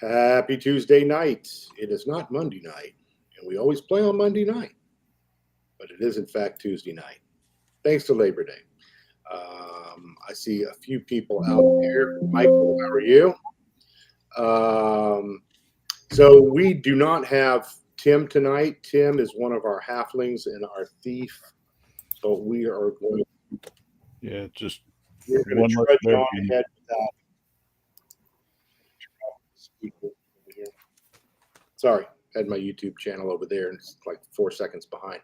Happy Tuesday night. It is not Monday night, and we always play on Monday night, but it is in fact Tuesday night. Thanks to Labor Day. I see a few people out there. Michael, how are you? So we do not have Tim tonight. Tim is one of our halflings and our thief. So we are going to trudge on ahead without. Sorry, had my YouTube channel over there and it's like 4 seconds behind.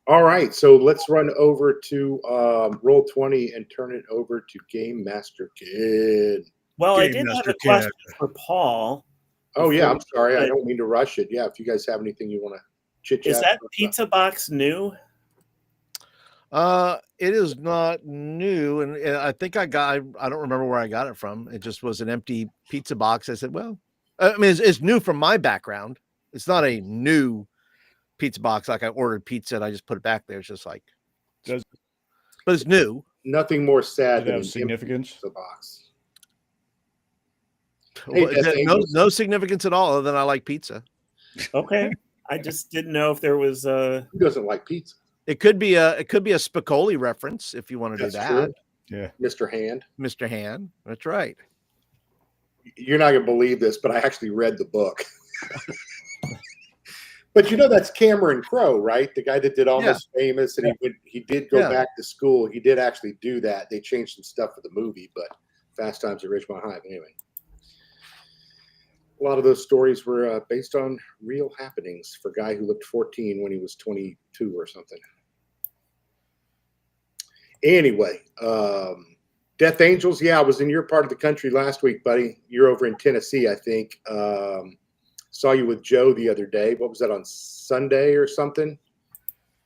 All right, so let's run over to Roll20 and turn it over to Game Master Kid. Well, I did have a question for Paul. Oh, yeah, I'm sorry. I don't mean to rush it. Yeah, if you guys have anything you want to chit-chat. Is that pizza box new? It is not new, and I think I don't remember where I got it from. It just was an empty pizza box. I said, well, I mean, it's new from my background. It's not a new pizza box like I ordered pizza and I just put it back there. It's just like, but it's new. Nothing more sad than significance. Pizza box. Hey, no significance at all, other than I like pizza. Okay, I just didn't know if there was a. Who doesn't like pizza? It could be a Spicoli reference if you want to do that. True. Yeah, Mr. Hand. Mr. Hand. That's right. You're not gonna believe this, but I actually read the book. But you know that's Cameron Crowe, right? The guy that did Almost Famous, and he did go back to school. He did actually do that. They changed some stuff for the movie, but Fast Times at Ridgemont High. Anyway, a lot of those stories were based on real happenings for a guy who looked 14 when he was 22 or something. Anyway, Death Angels. Yeah, I was in your part of the country last week, buddy. You're over in Tennessee, I think. Saw you with Joe the other day. What was that, on Sunday or something?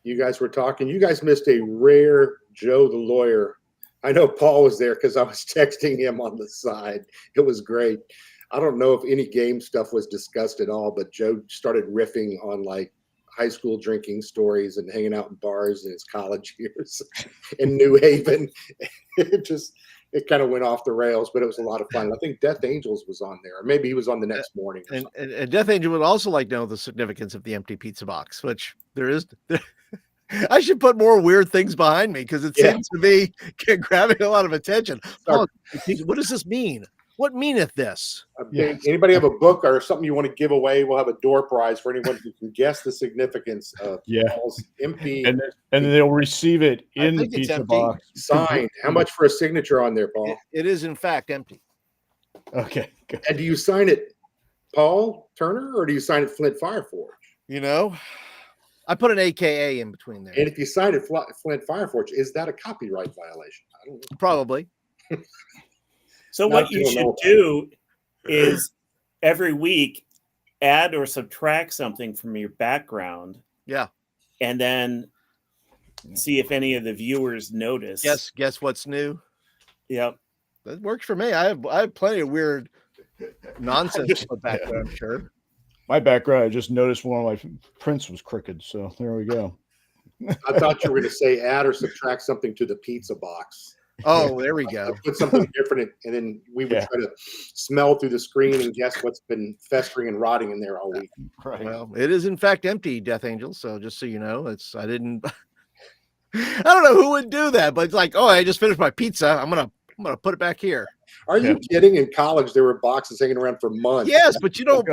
You guys were talking. You guys missed a rare Joe the lawyer. I know Paul was there because I was texting him on the side. It was great. I don't know if any game stuff was discussed at all, but Joe started riffing on like high school drinking stories and hanging out in bars in his college years in New Haven. It kind of went off the rails, but it was a lot of fun. I think Death Angels was on there, or maybe he was on the next morning. And Death Angel would also like to know the significance of the empty pizza box, which there is. I should put more weird things behind me because it seems to be grabbing a lot of attention. Oh, what does this mean? What meaneth this? Anybody have a book or something you want to give away? We'll have a door prize for anyone who can guess the significance of Paul's empty. And they'll receive it in the pizza box. Signed. How much for a signature on there, Paul? It is, in fact, empty. Okay. Good. And do you sign it Paul Turner or do you sign it Flint Fireforge? You know, I put an AKA in between there. And if you sign it Flint Fireforge, is that a copyright violation? I don't know. Probably. So what you should do is every week add or subtract something from your background. Yeah. And then see if any of the viewers notice. Guess what's new? Yep. That works for me. I have plenty of weird nonsense in the background, I'm sure. My background, I just noticed one of my prints was crooked, so there we go. I thought you were going to say add or subtract something to the pizza box. Oh, there we go. Put something different, and then we would try to smell through the screen and guess what's been festering and rotting in there all week. Right. Well, it is in fact empty, Death Angel. So just so you know, I don't know who would do that, but it's like, oh, I just finished my pizza. I'm gonna put it back here. Are you kidding? In college, there were boxes hanging around for months. Yes, but you don't.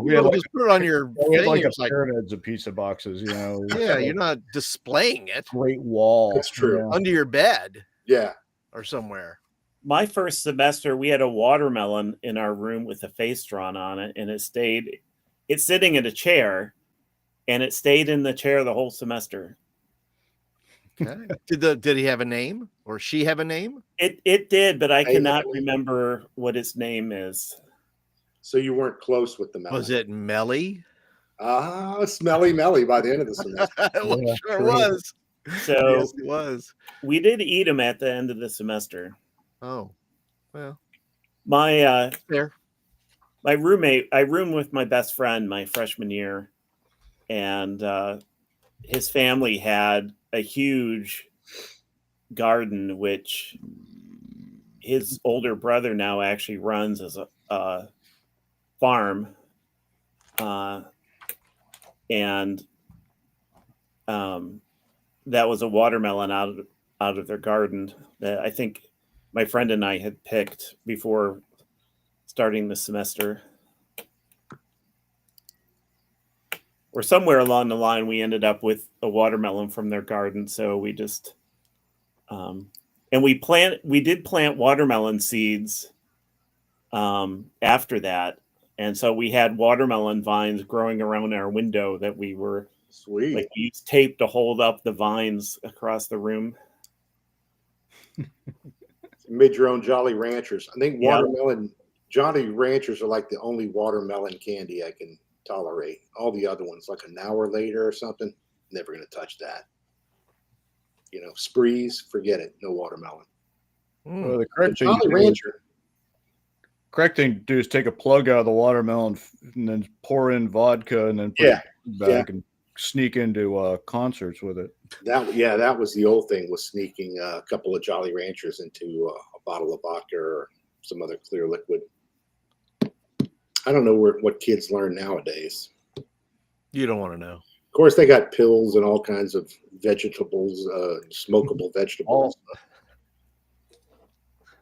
We had just put it on your. We had like pyramids of pizza boxes. You know. Yeah, you're not displaying it. Great wall. That's true. Under your bed. Yeah. Or somewhere. My first semester, we had a watermelon in our room with a face drawn on it, and it's sitting in a chair, and it stayed in the chair the whole semester. Okay. Did he have a name or she have a name? It did, but I cannot remember what its name is. So you weren't close with the melon. Was it Melly? Smelly Melly by the end of the semester. Sure was. So yes, it was. We did eat them at the end of the semester. Oh, well. My roommate, I roomed with my best friend my freshman year, and his family had a huge garden, which his older brother now actually runs as farm, and that was a watermelon out of their garden that I think my friend and I had picked before starting the semester. Or somewhere along the line, we ended up with a watermelon from their garden. So we just, and we did plant watermelon seeds after that. And so we had watermelon vines growing around our window that we were Sweet. like, we used tape to hold up the vines across the room. Made your own Jolly Ranchers. I think Yeah. watermelon Jolly Ranchers are like the only watermelon candy I can tolerate. All the other ones, like an hour later or something, never going to touch that. You know, Sprees, forget it. No watermelon. Well, the But Jolly Rancher. correct thing to do is take a plug out of the watermelon and then pour in vodka and then put Yeah. it back and sneak into concerts with it. That was the old thing, was sneaking a couple of Jolly Ranchers into a bottle of vodka or some other clear liquid. I don't know what kids learn nowadays. You don't want to know. Of course, they got pills and all kinds of vegetables, smokable vegetables.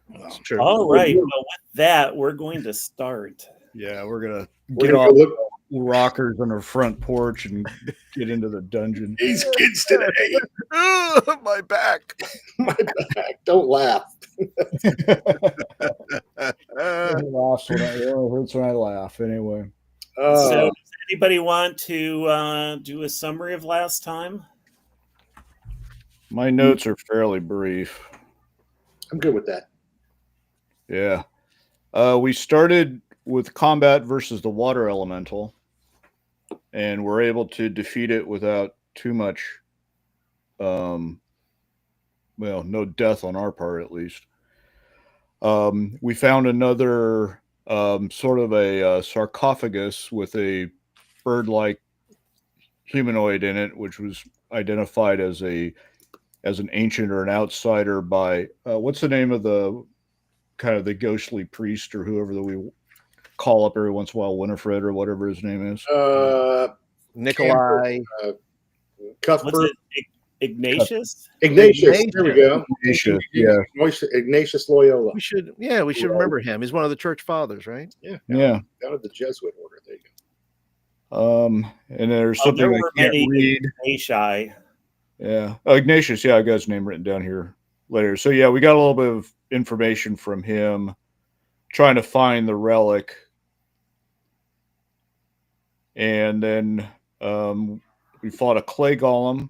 That's true. All right. Well, with that, we're going to start. Yeah, we're gonna We're get gonna off go look rockers on our front porch and get into the dungeon. these kids today. My back. My back. Don't laugh. It laughs when it hurts when I laugh. Anyway, So, does anybody want to do a summary of last time? my notes are fairly brief. I'm good with that. Yeah, we started with combat versus the water elemental, and we're able to defeat it without too much, well, no death on our part at least. We found another sort of a sarcophagus with a bird-like humanoid in it, which was identified as an ancient or an outsider by what's the name of the kind of the ghostly priest or whoever that we call up every once in a while, Winifred or whatever his name is. Nikolai. What's Cuthbert. it? Ignatius? Ignatius. There we go. Ignatius, yeah. Ignatius Loyola. We should remember him. He's one of the church fathers, right? Yeah. Yeah. Out of the Jesuit order. There you go. And there's Oh, something there I were can't many read. Ignatius. Yeah. Ignatius, yeah, I got his name written down here later. So yeah, we got a little bit of information from him trying to find the relic. And then we fought a clay golem.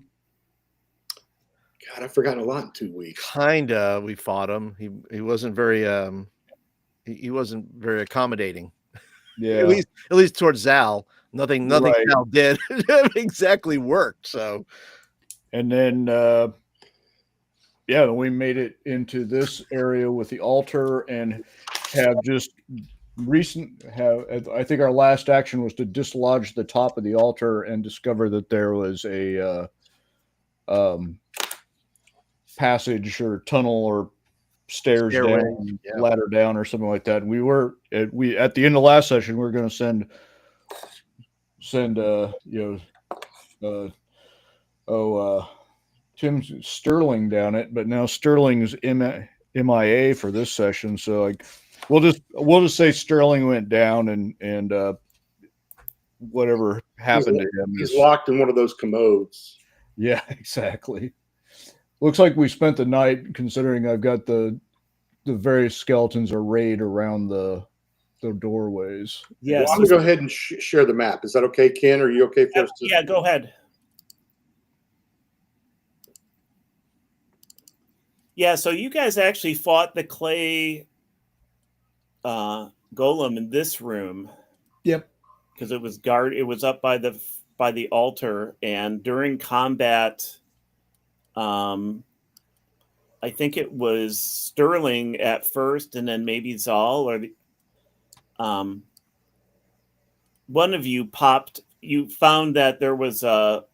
God, I've forgotten a lot in 2 weeks. Kinda. We fought him. He wasn't very he wasn't very accommodating. Yeah. At least towards Zal. Nothing Right. Zal did exactly worked. So And then we made it into this area with the altar and have just I think our last action was to dislodge the top of the altar and discover that there was a passage or tunnel or stairs Stairway, down, yeah. ladder down or something like that. And we at the end of last session, we were going to send Tim Sterling down it, but now Sterling's MIA for this session. So we'll just say Sterling went down and whatever happened to him. He's locked in one of those commodes. Yeah, exactly. Looks like we spent the night, considering I've got the various skeletons arrayed around the doorways. Yes. Well, I'm going to go ahead and share the map. Is that okay, Ken? Are you okay for us to? Yeah, go ahead. Yeah, so you guys actually fought the clay golem in this room. Yep. Because it was up by the altar, and during combat, I think it was Sterling at first, and then maybe Zal or one of you popped. You found that there was a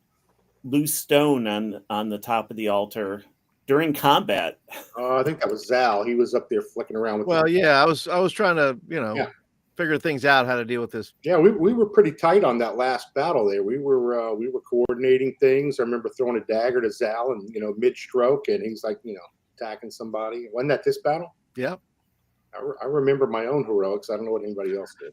loose stone on the top of the altar during combat. I think that was Zal. He was up there flicking around with. well, yeah, I was trying to, Yeah. figure things out how to deal with this. Yeah, we were pretty tight on that last battle there. We were coordinating things. I remember throwing a dagger to Zal and mid stroke, and he's like attacking somebody. Wasn't that this battle? Yeah. I remember my own heroics. I don't know what anybody else did.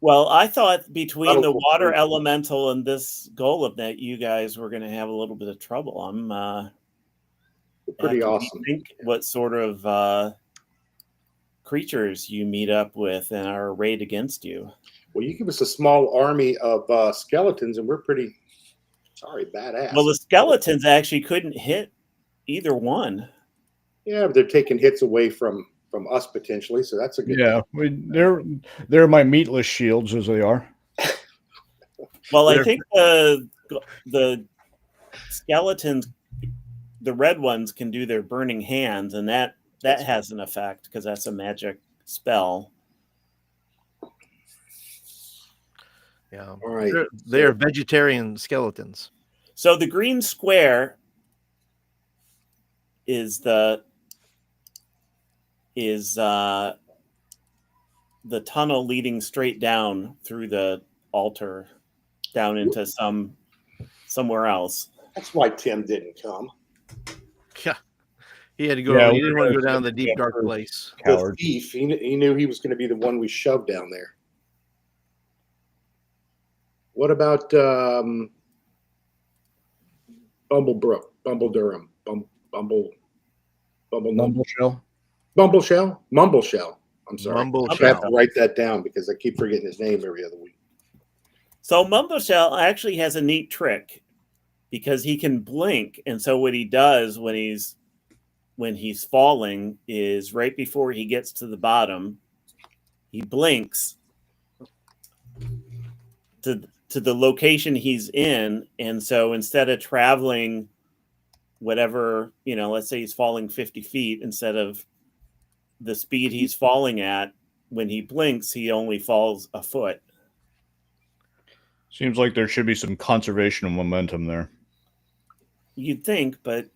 Well, I thought between the Battlefield water 3. elemental and this golem that you guys were going to have a little bit of trouble. I'm Pretty have to awesome. rethink what sort of creatures you meet up with and are arrayed against you. Well, you give us a small army of skeletons, and we're pretty badass. Well, the skeletons actually couldn't hit either one. Yeah, but they're taking hits away from us potentially, so that's a good. Yeah, they're my meatless shields as they are. Well, I think the skeletons, the red ones, can do their burning hands, and that has an effect because that's a magic spell. Yeah. All right. They're vegetarian skeletons. So the green square is the tunnel leading straight down through the altar down into somewhere else. That's why Tim didn't come. Yeah. He had to go. Yeah, He didn't want to go we're down the deep, dark for- place. Coward. The thief. He knew he was going to be the one we shoved down there. What about Bumblebrook, Bumble Durham, Bumble Mumbleshell. Mumbleshell. I'm sorry. Mumbleshell. I have to write that down because I keep forgetting his name every other week. So Mumbleshell actually has a neat trick because he can blink, and so what he does when he's falling is right before he gets to the bottom, he blinks to the location he's in, and so instead of traveling whatever, let's say he's falling 50 feet, instead of the speed he's falling at, when he blinks, he only falls a foot. Seems like there should be some conservation of momentum there. You'd think, but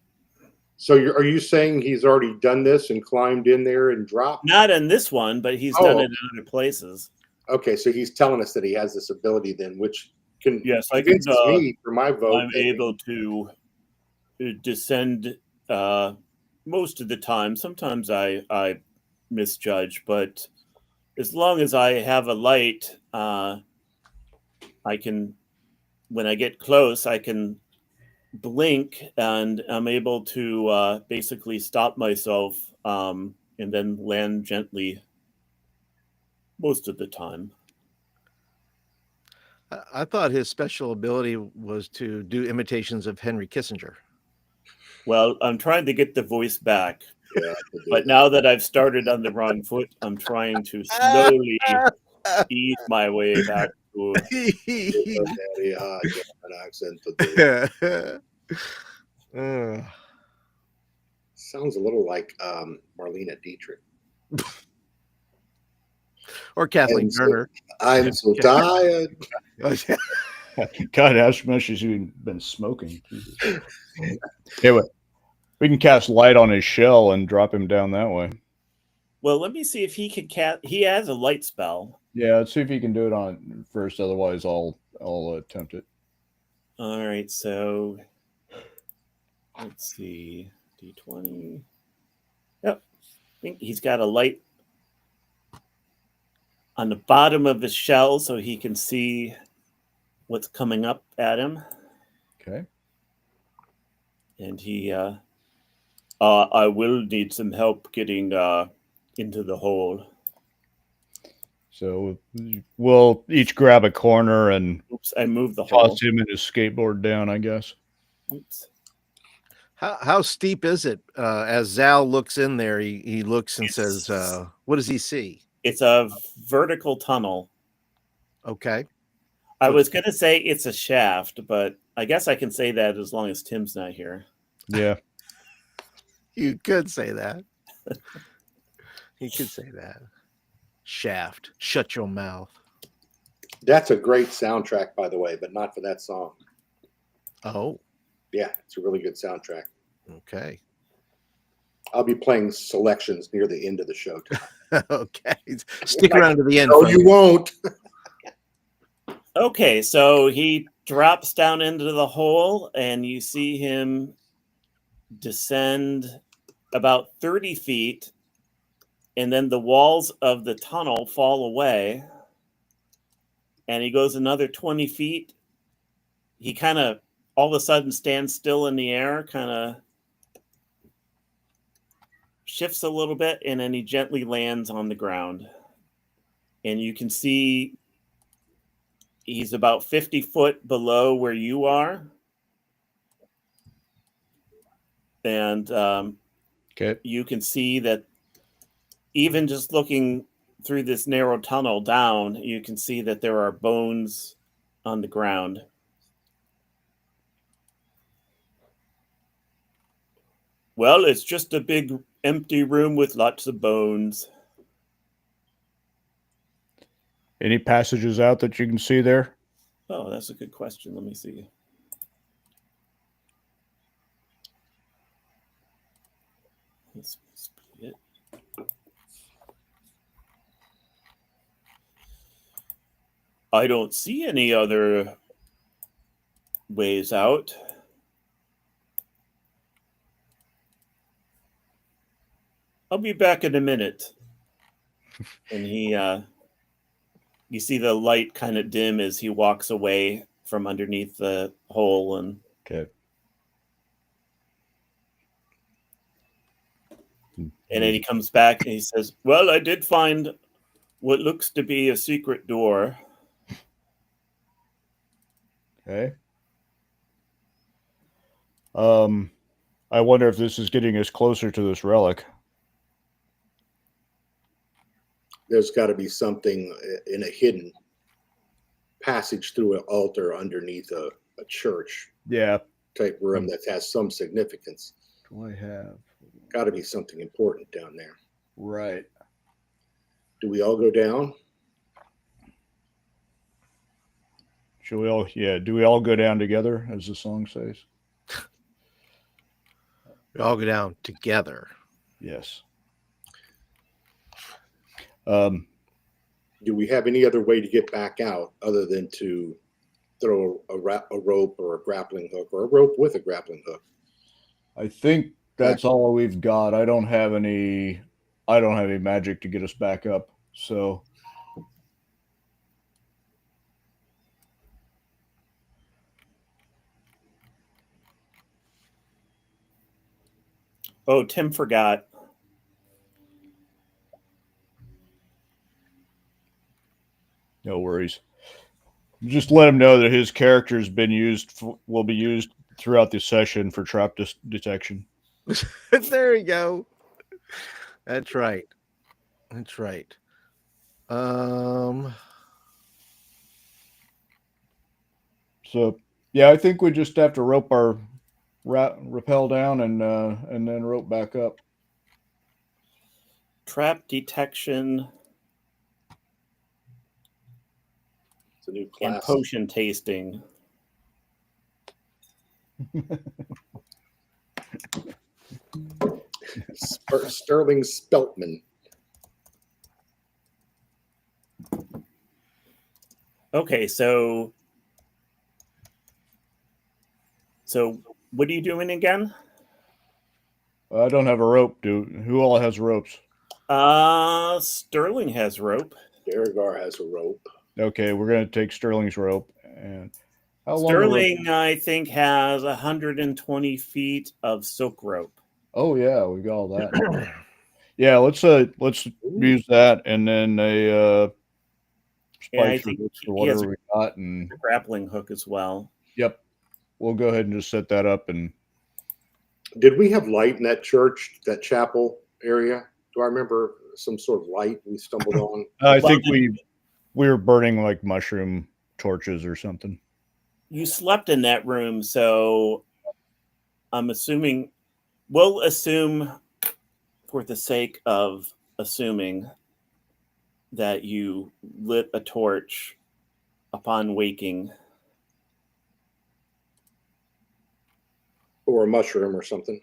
So are you saying he's already done this and climbed in there and dropped? not in this one, but he's done it in other places. Okay, so he's telling us that he has this ability then, which Yes, I can. convinces me for my vote. I'm able to descend most of the time. Sometimes I misjudge, but as long as I have a light, I can. When I get close, I can blink, and I'm able to basically stop myself and then land gently most of the time. I thought his special ability was to do imitations of Henry Kissinger. Well, I'm trying to get the voice back, Yeah, but now that I've started on the wrong foot, I'm trying to slowly ease my way back to. an accent today. Sounds a little like Marlena Dietrich. Or Kathleen Turner. I'm so tired. God, how much has he been smoking? Anyway, we can cast light on his shell and drop him down that way. Well, let me see if he can cast. He has a light spell. Yeah, let's see if he can do it on first. Otherwise, I'll attempt it. All right, so let's see. D20. Yep, I think he's got a light on the bottom of his shell so he can see what's coming up at him. Okay. And he, I will need some help getting into the hole. So we'll each grab a corner and Oops, I moved the hole. toss him and his skateboard down, I guess. Oops. How steep is it? As Zal looks in there, he looks and says, what does he see? It's a vertical tunnel. Okay. I was going to say it's a shaft, but I guess I can say that as long as Tim's not here. Yeah. You could say that. You could say that. Shaft. Shut your mouth. That's a great soundtrack, by the way, but not for that song. Oh, Yeah, it's a really good soundtrack. okay. I'll be playing selections near the end of the show tonight. Okay. Stick around to the end. No, folks. you won't. Okay, so he drops down into the hole, and you see him descend about 30 feet, and then the walls of the tunnel fall away, and he goes another 20 feet. He kind of all of a sudden stands still in the air, kind of shifts a little bit, and then he gently lands on the ground. And you can see he's about 50 foot below where you are. And Okay. you can see that even just looking through this narrow tunnel down, you can see that there are bones on the ground. Well, it's just a big empty room with lots of bones. Any passages out that you can see there? Oh, that's a good question. Let me see. This must be it. I don't see any other ways out. I'll be back in a minute. And you see the light kind of dim as he walks away from underneath the hole. And Okay. then he comes back and he says, well, I did find what looks to be a secret door. Okay. I wonder if this is getting us closer to this relic. There's got to be something in a hidden passage through an altar underneath a church Yeah. type room that has some significance. Do I have? Got to be something important down there. Right. Do we all go down? Should we all? Yeah. Do we all go down together, as the song says? We all go down together. Yes. Do we have any other way to get back out other than to throw a rope or a grappling hook, or a rope with a grappling hook? I think that's all we've got. I don't have any magic to get us back up. So Oh, Tim forgot. no worries. Just let him know that his character's been used, will be used throughout the session for trap detection. There you go. That's right. That's right. So yeah, I think we just have to rope our rappel down and then rope back up. Trap detection It's a new and class. potion tasting. Sterling Speltman. Okay, so what are you doing again? I don't have a rope, dude. Who all has ropes? Sterling has rope. Derigar has a rope. Okay, we're gonna take Sterling's rope. And how long? Sterling, I think, has 120 feet of silk rope. Oh yeah, we got all that. Yeah, let's use that, and then a I spice think or he has whatever we got, and a grappling hook as well. yep, we'll go ahead and just set that up. And Did we have light in that church, that chapel area? Do I remember some sort of light we stumbled on? I think we were burning like mushroom torches or something. You slept in that room, so I'm assuming we'll assume, for the sake of assuming, that you lit a torch upon waking. Or a mushroom or something.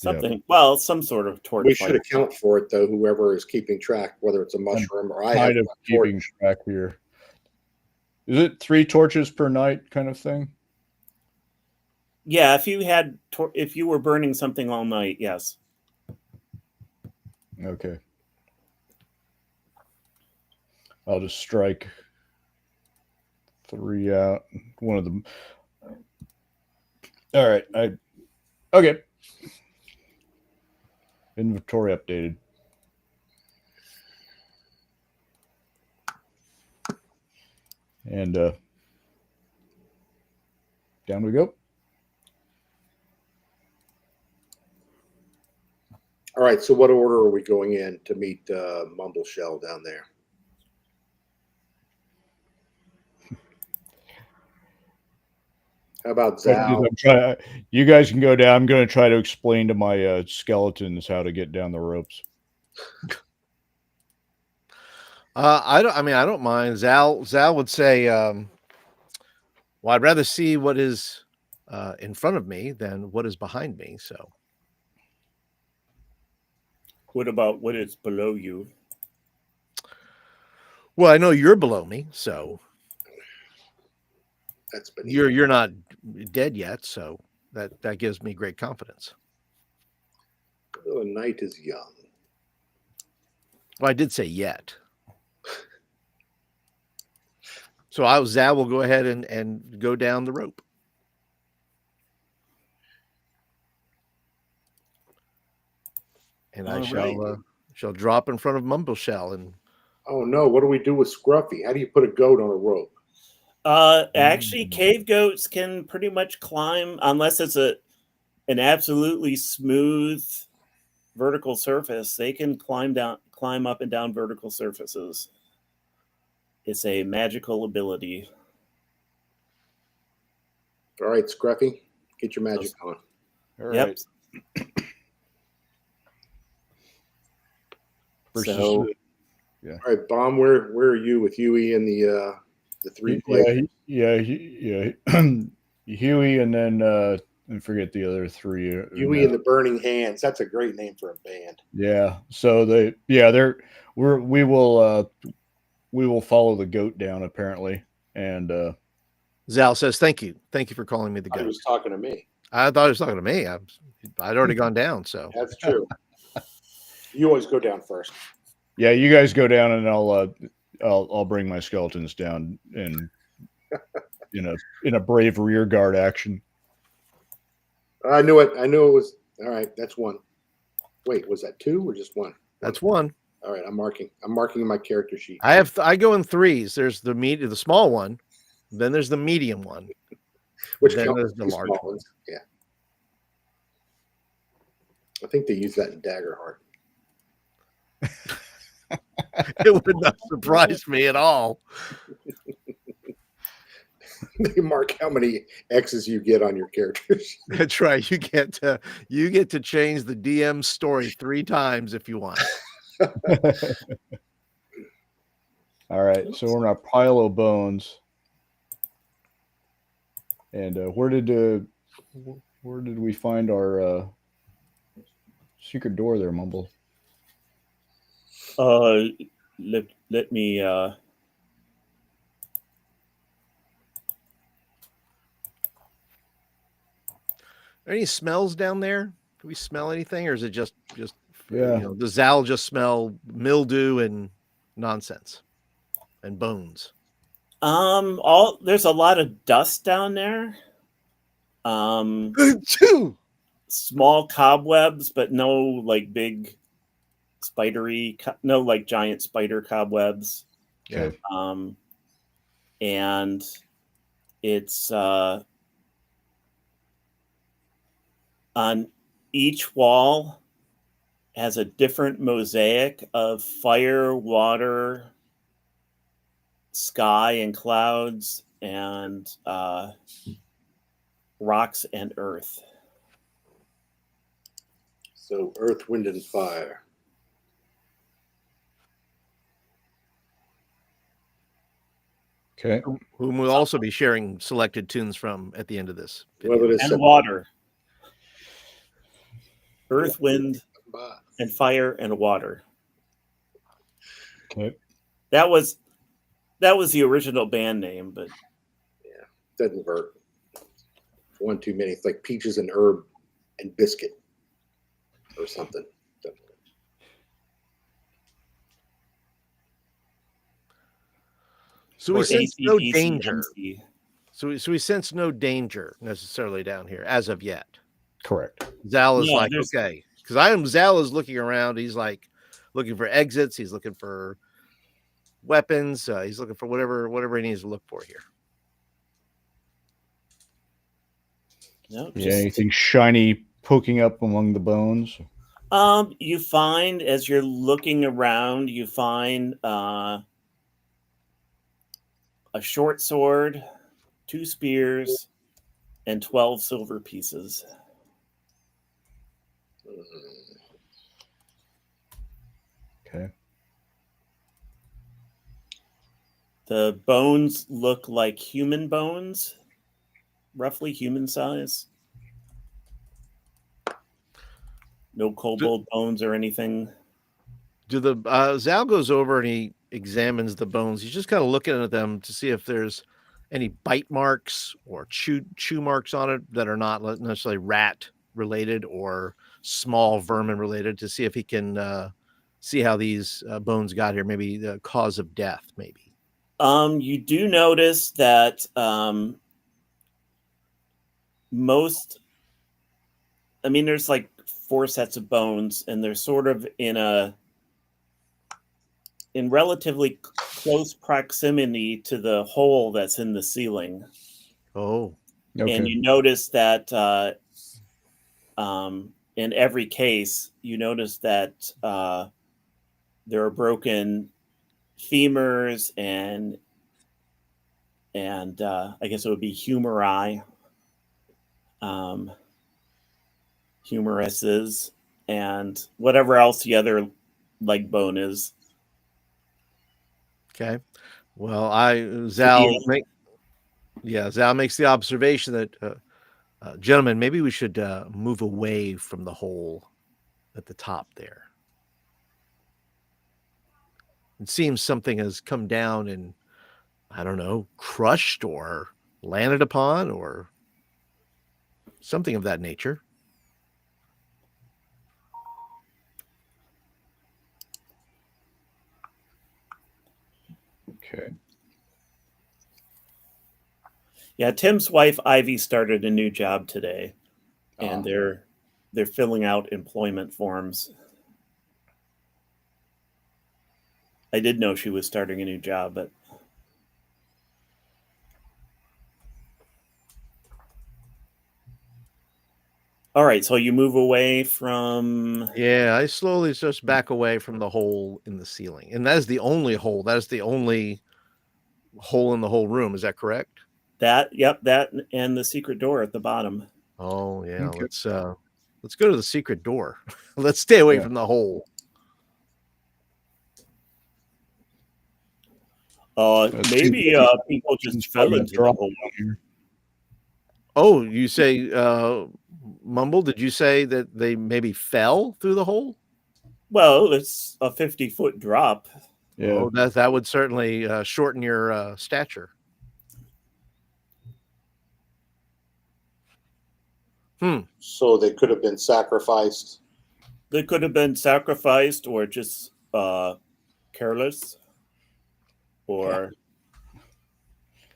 Something. Well, some sort of torch. We should light. account for it though. Whoever is keeping track, whether it's a mushroom or I have Kind of a torch. keeping track here. Is it 3 torches per night kind of thing? Yeah, if you were burning something all night, yes. Okay. I'll just strike 3 out. One of them. All right. Okay. Inventory updated. And down we go. All right. So what order are we going in to meet Mumble Shell down there? How about Zal? You guys can go down. I'm going to try to explain to my skeletons how to get down the ropes. I don't mind. Zal would say, well, I'd rather see what is in front of me than what is behind me. So, What about what is below you? well, I know you're below me, so That's beneath. you're not dead yet, so that gives me great confidence. The night is young. Well, I did say yet. So Zal will go ahead and go down the rope. And I shall drop in front of Mumble Shell. And oh no, what do we do with Scruffy? How do you put a goat on a rope? Actually, cave goats can pretty much climb unless it's an absolutely smooth vertical surface. They can climb up and down vertical surfaces. It's a magical ability. All right, Scruffy, get your magic on. All Yep. right. So, All right, Bomb, where are you with Huey and the 3 plates? Yeah. Huey, and then I forget the other 3. Huey and the Burning Hands. That's a great name for a band. Yeah. So we will follow the goat down apparently, and Zal says, "Thank you for calling me the He goat." was talking to me. I thought he was talking to me. I'd already gone down, so That's true. You always go down first. yeah, you guys go down, and I'll bring my skeletons down in a brave rear guard action. I knew it. I knew it was all right. That's 1. Wait, was that 2 or just 1? that's 1. All right, I'm marking in my character sheet. I go in 3s. There's the small one, then there's the medium one, Which then counts there's the as large small one. ones. Yeah. I think they use that in Daggerheart. It would not surprise me at all. They mark how many X's you get on your characters. That's right. You get to change the DM story 3 times if you want. All right, so we're in a pile of bones, and where did we find our secret door there, Mumble? let me. Are there any smells down there? Do we smell anything, or is it just Yeah. does Zal just smell mildew and nonsense and bones? There's a lot of dust down there. Small cobwebs, but no like big spidery, no like giant spider cobwebs. Okay. And it's on each wall has a different mosaic of fire, water, sky, and clouds, and rocks and earth. So earth, wind, and fire. Okay. Whom we'll also be sharing selected tunes from at the end of this video. Well, it is And water. earth, wind, and fire and water. Okay. That was the original band name, but Doesn't work. One too many. It's like peaches and herb and biscuit or something. So we or sense no AC/DC. danger. So we sense no danger necessarily down here as of yet. Correct. Zal is No, like, there's- okay, because Zal is looking around. He's like looking for exits. He's looking for weapons. He's looking for whatever he needs to look for here. No, Yeah, anything shiny poking up among the bones? You find as you're looking around, you find a short sword, 2 spears, and 12 silver pieces. Okay. The bones look like human bones, roughly human size. No kobold bones or anything. Do the Zal goes over and he examines the bones. He's just kind of looking at them to see if there's any bite marks or chew marks on it that are not necessarily rat related or small vermin related, to see if he can see how these bones got here. Maybe the cause of death. Maybe. You do notice that there's like 4 sets of bones, and they're sort of in relatively close proximity to the hole that's in the ceiling. Oh, Okay. And you notice that in every case, you notice that there are broken femurs and I guess it would be humeri, humeruses, and whatever else the other leg bone is. okay. Well, Zal makes the observation that, gentlemen, maybe we should move away from the hole at the top there. It seems something has come down and, I don't know, crushed or landed upon or something of that nature. Okay. Yeah, Tim's wife Ivy started a new job today, and they're filling out employment forms. I did know she was starting a new job, but all right. So you move away from. Yeah, I slowly just back away from the hole in the ceiling, and that is the only hole. That is the only hole in the whole room. Is that correct? That and the secret door at the bottom. Oh yeah, Okay. let's go to the secret door. Let's stay away from the hole. Maybe people just fell into the hole. Oh, you say Mumble, did you say that they maybe fell through the hole? Well, it's a 50-foot drop. Yeah. Oh, that would certainly shorten your stature. So they could have been sacrificed. They could have been sacrificed or just careless or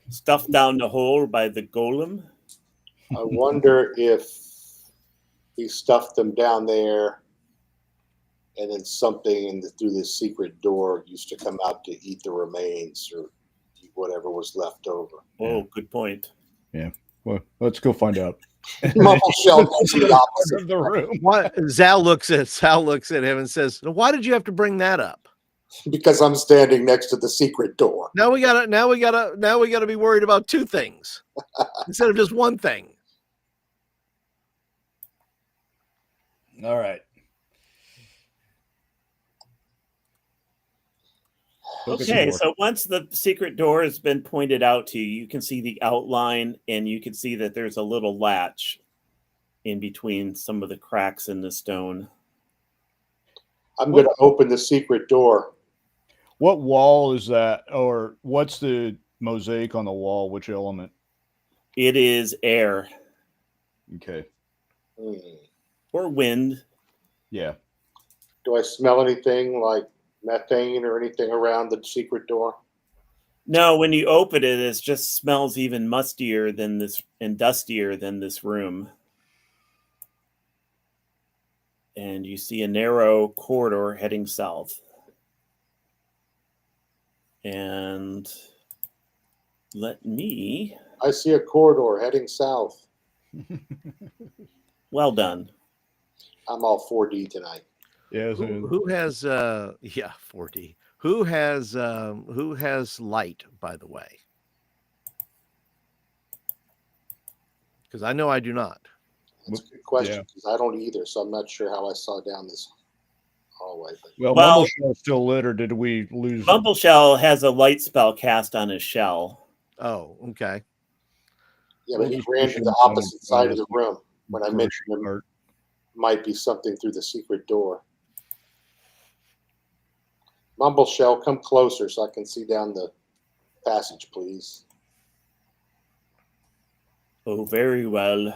stuffed down the hole by the golem. I wonder if he stuffed them down there and then something through this secret door used to come out to eat the remains or eat whatever was left over. Oh, good point. Yeah. Well, let's go find out. Mumble Shell goes to the opposite. Of the room. What Zal looks at him and says, "Why did you have to bring that up?" Because I'm standing next to the secret door. Now we gotta be worried about 2 things instead of just one thing. All right. Okay, so once the secret door has been pointed out to you, you can see the outline and you can see that there's a little latch. in between some of the cracks in the stone. I'm going to open the secret door. What wall is that? Or what's the mosaic on the wall? Which element? It is air Okay. or wind. Yeah. Do I smell anything like methane or anything around the secret door? No, when you open it, it just smells even mustier than this and dustier than this room. And you see a narrow corridor heading south. And let me. I see a corridor heading south. Well done. I'm all 4D tonight. Yeah. Who has 4D? Who has light, by the way? Because I know I do not. That's a good question because I don't either, so I'm not sure how I saw down this hallway. But Well, Well- Mumbleshell's still lit, or did we lose? Mumbleshell has a light spell cast on his shell. Oh, okay. yeah, We'll but he just ran push to him the down opposite and side of find the us room when I mentioned there part. might be something through the secret door. Mumbleshell, come closer so I can see down the passage, please. Oh, very well.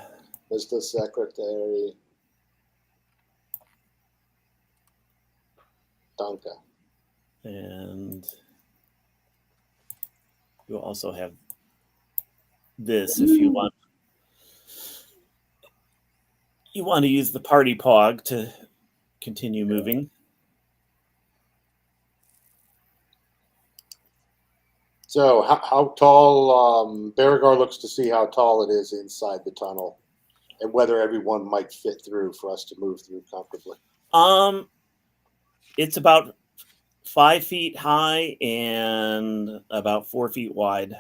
Mr. Secretary. Danke. And you also have this if you want. You want to use the party pog to continue moving. So, how tall? Beauregard looks to see how tall it is inside the tunnel, and whether everyone might fit through for us to move through comfortably. It's about 5 feet high and about 4 feet wide.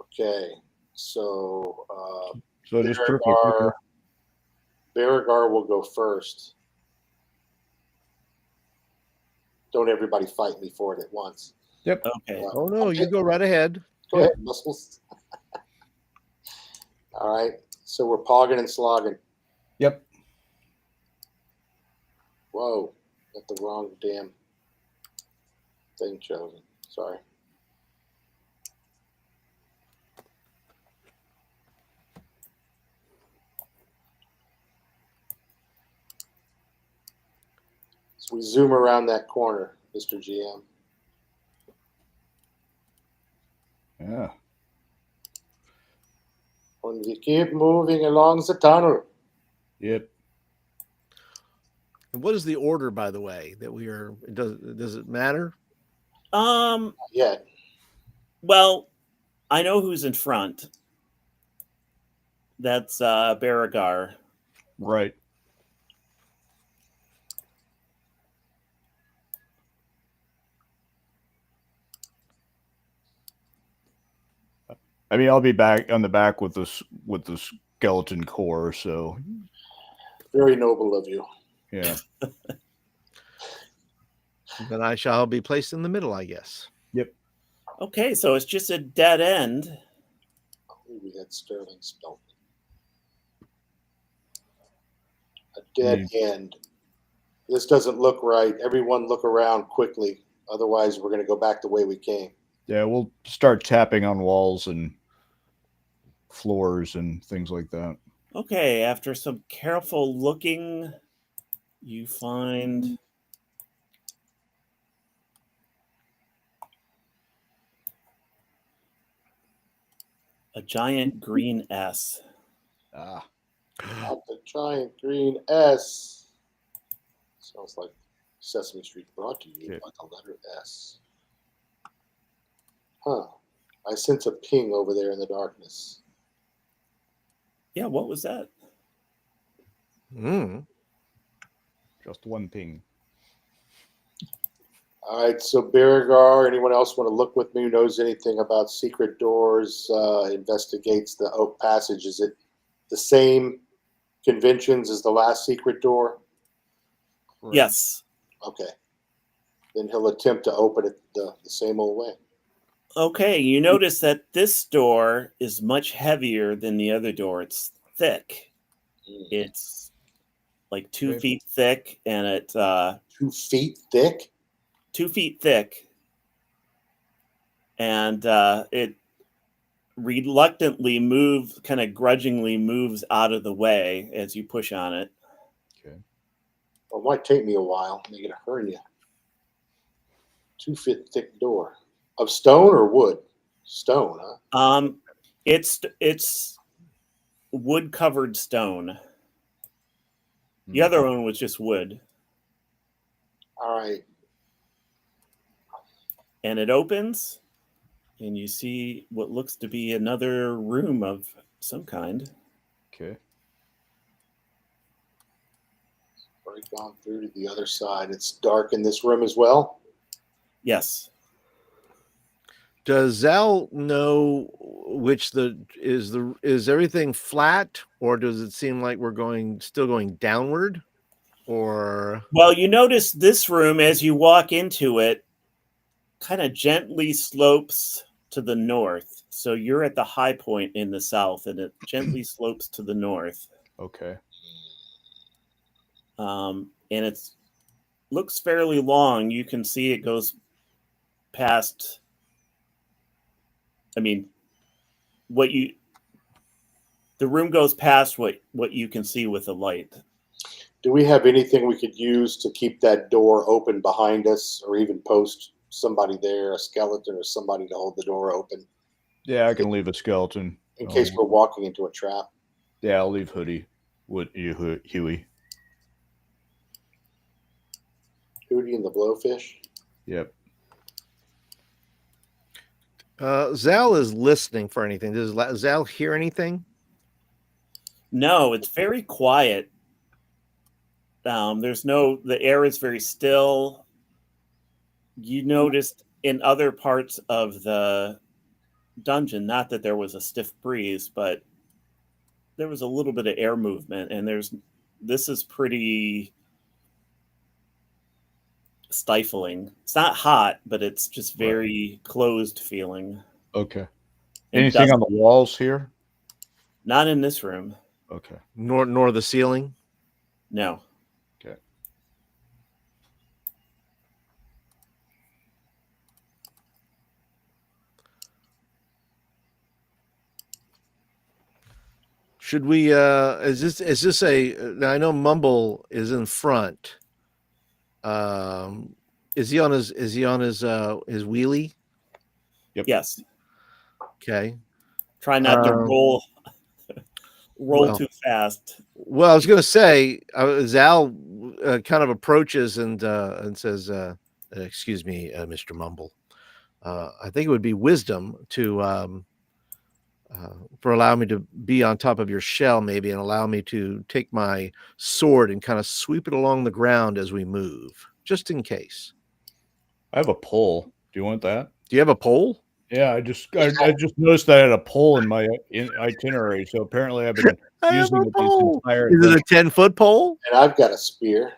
Okay, so So just perfect. Beauregard will go first. Don't everybody fight me for it at once. Yep. Okay. Oh no, you go right ahead. Go ahead, muscles. All right, so we're pogging and slogging. Yep. Whoa, got the wrong damn thing chosen. Sorry. So we zoom around that corner, Mr. GM. Yeah. And we keep moving along the tunnel. Yep. And what is the order, by the way, that we are? Does it matter? Not yet. Well, I know who's in front. That's Beauregard. Right. I mean, I'll be back on the back with the skeleton core. So Very noble of you. yeah. Then I shall be placed in the middle, I guess. Yep. Okay, so it's just a dead end. We had Sterling spelled. A dead end. This doesn't look right. Everyone look around quickly. Otherwise, we're going to go back the way we came. Yeah, we'll start tapping on walls and floors and things like that. Okay, after some careful looking, you find a giant green S. Ah. Not the giant green S. Sounds like Sesame Street brought to you by the letter S. Huh. I sense a ping over there in the darkness. Yeah, what was that? Just one ping. All right, so Beauregard, anyone else want to look with me who knows anything about secret doors, investigates the oak passage? Is it the same conventions as the last secret door? Right. Yes. Okay. Then he'll attempt to open it the same old way. Okay, you notice that this door is much heavier than the other door. It's thick. It's like 2 Okay. feet thick, and it's 2 feet thick. 2 feet thick, and it reluctantly kind of grudgingly moves out of the way as you push on it. Okay. Well, it might take me a while. I'm gonna hurry you. 2 foot thick door of stone or wood? Stone, huh? It's wood covered stone. The other one was just wood. All right. And it opens, and you see what looks to be another room of some kind. Okay. Already gone through to the other side. It's dark in this room as well. Yes. Does Zal know which is everything flat, or does it seem like we're still going downward? Or Well, you notice this room as you walk into it kind of gently slopes to the north. So you're at the high point in the south, and it gently slopes to the north. Okay. And it's looks fairly long. You can see it goes past. I mean, the room goes past what you can see with the light. Do we have anything we could use to keep that door open behind us, or even post somebody there, a skeleton or somebody to hold the door open Yeah, I can leave a skeleton. in case we're walking into a trap? Yeah, I'll leave Hoodie. Would you, Huey? Hootie and the Blowfish. Yep. Zal is listening for anything. Does Zal hear anything? No, it's very quiet. The air is very still. You noticed in other parts of the dungeon, not that there was a stiff breeze, but there was a little bit of air movement, and this is pretty stifling. It's not hot, but it's just very closed feeling. Okay. And Anything on the walls here? Not in this room. Okay. Nor the ceiling? No. Okay. Should we is this now I know Mumble is in front. Is he on his wheelie? Yep. Yes. Okay. Try not to roll too fast. Well, I was going to say, Zal kind of approaches and says, "Excuse me, Mr. Mumble. I think it would be wisdom to for allowing me to be on top of your shell, maybe, and allow me to take my sword and kind of sweep it along the ground as we move, just in case." I have a pole. Do you want that? Do you have a pole? Yeah, I just noticed that I had a pole in my itinerary. So apparently I've been using it this entire. Is it a 10-foot pole? And I've got a spear.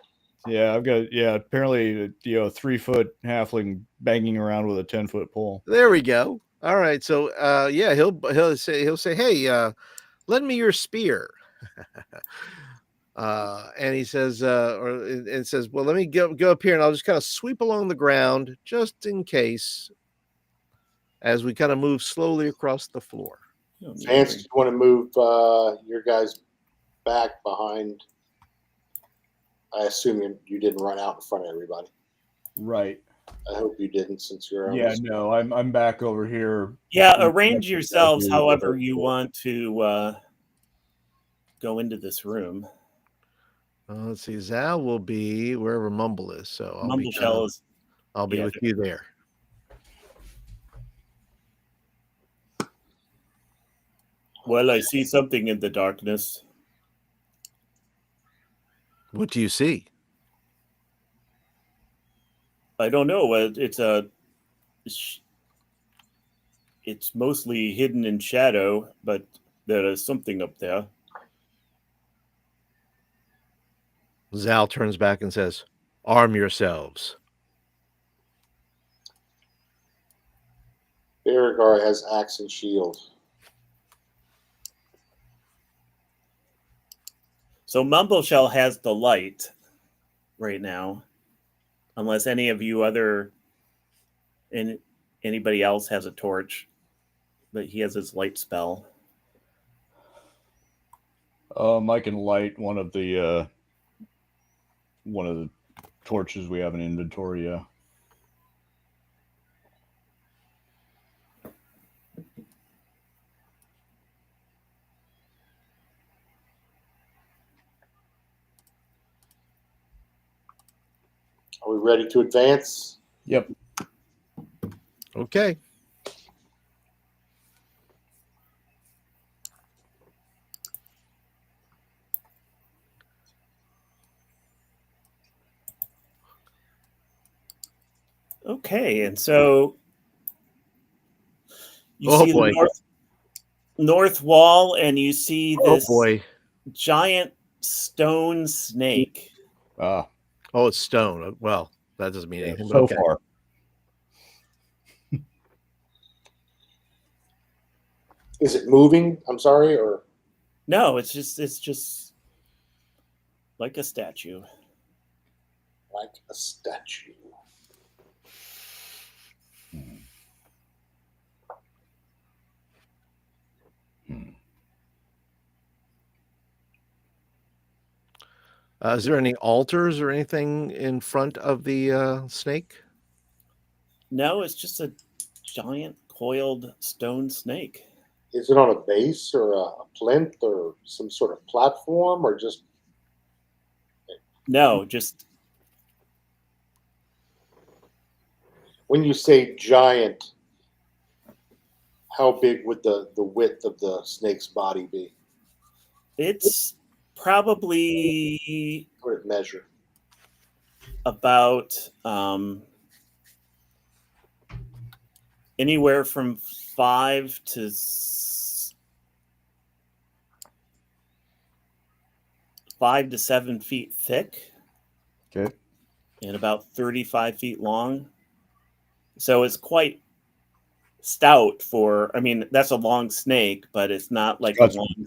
Yeah, apparently 3-foot halfling banging around with a 10-foot pole. There we go. All right. So yeah, he'll say, "Hey, lend me your spear." And he says, and says, "Well, let me go up here, and I'll just kind of sweep along the ground, just in case, as we kind of move slowly across the floor." Vance, do you want to move your guys back behind? I assume you didn't run out in front of everybody. Right. I hope you didn't, since you're. Yeah, no, I'm back over here. Yeah, arrange yourselves however you want to go into this room. Let's see. Zal will be wherever Mumble is, so I'll be with you there. Well, I see something in the darkness. What do you see? I don't know. It's mostly hidden in shadow, but there is something up there. Zal turns back and says, "Arm yourselves." Beauregard has axe and shield. So Mumbleshell has the light right now, unless any of you anybody else has a torch, but he has his light spell. I can light one of the torches we have in inventory. Yeah. Are we ready to advance? Yep. Okay. Okay, and so you Oh, see boy. the north wall, and you see Oh this boy. giant stone snake. Ah, Oh, it's stone. Well, that doesn't mean yeah, anything. But so okay. far. Is it moving? I'm sorry, or No, it's just like a statue. like a statue? Is there any altars or anything in front of the snake? No, it's just a giant coiled stone snake. Is it on a base or a plinth or some sort of platform or just? No, just When you say giant, how big would the width of the snake's body be? it's probably What would it measure? about anywhere from 5 to 7 feet thick. Okay. And about 35 feet long. So it's quite stout for, I mean, that's a long snake, but it's not like a long.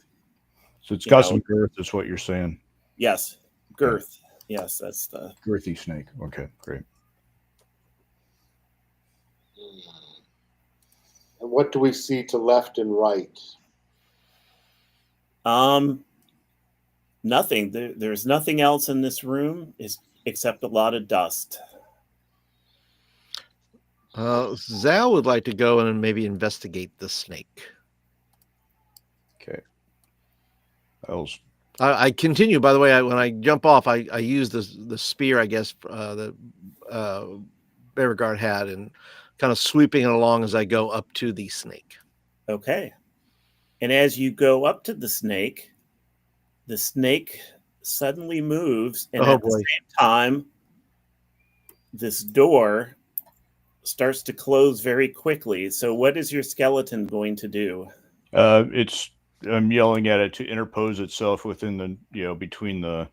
So it's got some girth, is what you're saying. Yes, girth. Yes, that's the girthy snake. Okay, great. And what do we see to left and right? Nothing. There's nothing else in this room except a lot of dust. Zal would like to go and maybe investigate the snake. Okay. I continue. By the way, when I jump off, I use the spear, I guess, that Beauregard had, and kind of sweeping it along as I go up to the snake. Okay. And as you go up to the snake suddenly moves, and at the same time, this door starts to close very quickly. So what is your skeleton going to do? I'm yelling at it to interpose itself within the, between the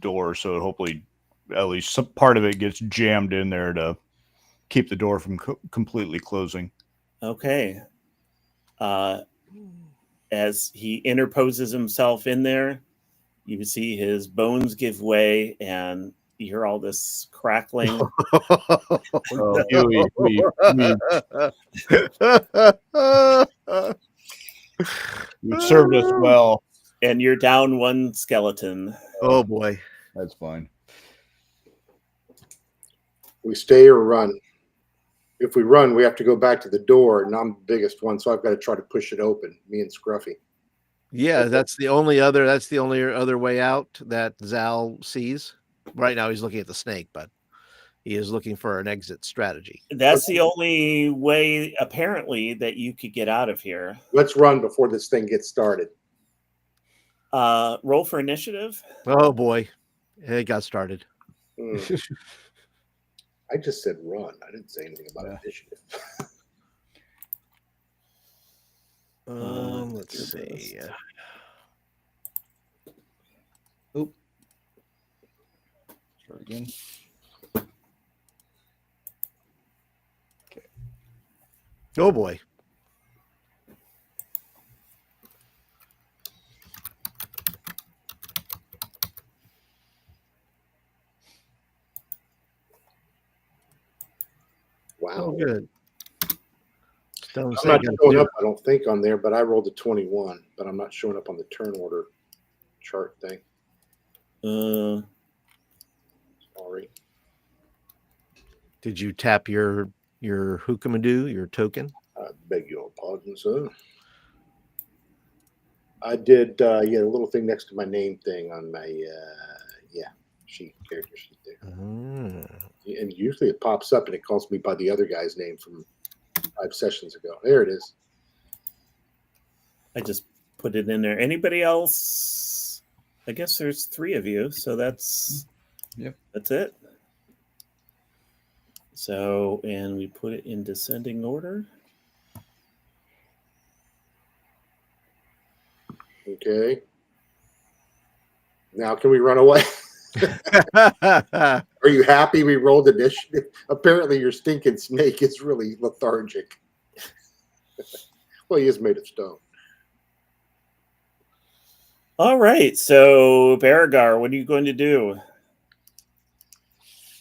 door. So hopefully at least some part of it gets jammed in there to keep the door from completely closing. Okay. As he interposes himself in there, you see his bones give way, and you hear all this crackling. You've served us well. And you're down one skeleton. Oh boy. That's fine. We stay or run? If we run, we have to go back to the door, and I'm the biggest one, so I've got to try to push it open, me and Scruffy. Yeah, that's the only other way out that Zal sees. Right now he's looking at the snake, but he is looking for an exit strategy. That's the only way, apparently, that you could get out of here. Let's run before this thing gets started. Roll for initiative. Oh boy, it got started. I just said run. I didn't say anything about initiative. Let's see. Oop. Start again. Okay. Oh boy. Wow. good. Stone I'm not Snake showing got up, I don't think, on there, but I rolled a 21, but I'm not showing up on the turn order chart thing. Sorry. Did you tap your Hookamadoo, your token? I beg your pardon, sir. I did, yeah, a little thing next to my name thing on my, sheet, character sheet there. And usually it pops up and it calls me by the other guy's name from 5 sessions ago. There it is. I just put it in there. Anybody else? I guess there's 3 of you, so that's it. So, and we put it in descending order. Okay. Now can we run away? Are you happy we rolled initiative? Apparently your stinking snake is really lethargic. Well, he is made of stone. All right. So, Baragar, what are you going to do?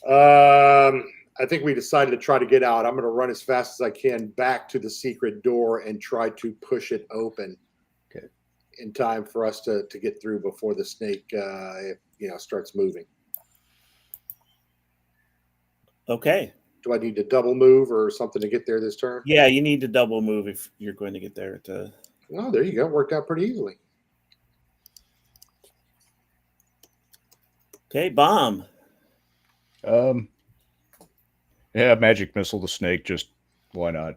I think we decided to try to get out. I'm going to run as fast as I can back to the secret door and try to push it open. Okay. In time for us to get through before the snake, starts moving. Okay. Do I need to double move or something to get there this turn? Yeah, you need to double move if you're going to get there. Well, there you go. Worked out pretty easily. Okay, bomb. Yeah, magic missile the snake. Just why not?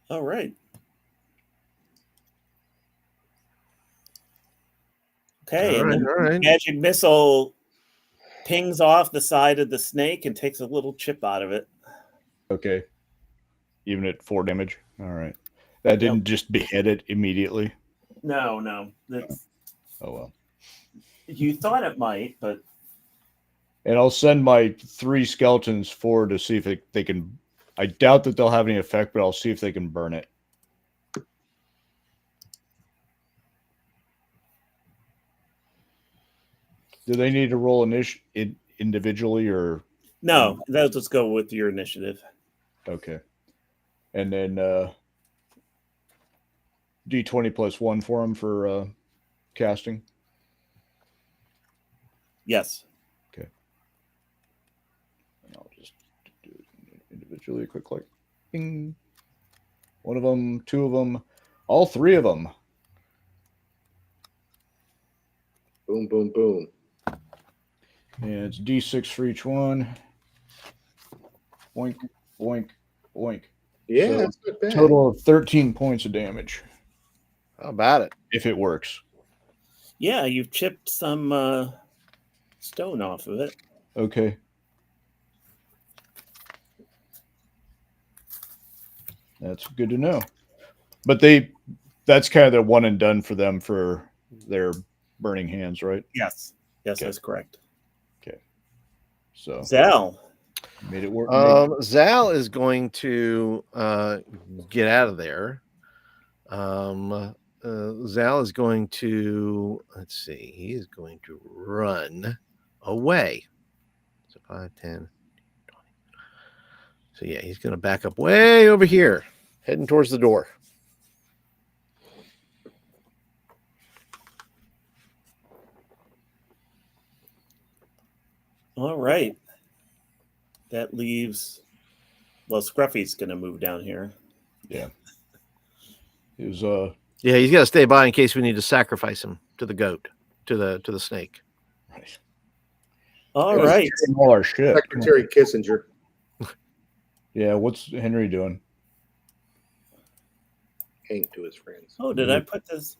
All right. Okay, all right. Magic missile pings off the side of the snake and takes a little chip out of it. Okay. Even at 4 damage. All right. That didn't just behead it immediately. No. That's, oh well. You thought it might, but. And I'll send my 3 skeletons forward to see if they can. I doubt that they'll have any effect, but I'll see if they can burn it. Do they need to roll individually or? No, let's go with your initiative. Okay. And then D20 plus 1 for them for casting? Yes. Okay. And I'll just do it individually, quick click. Bing. 1 of them, 2 of them, all 3 of them. Boom, boom, boom. And it's D6 for each one. Boink, boink, boink. Yeah, so that's not bad. Total of 13 points of damage. How about it? If it works. Yeah, you've chipped some stone off of it. Okay. That's good to know. But that's kind of the one and done for them for their burning hands, right? Yes. Yes, Okay. That's correct. Okay. So Zal. made it work. Zal is going to get out of there. Zal is going to, let's see, he is going to run away. So 5, 10, 20. So yeah, he's going to back up way over here, heading towards the door. All right. That leaves, well, Scruffy's going to move down here. Yeah. It was Yeah, he's got to stay by in case we need to sacrifice him to the goat, to the snake. right. All right. All our shit. Secretary Kissinger. Yeah, what's Henry doing? Hank to his friends. Oh, did I put this?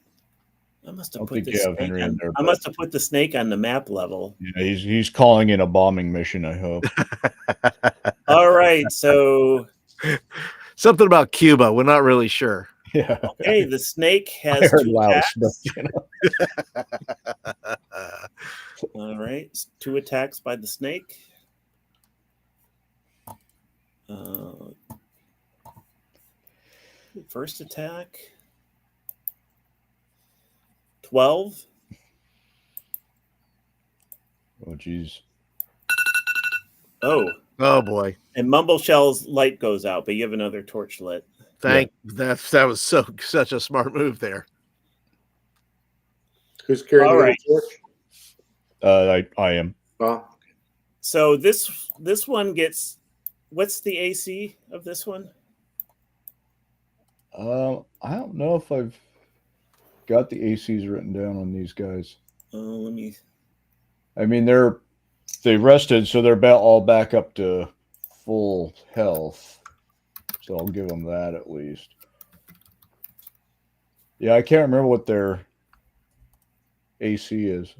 I must have put this. Henry in there. I must have put the snake on the map level. Yeah, he's calling in a bombing mission, I hope. All right, so something about Cuba. We're not really sure. Yeah. Okay, the snake I has heard 2 Laos, attacks. but, All right, 2 attacks by the snake. First attack. 12. Oh, geez. Oh, Oh boy. and Mumbleshell's light goes out, but you have another torch lit. That was such a smart move there. Who's carrying All the right. other torch? I am. Oh, So this one gets, what's the AC of this one? I don't know if I've got the ACs written down on these guys. Let me. I mean, they rested, so they're all back up to full health. So I'll give them that at least. Yeah, I can't remember what their AC is.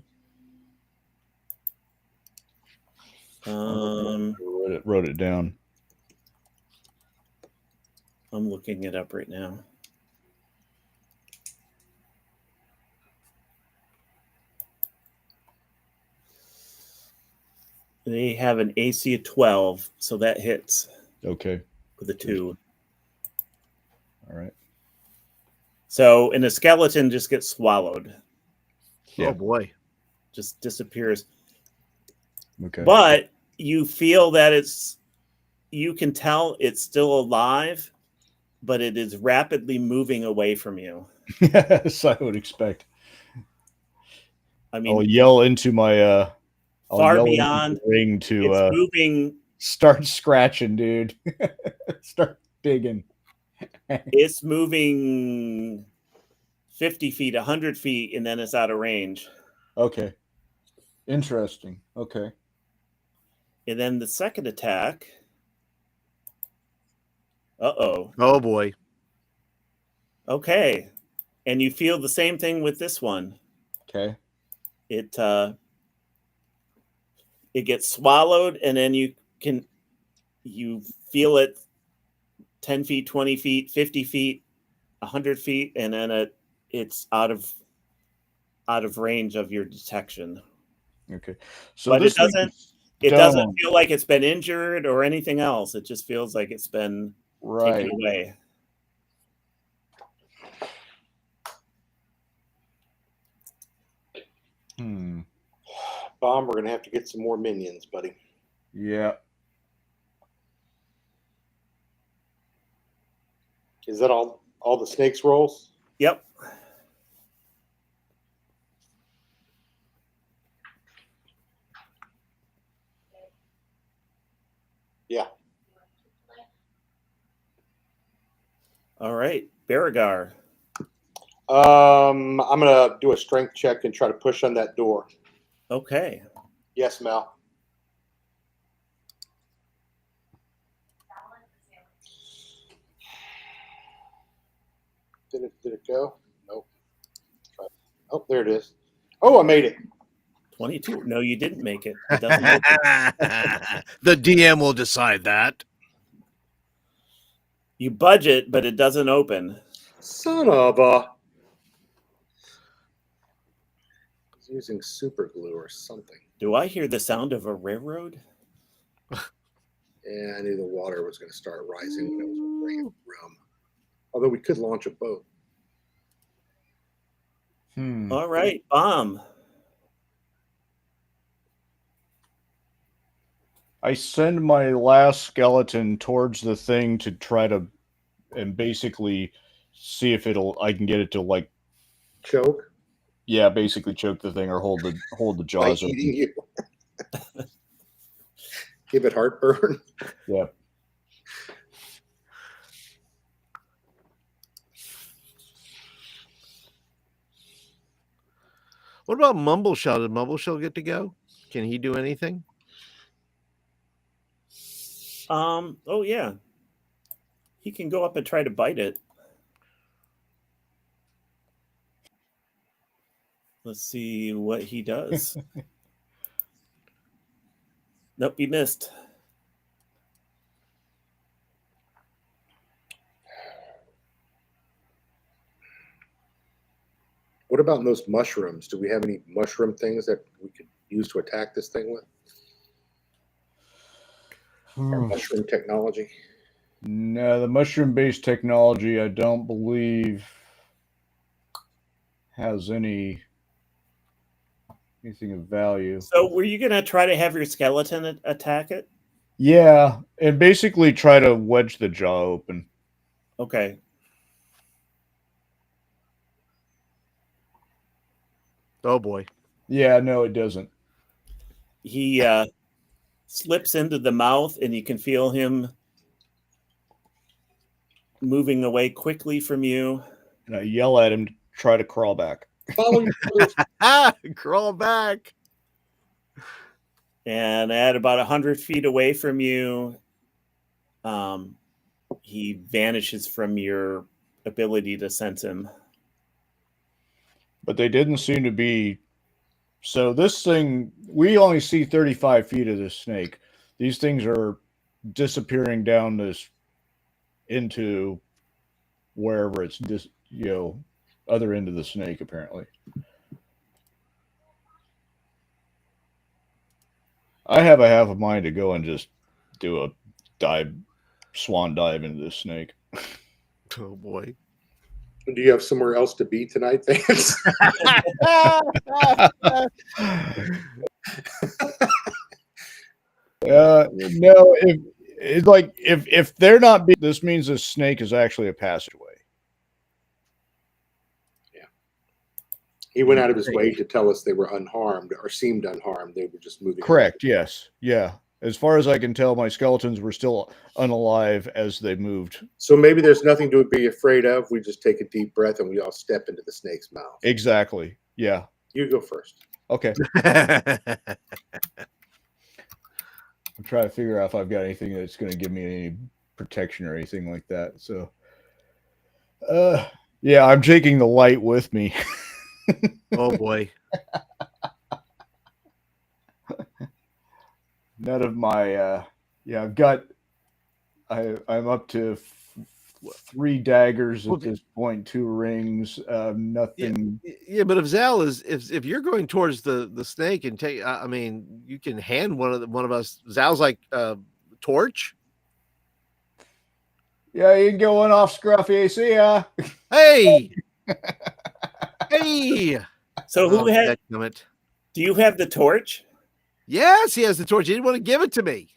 Wrote it down. I'm looking it up right now. They have an AC of 12, so that hits. Okay. With a 2. All right. So, and the skeleton just gets swallowed. Yeah. Oh boy. Just disappears. Okay. But you feel that you can tell it's still alive, but it is rapidly moving away from you. Yes, I would expect. I mean, I'll yell into my far beyond into the ring to it's moving. Start scratching, dude. Start digging. It's moving 50 feet, 100 feet, and then it's out of range. Okay. Interesting. Okay. And then the second attack. Uh-oh. Oh boy. Okay. And you feel the same thing with this one. Okay. It gets swallowed, and then you feel it 10 feet, 20 feet, 50 feet, 100 feet, and then it's out of range of your detection. Okay. So but this it doesn't feel like it's been injured or anything else. It just feels like it's been taken away. Bomb, we're going to have to get some more minions, buddy. Yeah. Is that all the snakes rolls? Yep. Yeah. All right. Baragar. I'm going to do a strength check and try to push on that door. Okay. Yes, Mel. Did it go? Nope. Oh, there it is. Oh, I made it. 22. No, you didn't make it. It doesn't open. The DM will decide that. You budget, but it doesn't open. Son of a. He's using super glue or something. Do I hear the sound of a railroad? Yeah, I knew the water was going to start rising when it was bringing rum. Although we could launch a boat. All right, bomb. I send my last skeleton towards the thing to try to, and basically see if I can get it to like choke. Yeah, basically choke the thing or hold the jaws open. Eating you. Give it heartburn. Yeah. What about Mumbleshell? Did Mumbleshell get to go? Can he do anything? Oh yeah. He can go up and try to bite it. Let's see what he does. Nope, he missed. What about those mushrooms? Do we have any mushroom things that we could use to attack this thing with? Our mushroom technology? No, the mushroom-based technology I don't believe has anything of value. So were you going to try to have your skeleton attack it? Yeah, and basically try to wedge the jaw open. Okay. Oh boy. Yeah, no, it doesn't. He slips into the mouth, and you can feel him moving away quickly from you. And I yell at him to try to crawl back. Follow your orders. Crawl back. And at about 100 feet away from you, he vanishes from your ability to sense him. But they didn't seem to be. So this thing, we only see 35 feet of this snake. These things are disappearing down this into wherever it's other end of the snake, apparently. I have a half a mind to go and just do a swan dive into this snake. Oh boy. Do you have somewhere else to be tonight, Vance? No, if they're not, this means this snake is actually a passageway. Yeah, he went out of his way to tell us they were unharmed or seemed unharmed. They were just moving. Correct. Yes. Yeah. As far as I can tell, my skeletons were still unalive as they moved. So maybe there's nothing to be afraid of. We just take a deep breath and we all step into the snake's mouth. Exactly. Yeah. You go first. Okay. I'm trying to figure out if I've got anything that's going to give me any protection or anything like that. So, yeah, I'm taking the light with me. Oh boy. None of my, I'm up to 3 daggers at this point, 2 rings, nothing. Yeah, but if Zal if you're going towards the snake and take, I mean, you can hand one of us. Zal's like torch. Yeah, you can get one off, Scruffy. See ya. Hey, hey. So who had? it? Do you have the torch? Yes, he has the torch. He didn't want to give it to me.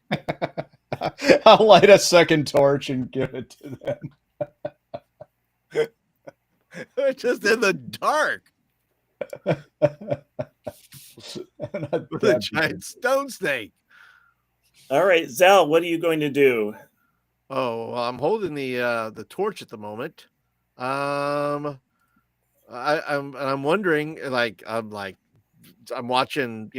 I'll light a second torch and give it to them. It's just in the dark. With a giant stone snake. All right, Zal, what are you going to do? Oh, well, I'm holding the torch at the moment. I'm wondering, I'm watching,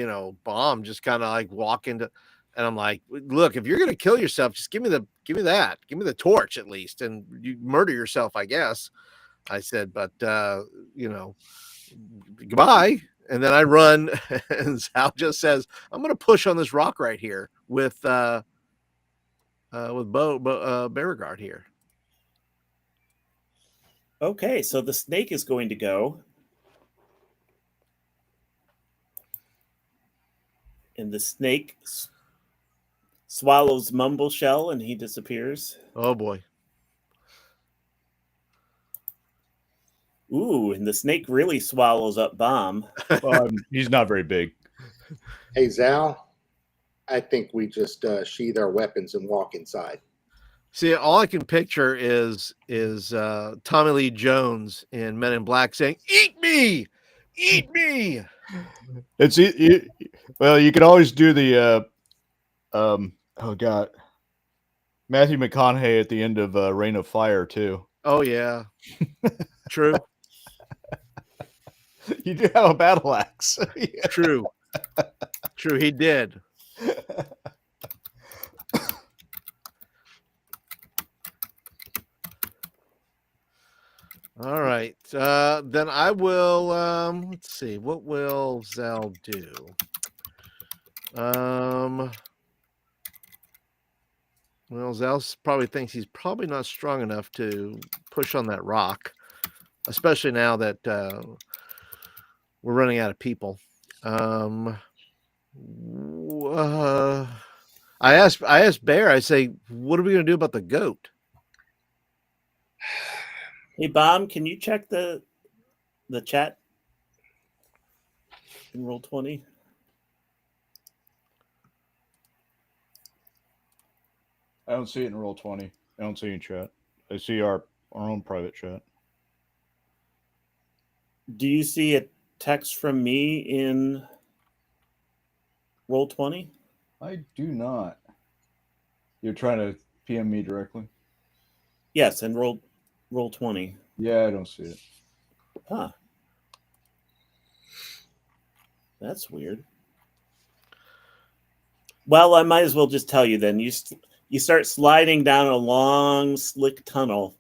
Bomb just kind of like walk into, and I'm like, look, if you're gonna kill yourself, just give me the torch at least, and you murder yourself, I guess. I said, but goodbye. And then I run, and Sal just says, I'm gonna push on this rock right here with Beauregard here. Okay, so the snake is going to go. And the snake swallows Mumble Shell and he disappears. Oh boy. Ooh, and the snake really swallows up Bomb. He's not very big. Hey, Zal, I think we just sheath our weapons and walk inside. See, all I can picture is Tommy Lee Jones in Men in Black saying, "Eat me, eat me." It's well, you could always do the oh god, Matthew McConaughey at the end of Reign of Fire too. Oh yeah, true. You do have a battle axe. True. He did. All right. Then I will let's see. What will Zal do? Well, Zal probably thinks he's probably not strong enough to push on that rock, especially now that we're running out of people. I asked Bear, I say, what are we going to do about the goat? Hey, Bomb, can you check the chat in Roll20? I don't see it in roll 20. I don't see it in chat. I see our own private chat. Do you see a text from me in roll 20? I do not. You're trying to PM me directly? Yes, and roll 20. Yeah, I don't see it. Huh. That's weird. Well, I might as well just tell you then. You start sliding down a long, slick tunnel,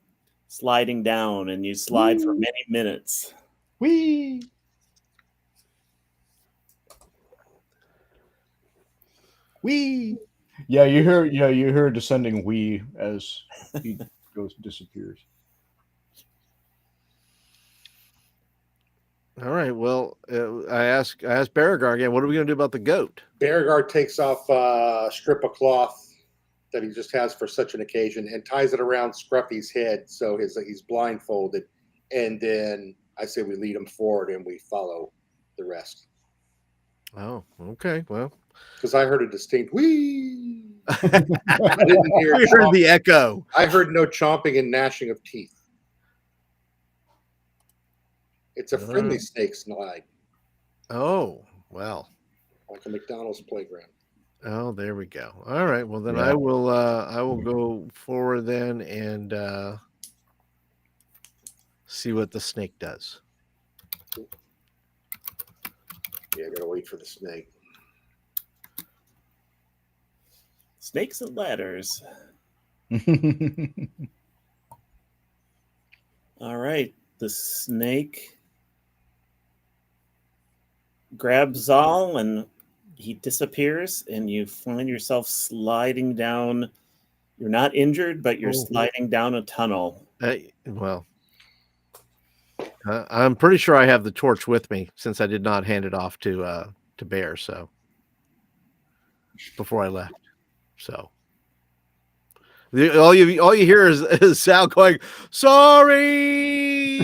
sliding down, and you slide for many minutes. Whee! Whee! Yeah, you hear a descending whee as he disappears. All right. Well, I asked Beregar again. What are we going to do about the goat? Beauregard takes off a strip of cloth that he just has for such an occasion and ties it around Scruffy's head so he's blindfolded. And then I say we lead him forward and we follow the rest. Oh, okay. Well, because I heard a distinct whee. I I didn't hear we heard the echo. I heard no chomping and gnashing of teeth. It's a friendly snake slide, Oh, well. like a McDonald's playground. Oh, there we go. All right. Well, then I will go forward then and see what the snake does. Yeah, I gotta wait for the snake. Snakes and ladders. All right. The snake grabs Zal and he disappears, and you find yourself sliding down. You're not injured, but you're sliding down a tunnel. Well, I'm pretty sure I have the torch with me since I did not hand it off to Bear. So before I left, so all you hear is Sal going, "Sorry."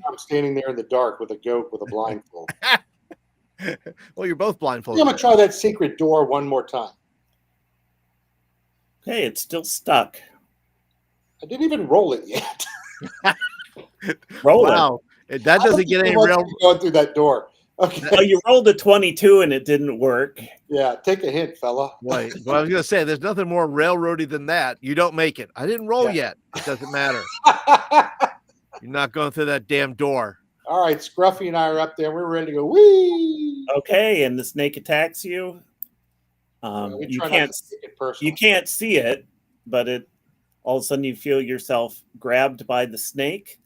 I'm standing there in the dark with a goat with a blindfold. Well, you're both blindfolded. I'm gonna try that secret door one more time. Okay, it's still stuck. I didn't even roll it yet. Roll wow, that doesn't get any real going through that door. Okay. it. Oh, you rolled a 22 and it didn't work. Yeah, take a hint, fella. Wait, well, I was gonna say there's nothing more railroady than that. You don't make it. I didn't roll yet. It doesn't matter. You're not going through that damn door. All right, Scruffy and I are up there. We're ready to go. Whee! Okay, and the snake attacks you. You can't see it, but all of a sudden you feel yourself grabbed by the snake,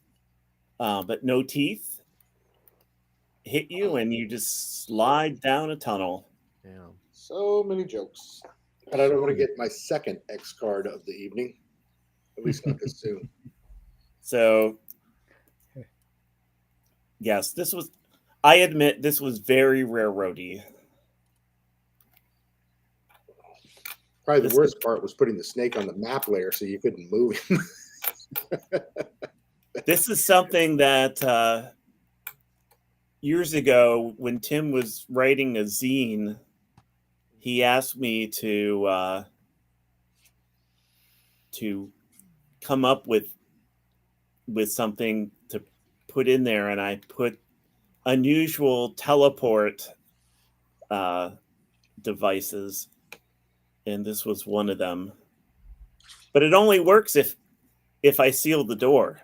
but no teeth hit you, and you just slide down a tunnel. Yeah. So many jokes. But I don't want to get my second X card of the evening. At least not this soon. So, yes, I admit this was very railroady. Probably the worst part was putting the snake on the map layer so you couldn't move him. This is something that years ago, when Tim was writing a zine, he asked me to come up with something to put in there, and I put unusual teleport devices, and this was one of them. But it only works if I seal the door.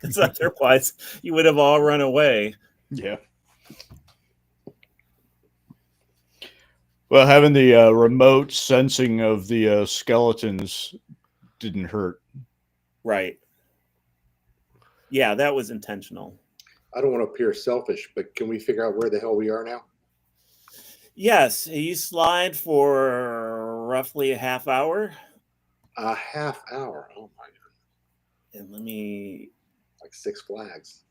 Because otherwise you would have all run away. Yeah. Well, having the remote sensing of the skeletons didn't hurt. Right. Yeah, that was intentional. I don't want to appear selfish, but can we figure out where the hell we are now? Yes, you slide for roughly a half hour. A half hour. Oh my God. And let me... Like Six Flags.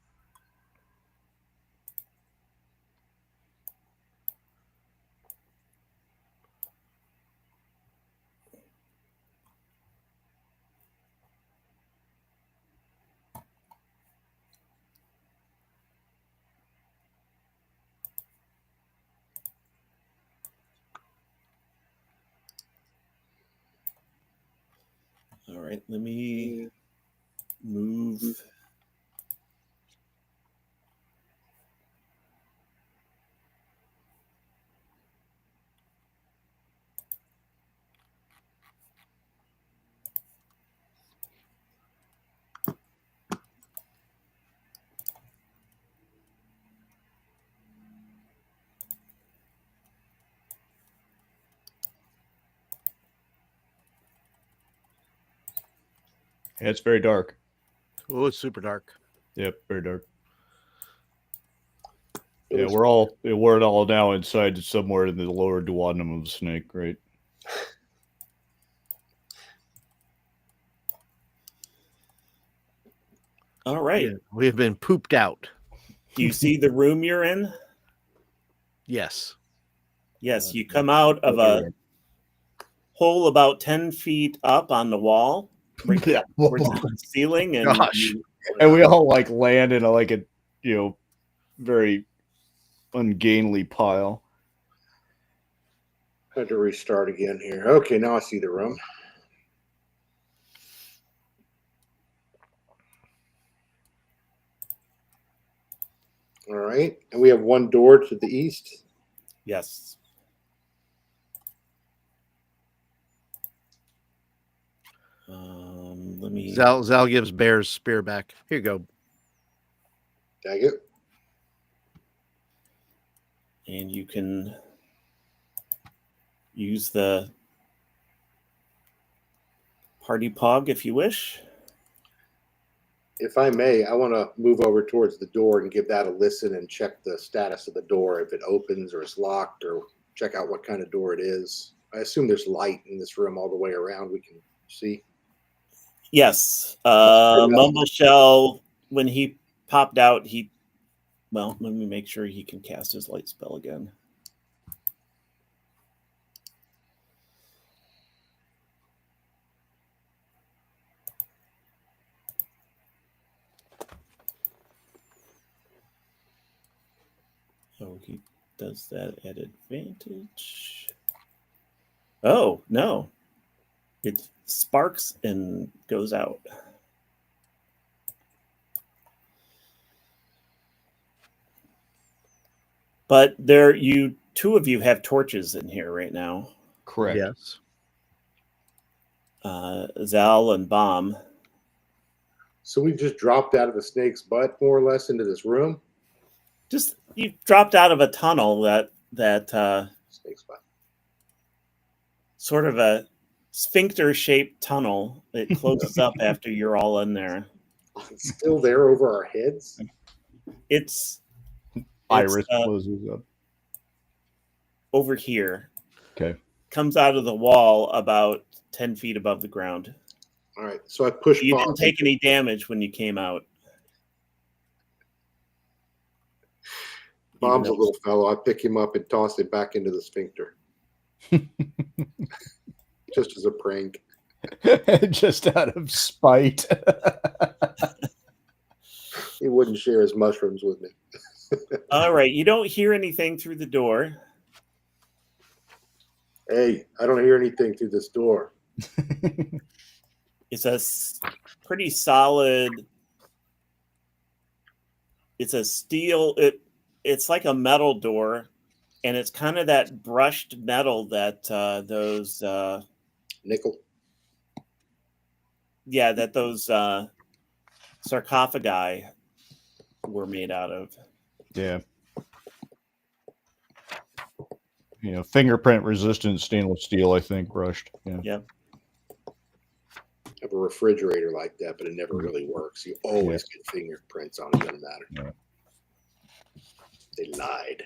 All right, let me move. Yeah, it's very dark. Oh, it's super dark. Yep, very dark. Yeah, we're all now inside somewhere in the lower duodenum of the snake, right? All right. We have been pooped out. Do you see the room you're in? Yes. Yes, you come out of a hole about 10 feet up on the wall, right Yeah. towards the ceiling, and Gosh. And we all like land in a very ungainly pile. Had to restart again here. Okay, now I see the room. All right, and we have one door to the east. yes. Let me. Zal gives Bear's spear back. Here you go. Tag it. And you can use the party pog if you wish. If I may, I want to move over towards the door and give that a listen and check the status of the door, if it opens or is locked, or check out what kind of door it is. I assume there's light in this room all the way around. We can see. Yes. Mumbleshell, when he popped out, let me make sure he can cast his light spell again. Oh, he does that at advantage. Oh, no. It sparks and goes out. But two of you have torches in here right now. Correct. Yes. Zal and Bomb. So we just dropped out of the snake's butt, more or less, into this room. Just you dropped out of a tunnel that Snake's butt. Sort of a sphincter-shaped tunnel. It closes up after you're all in there. It's still there over our heads. It's Iris closes up. Over here. Okay. Comes out of the wall about 10 feet above the ground. All right, so I push. You didn't take any damage when you came out. Bomb's a little fellow. I pick him up and toss him back into the sphincter. Just as a prank. Just out of spite. He wouldn't share his mushrooms with me. All right, you don't hear anything through the door. Hey, I don't hear anything through this door. It's a pretty solid. It's a steel. It's like a metal door, and it's kind of that brushed metal that those Nickel. Yeah, that those sarcophagi were made out of. Yeah. Fingerprint resistant stainless steel, I think, brushed. Yeah. Yep. I have a refrigerator like that, but it never really works. You always get fingerprints on it. Doesn't matter. Yeah. They lied.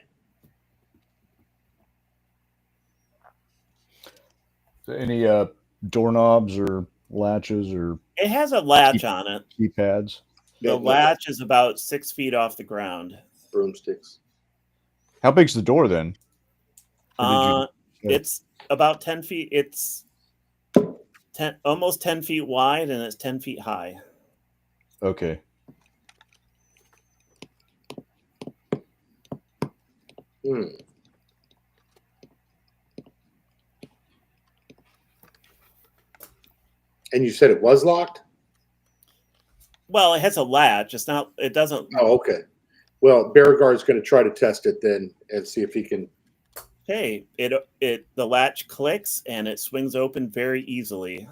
So any doorknobs or latches or It has a latch on it. keypads? The latch is about 6 feet off the ground. Broomsticks. How big's the door then? It's about 10 feet. It's almost 10 feet wide, and it's 10 feet high. Okay. And you said it was locked? Well, it has a latch. It's not. It doesn't. Oh, okay. Well, Beauregard's going to try to test it then and see if he can. Hey, the latch clicks and it swings open very easily.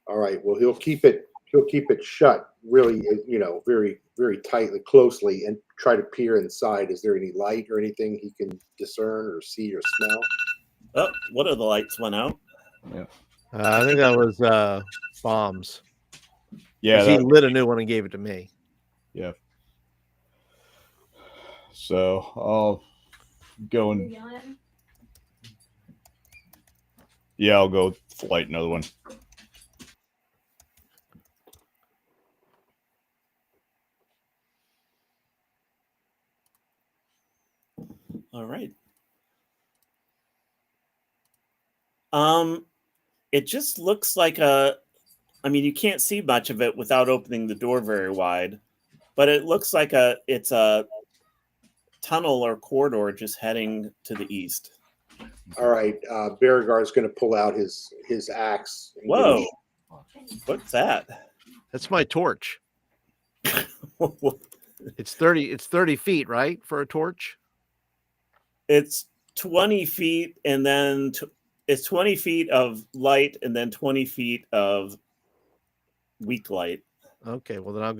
All right. Well, he'll keep it shut really, very, very tightly, closely, and try to peer inside. Is there any light or anything he can discern or see or smell? Oh, one of the lights went out. Yeah. I think that was bombs. Yeah. He lit a new one and gave it to me. Yeah. So I'll go and. Yeah, I'll go light another one. All right. It just looks like you can't see much of it without opening the door very wide, but it looks like it's a tunnel or corridor just heading to the east. All right. Beauregard's going to pull out his axe. Whoa. What's that? That's my torch. It's 30 feet, right? For a torch? It's 20 feet and then it's 20 feet of light and then 20 feet of weak light. Okay, well then I'll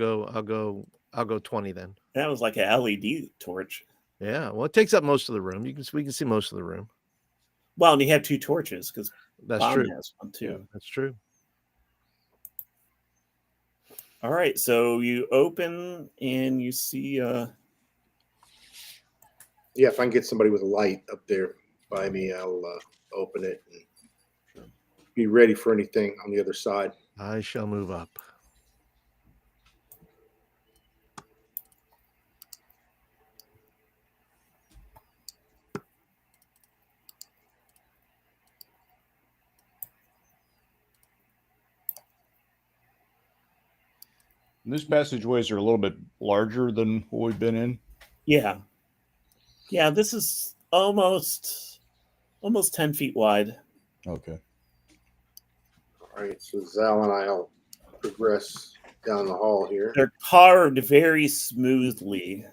go 20 then. That was like a LED torch. Yeah, well it takes up most of the room. We can see most of the room. Well, and you have two torches because that's true. Has one too. Yeah, that's true. All right, so you open and you see Yeah, if I can get somebody with a light up there by me, I'll open it and be ready for anything on the other side. I shall move up. These passageways are a little bit larger than what we've been in. Yeah, this is almost 10 feet wide. Okay. All right, so Zal and I'll progress down the hall here. They're carved very smoothly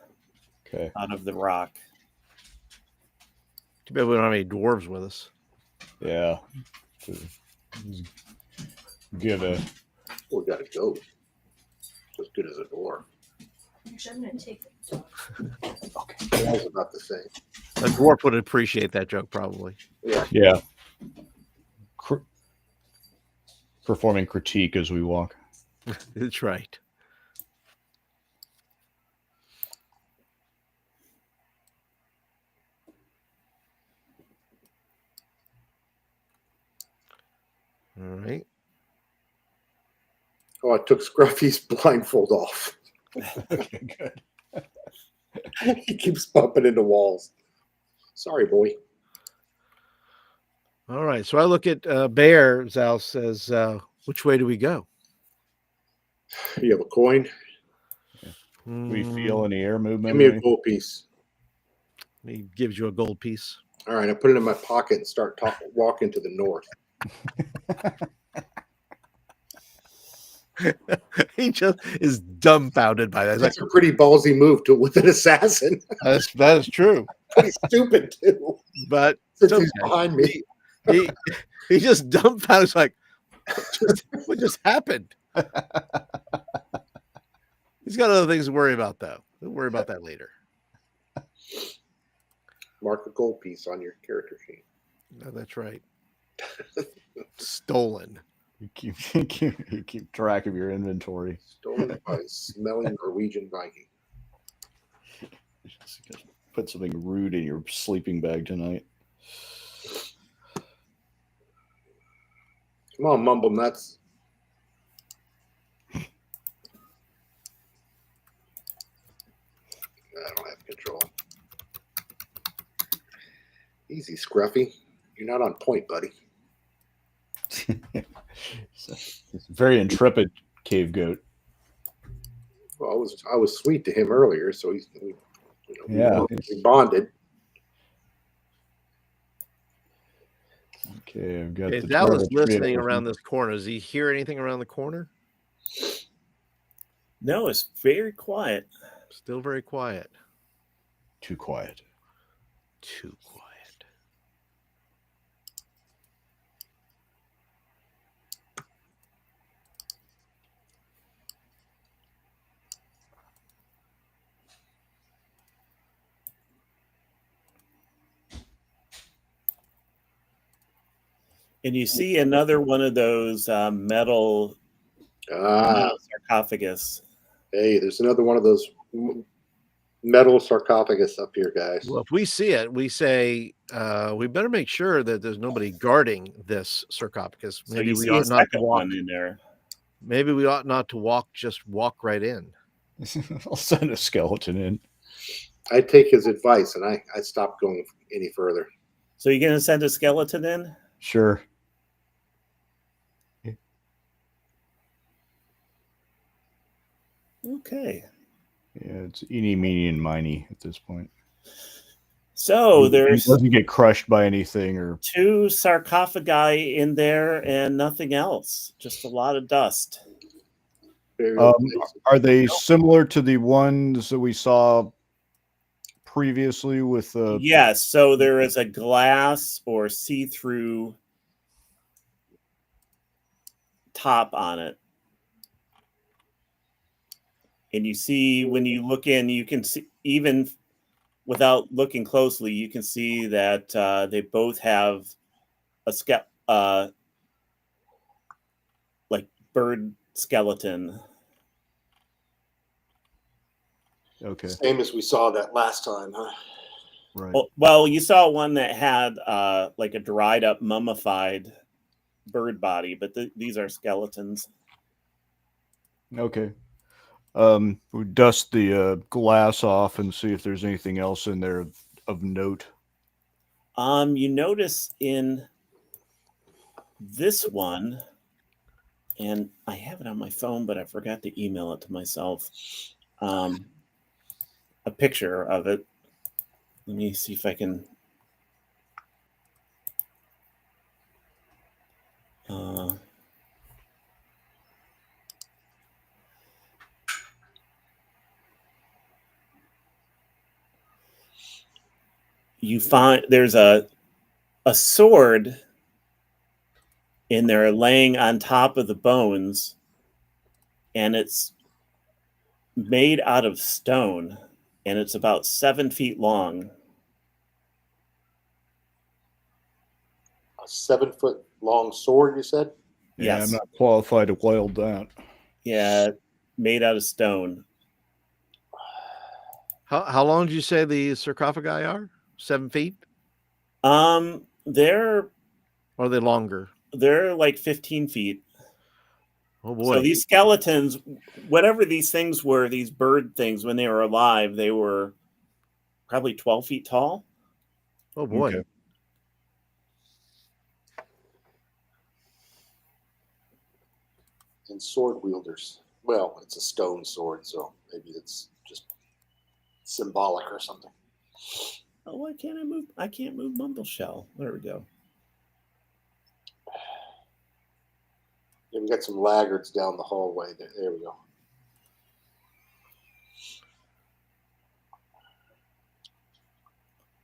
out of the rock. Too bad we don't have any dwarves with us. Yeah. Give a. We got to go. As good as a dwarf. Actually, I'm going to take it. Okay. That was about the same. A dwarf would appreciate that joke, probably. Yeah. Yeah. Performing critique as we walk. That's right. All right. Oh, I took Scruffy's blindfold off. Okay, good. He keeps bumping into walls. Sorry, boy. All right. So I look at Bear. Zal says, which way do we go? You have a coin? Do we feel any air movement? Give me a gold piece. He gives you a gold piece. All right. I put it in my pocket and start walking to the north. He just is dumbfounded by that. That's a pretty ballsy move with an assassin. That is true. Pretty stupid too. But Since he's behind me. He just dumbfounded. It's like, what just happened? He's got other things to worry about, though. We'll worry about that later. Mark a gold piece on your character sheet. No, that's right. Stolen. You keep track of your inventory. Stolen by a smelling Norwegian Viking. Put something rude in your sleeping bag tonight. Come on, mumble nuts. I don't have control. Easy, Scruffy. You're not on point, buddy. It's a very intrepid cave goat. Well, I was sweet to him earlier, so we bonded. Okay, I've got Okay, the Zal is target tree listening open. around this corner. Does he hear anything around the corner? No, it's very quiet. Still very quiet. Too quiet. Too quiet. And you see another one of those metal sarcophagus. Hey, there's another one of those metal sarcophagus up here, guys. Well, if we see it, we say we better make sure that there's nobody guarding this sarcophagus. So Maybe you we see a ought not to second walk. one in there. Maybe we ought not to walk. Just walk right in. I'll send a skeleton in. I take his advice, and I stopped going any further. So you're going to send a skeleton in? Sure. Okay. Yeah, it's eeny, meeny, and miny at this point. So It there's doesn't get crushed by anything or 2 sarcophagi in there and nothing else. Just a lot of dust. are they similar to the ones that we saw previously with Yes, so there is a glass or see-through top on it. And you see, when you look in, you can see, even without looking closely, you can see that they both have a like bird skeleton. okay, Same as we saw that last time, huh? right. Well, you saw one that had like a dried up mummified bird body, but these are skeletons. Okay. We dust the glass off and see if there's anything else in there of note. You notice in this one, and I have it on my phone, but I forgot to email it to myself. A picture of it. Let me see if I can. You find there's a sword in there laying on top of the bones, and it's made out of stone, and it's about 7 feet long. A 7-foot long sword, you said? Yeah, Yes. I'm not qualified to wield that. Yeah, made out of stone. How long did you say the sarcophagi are? 7 feet? They're Or are they longer? like 15 feet. Oh boy. So these skeletons, whatever these things were, these bird things, when they were alive, they were probably 12 feet tall. Oh boy. Okay. And sword wielders. Well, it's a stone sword, so maybe it's just symbolic or something. Oh, why can't I move? I can't move Mumble Shell. There we go. Yeah, we got some laggards down the hallway. There we go.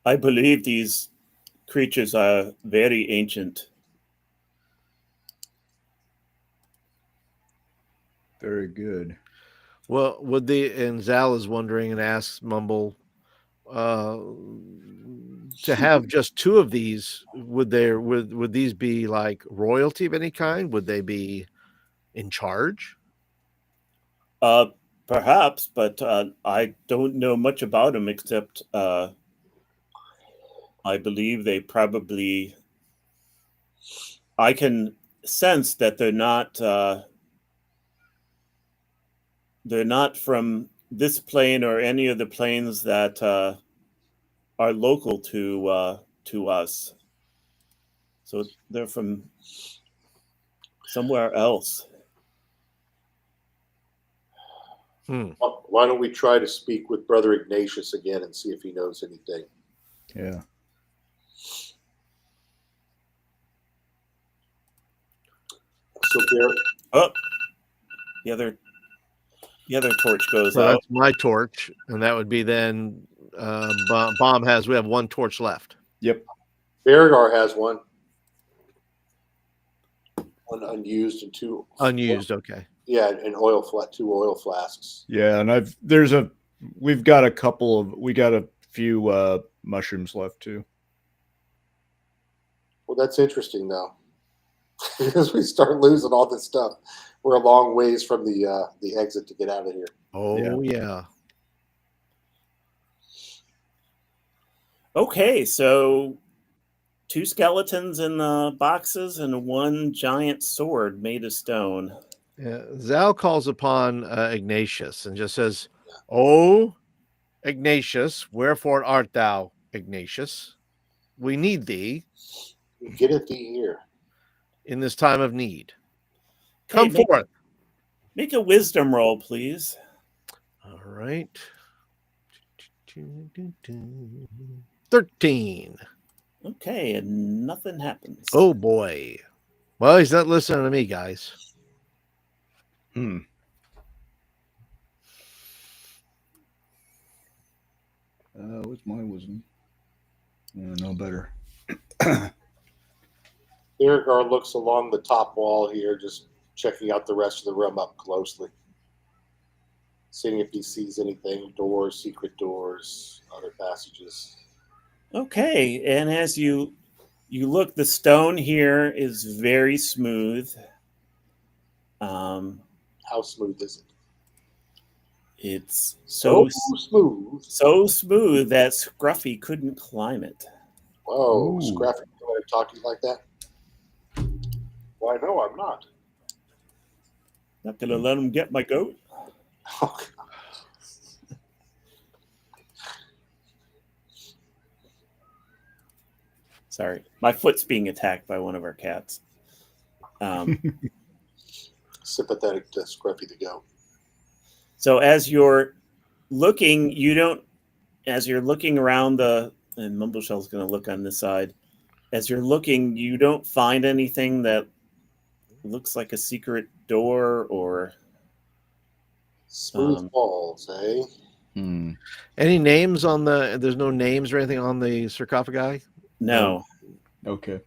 I believe these creatures are very ancient. Very good. Well, and Zal is wondering and asks Mumble, to have just 2 of these, would these be like royalty of any kind? Would they be in charge? Perhaps, but I don't know much about them except I believe they probably. I can sense that they're not from this plane or any of the planes that are local to us. So they're from somewhere else. Why don't we try to speak with Brother Ignatius again and see if he knows anything? Yeah. So there, Oh, the other torch goes So out. that's my torch, and that would be then Bomb has. We have one torch left. Yep. Beregar has one. One unused and two Unused. Okay. Yeah, and two oil flasks. Yeah, and we got a few mushrooms left too. Well, that's interesting though, because we start losing all this stuff. We're a long ways from the exit to get out of here. Oh yeah. Okay, so 2 skeletons in the boxes and 1 giant sword made of stone. Yeah. Zal calls upon Ignatius and just says, "Oh, Ignatius, wherefore art thou, Ignatius? We need thee Get it thee here. in this time of need. Come Hey, forth." Make a wisdom roll, please. All right. 13. Okay, and nothing happens. Oh boy. Well, he's not listening to me, guys. What's my wisdom? No better. Beregar looks along the top wall here, just checking out the rest of the room up closely, seeing if he sees anything, doors, secret doors, other passages. Okay, and as you look, the stone here is very smooth. How smooth is it? It's so smooth. that Scruffy couldn't climb it. Whoa, Ooh. Scruffy, you want to talk to you like that? Why, no, I'm not. Not gonna let him get my goat. Oh, Sorry, my foot's being attacked by one of our cats. sympathetic to Scruffy the goat. So as you're looking, as you're looking around and Mumbleshell's going to look on this side. As you're looking, you don't find anything that looks like a secret door or Smooth walls, eh? Any names on there's no names or anything on the sarcophagi? no. Okay.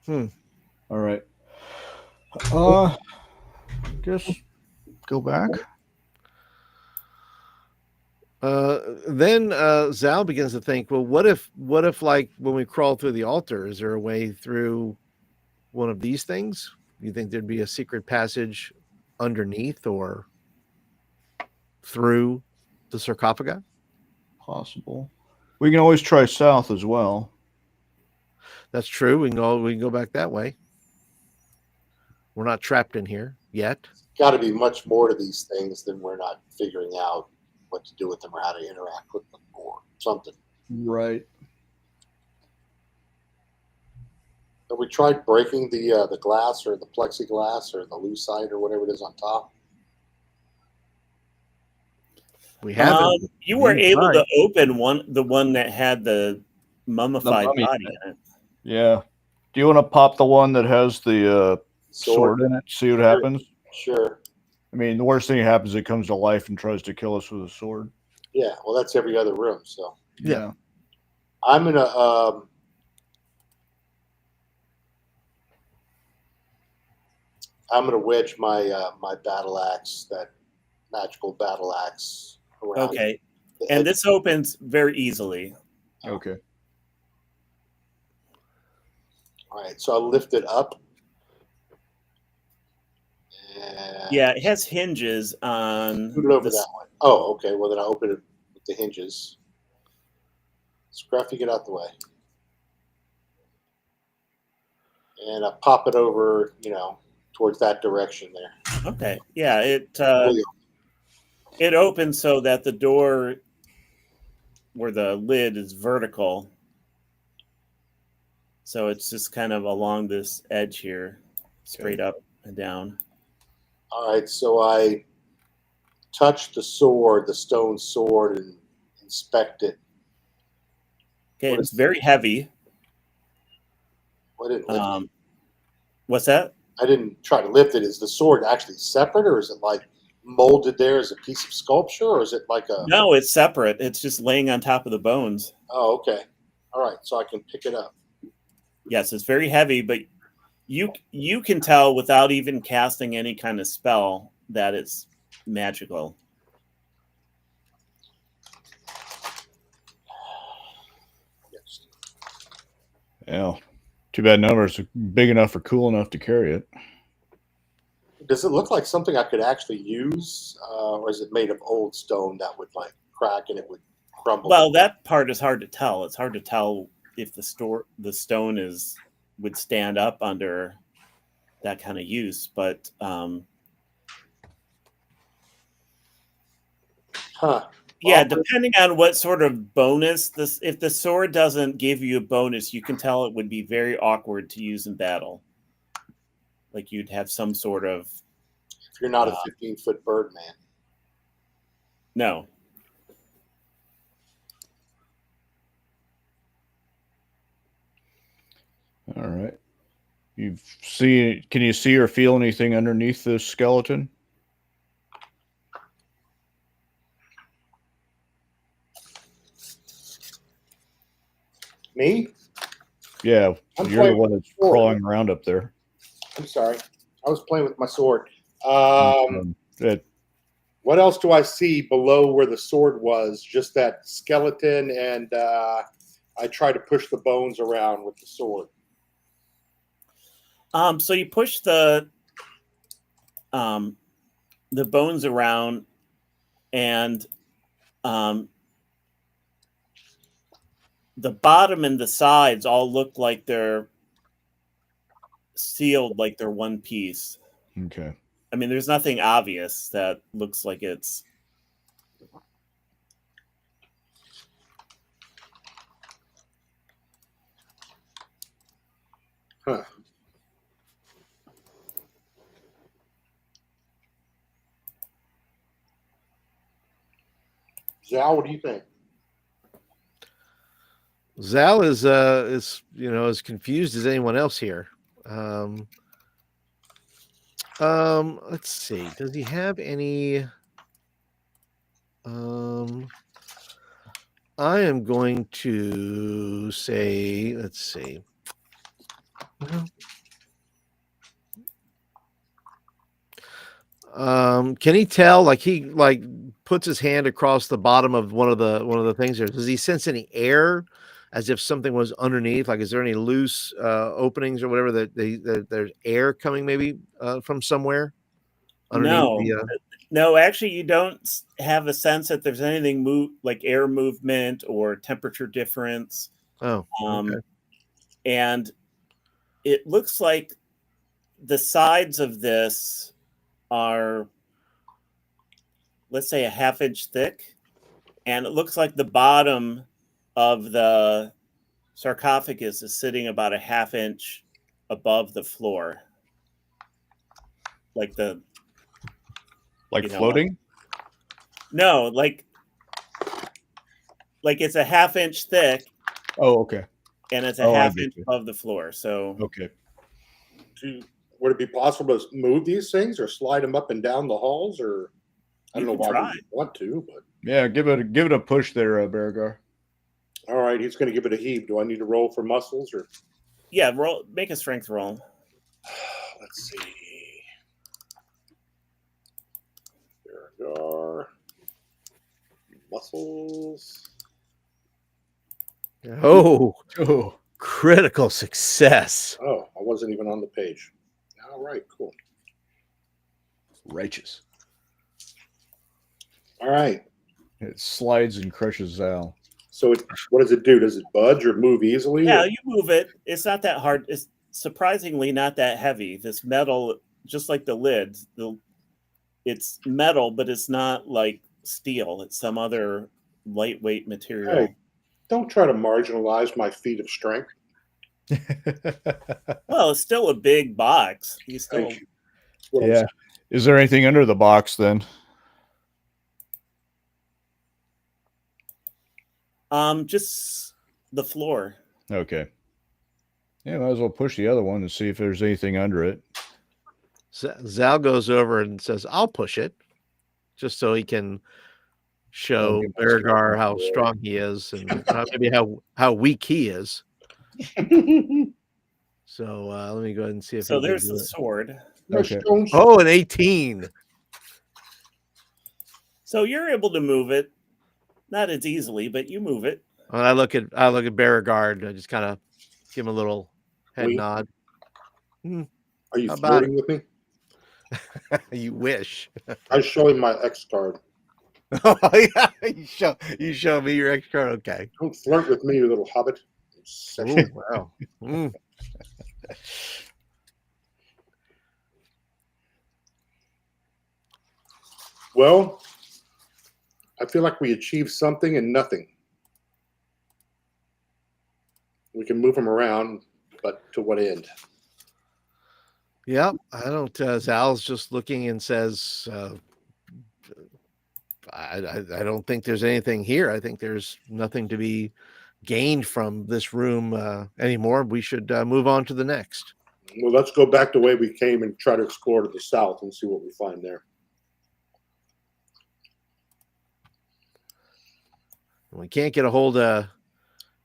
All right. Just go back. Then Zal begins to think, well, what if like when we crawl through the altar, is there a way through one of these things? Do you think there'd be a secret passage underneath or through the sarcophagi? Possible. We can always try south as well. That's true. We can go back that way. We're not trapped in here yet. Got to be much more to these things than we're not figuring out what to do with them or how to interact with them or something. Right. Have we tried breaking the glass or the plexiglass or the lucite or whatever it is on top? We haven't. You were You've able tried. to open the one that had the mummified mummy body in it. Yeah. Do you want to pop the one that has the sword in it? See what happens? Sure. I mean, the worst thing that happens, it comes to life and tries to kill us with a sword. Yeah. Well, that's every other room. So Yeah. I'm gonna wedge my my battle axe, that magical battle axe, around. Okay. And this opens very easily. Okay. All right. So I lift it up. And Yeah, it has hinges on. put it over that one. Oh, okay. Well, then I open it with the hinges. Scruffy, get out the way. And I pop it over, towards that direction there. Okay. Yeah, it opens so that the door where the lid is vertical. So it's just kind of along this edge here, straight up and down. All right, so I touch the sword, the stone sword, and inspect it. Okay, it's very heavy. Well, I didn't lift it. What's that? I didn't try to lift it. Is the sword actually separate, or is it like molded there as a piece of sculpture, or is it like a? No, it's separate. It's just laying on top of the bones. Oh, okay. All right, so I can pick it up. Yes, it's very heavy, but you can tell without even casting any kind of spell that it's magical. Yes. Yeah. Too bad none of us are big enough or cool enough to carry it. Does it look like something I could actually use, or is it made of old stone that would like crack and it would crumble? Well, that part is hard to tell. It's hard to tell if the stone would stand up under that kind of use, but Huh. yeah, Well, depending on what sort of bonus if the sword doesn't give you a bonus, you can tell it would be very awkward to use in battle. Like you'd have some sort of if you're not a 15-foot bird man. no. All right. Can you see or feel anything underneath the skeleton? Me? Yeah, I'm you're the playing one with that's the sword. crawling around up there. I'm sorry. I was playing with my sword. That What else do I see below where the sword was? Just that skeleton, and I try to push the bones around with the sword. So you push the bones around, and the bottom and the sides all look like they're sealed, like they're one piece. okay. I mean, there's nothing obvious that looks like it's. Huh. Zal, what do you think? Zal is as confused as anyone else here. Let's see. Does he have any? I am going to say, let's see. Can he tell? Like he puts his hand across the bottom of one of the things there. Does he sense any air, as if something was underneath? Like, is there any loose openings or whatever that there's air coming maybe from somewhere underneath No, the? no. Actually, you don't have a sense that there's anything like air movement or temperature difference. Oh, okay. And it looks like the sides of this are, let's say, a half-inch thick, and it looks like the bottom of the sarcophagus is sitting about a half-inch above the floor, like Floating? No, like it's a half-inch thick. Oh, okay. And it's a I half get inch you. above the floor. So Okay. Would it be possible to move these things or slide them up and down the halls, or I don't know why try. you want to, but Yeah, give it a push there, Beregar. all right, he's going to give it a heave. Do I need to roll for muscles or? Yeah, make a strength roll. Let's see. Beregar. Muscles. Oh, Oh, critical success. Oh, I wasn't even on the page. All right, cool. righteous. All right. It slides and crushes Zal. So what does it do? Does it budge or move easily? Yeah, or? you move it. It's not that hard. It's surprisingly not that heavy. This metal, just like the lids, it's metal, but it's not like steel. It's some other lightweight material. Hey, don't try to marginalize my feat of strength. Well, it's still a big box. You still. Thank you. What I'm Yeah. Is there anything under the box then? Just the floor. Okay. Yeah, might as well push the other one and see if there's anything under it. Zal goes over and says, "I'll push it," just so he can show give my Beregar strength how away. strong he is and maybe how weak he is. So let me go ahead and see if So he can there's do the it. sword. Okay. Oh, an 18. So you're able to move it, not as easily, but you move it. And I look at Beregard and I just kind of give him a little head Wink. nod. Are you How about flirting with me? You wish. I show him my X card. Oh yeah, you show me your X card. Okay. Don't flirt with me, you little hobbit. Oh wow. Mm. Well, I feel like we achieved something and nothing. We can move them around, but to what end? Yeah, I don't. Zal's just looking and says, I don't think there's anything here. I think there's nothing to be gained from this room anymore. We should move on to the next. Well, let's go back the way we came and try to explore to the south and see what we find there. We can't get a hold of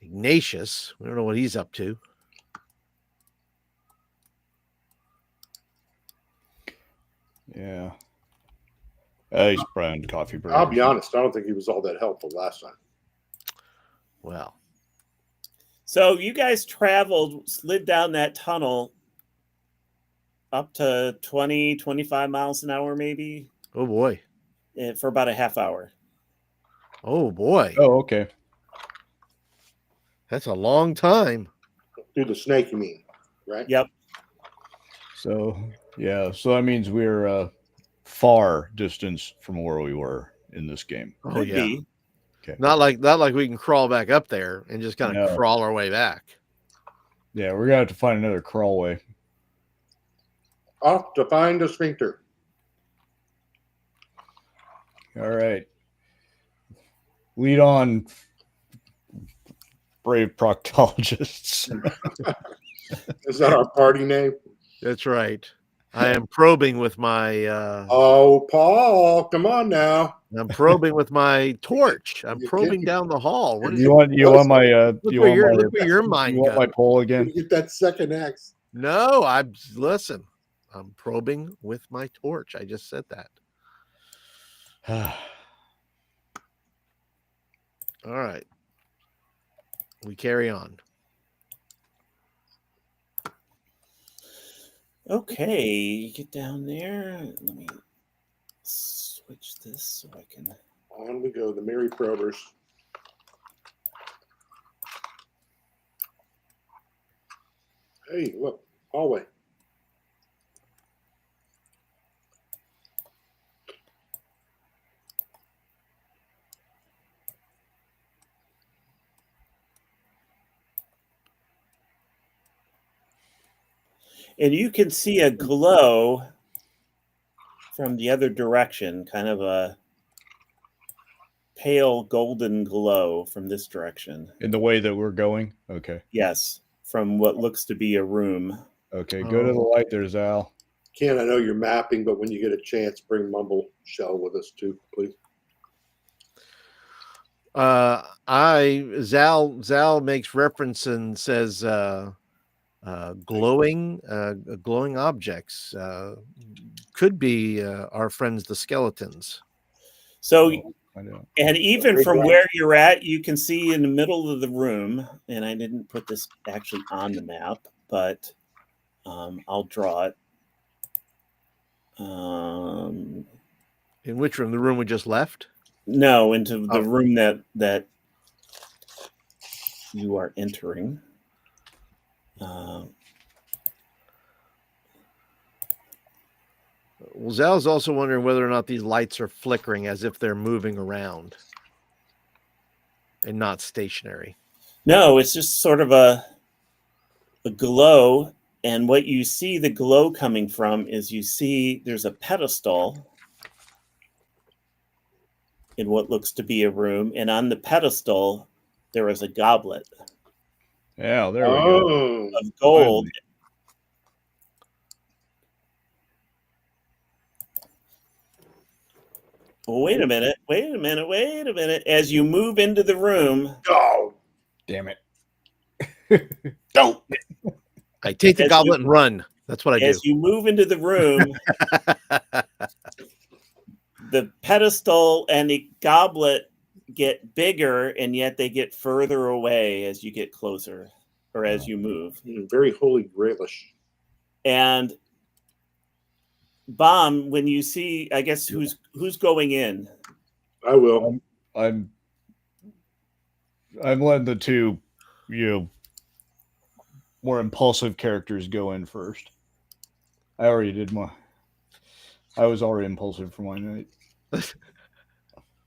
Ignatius. We don't know what he's up to. Yeah. He's probably on coffee break. I'll be honest, I don't think he was all that helpful last time. Well, So you guys traveled, slid down that tunnel up to 20, 25 miles an hour, maybe, oh boy. for about a half hour. Oh boy. Oh, okay. That's a long time. Through the snake, you mean, right? Yep. So, yeah. So that means we're far distance from where we were in this game. Oh Could yeah. be. Okay. Not like we can crawl back up there and just kind of No. crawl our way back. Yeah, we're going to have to find another crawl way. Off to find a sphincter. All right. Lead on, brave proctologists. Is that our party name? That's right. I am probing with my Oh, Paul, come on now. I'm probing with my torch. I'm You probing can't- down the hall. What is You want my look you where want your my look where your mind you want my goes. poll You again? get that second X. No, I'm listen. I'm probing with my torch. I just said that. All right. We carry on. Okay, get down there. Let me switch this so I can. On we go, the Merry Probers. Hey, look, hallway. And you can see a glow from the other direction, kind of a pale golden glow from this direction. In the way that we're going? Okay. Yes, from what looks to be a room. Okay, go to the light there, Zal. Ken, I know you're mapping, but when you get a chance, bring Mumble Shell with us too, please. Zal makes reference and says glowing objects could be our friends the skeletons. So, I know. and even from where you're at, you can see in the middle of the room, and I didn't put this actually on the map, but I'll draw it. In which room? The room we just left? No, into the room that you are entering. Well, Zal's also wondering whether or not these lights are flickering as if they're moving around and not stationary. No, it's just sort of a glow. And what you see the glow coming from is you see there's a pedestal in what looks to be a room. And on the pedestal, there is a goblet. Yeah, there we go. Oh, of gold. Well, wait a minute. As you move into the room, oh, Damn it. Don't. I take the As goblet and run. That's what I do. as you move into the room, the pedestal and the goblet get bigger, and yet they get further away as you get closer or as you move. very holy grailish. And Bomb, when you see, I guess who's going in? I will. I'm letting the two, more impulsive characters go in first. I already did I was already impulsive for my night.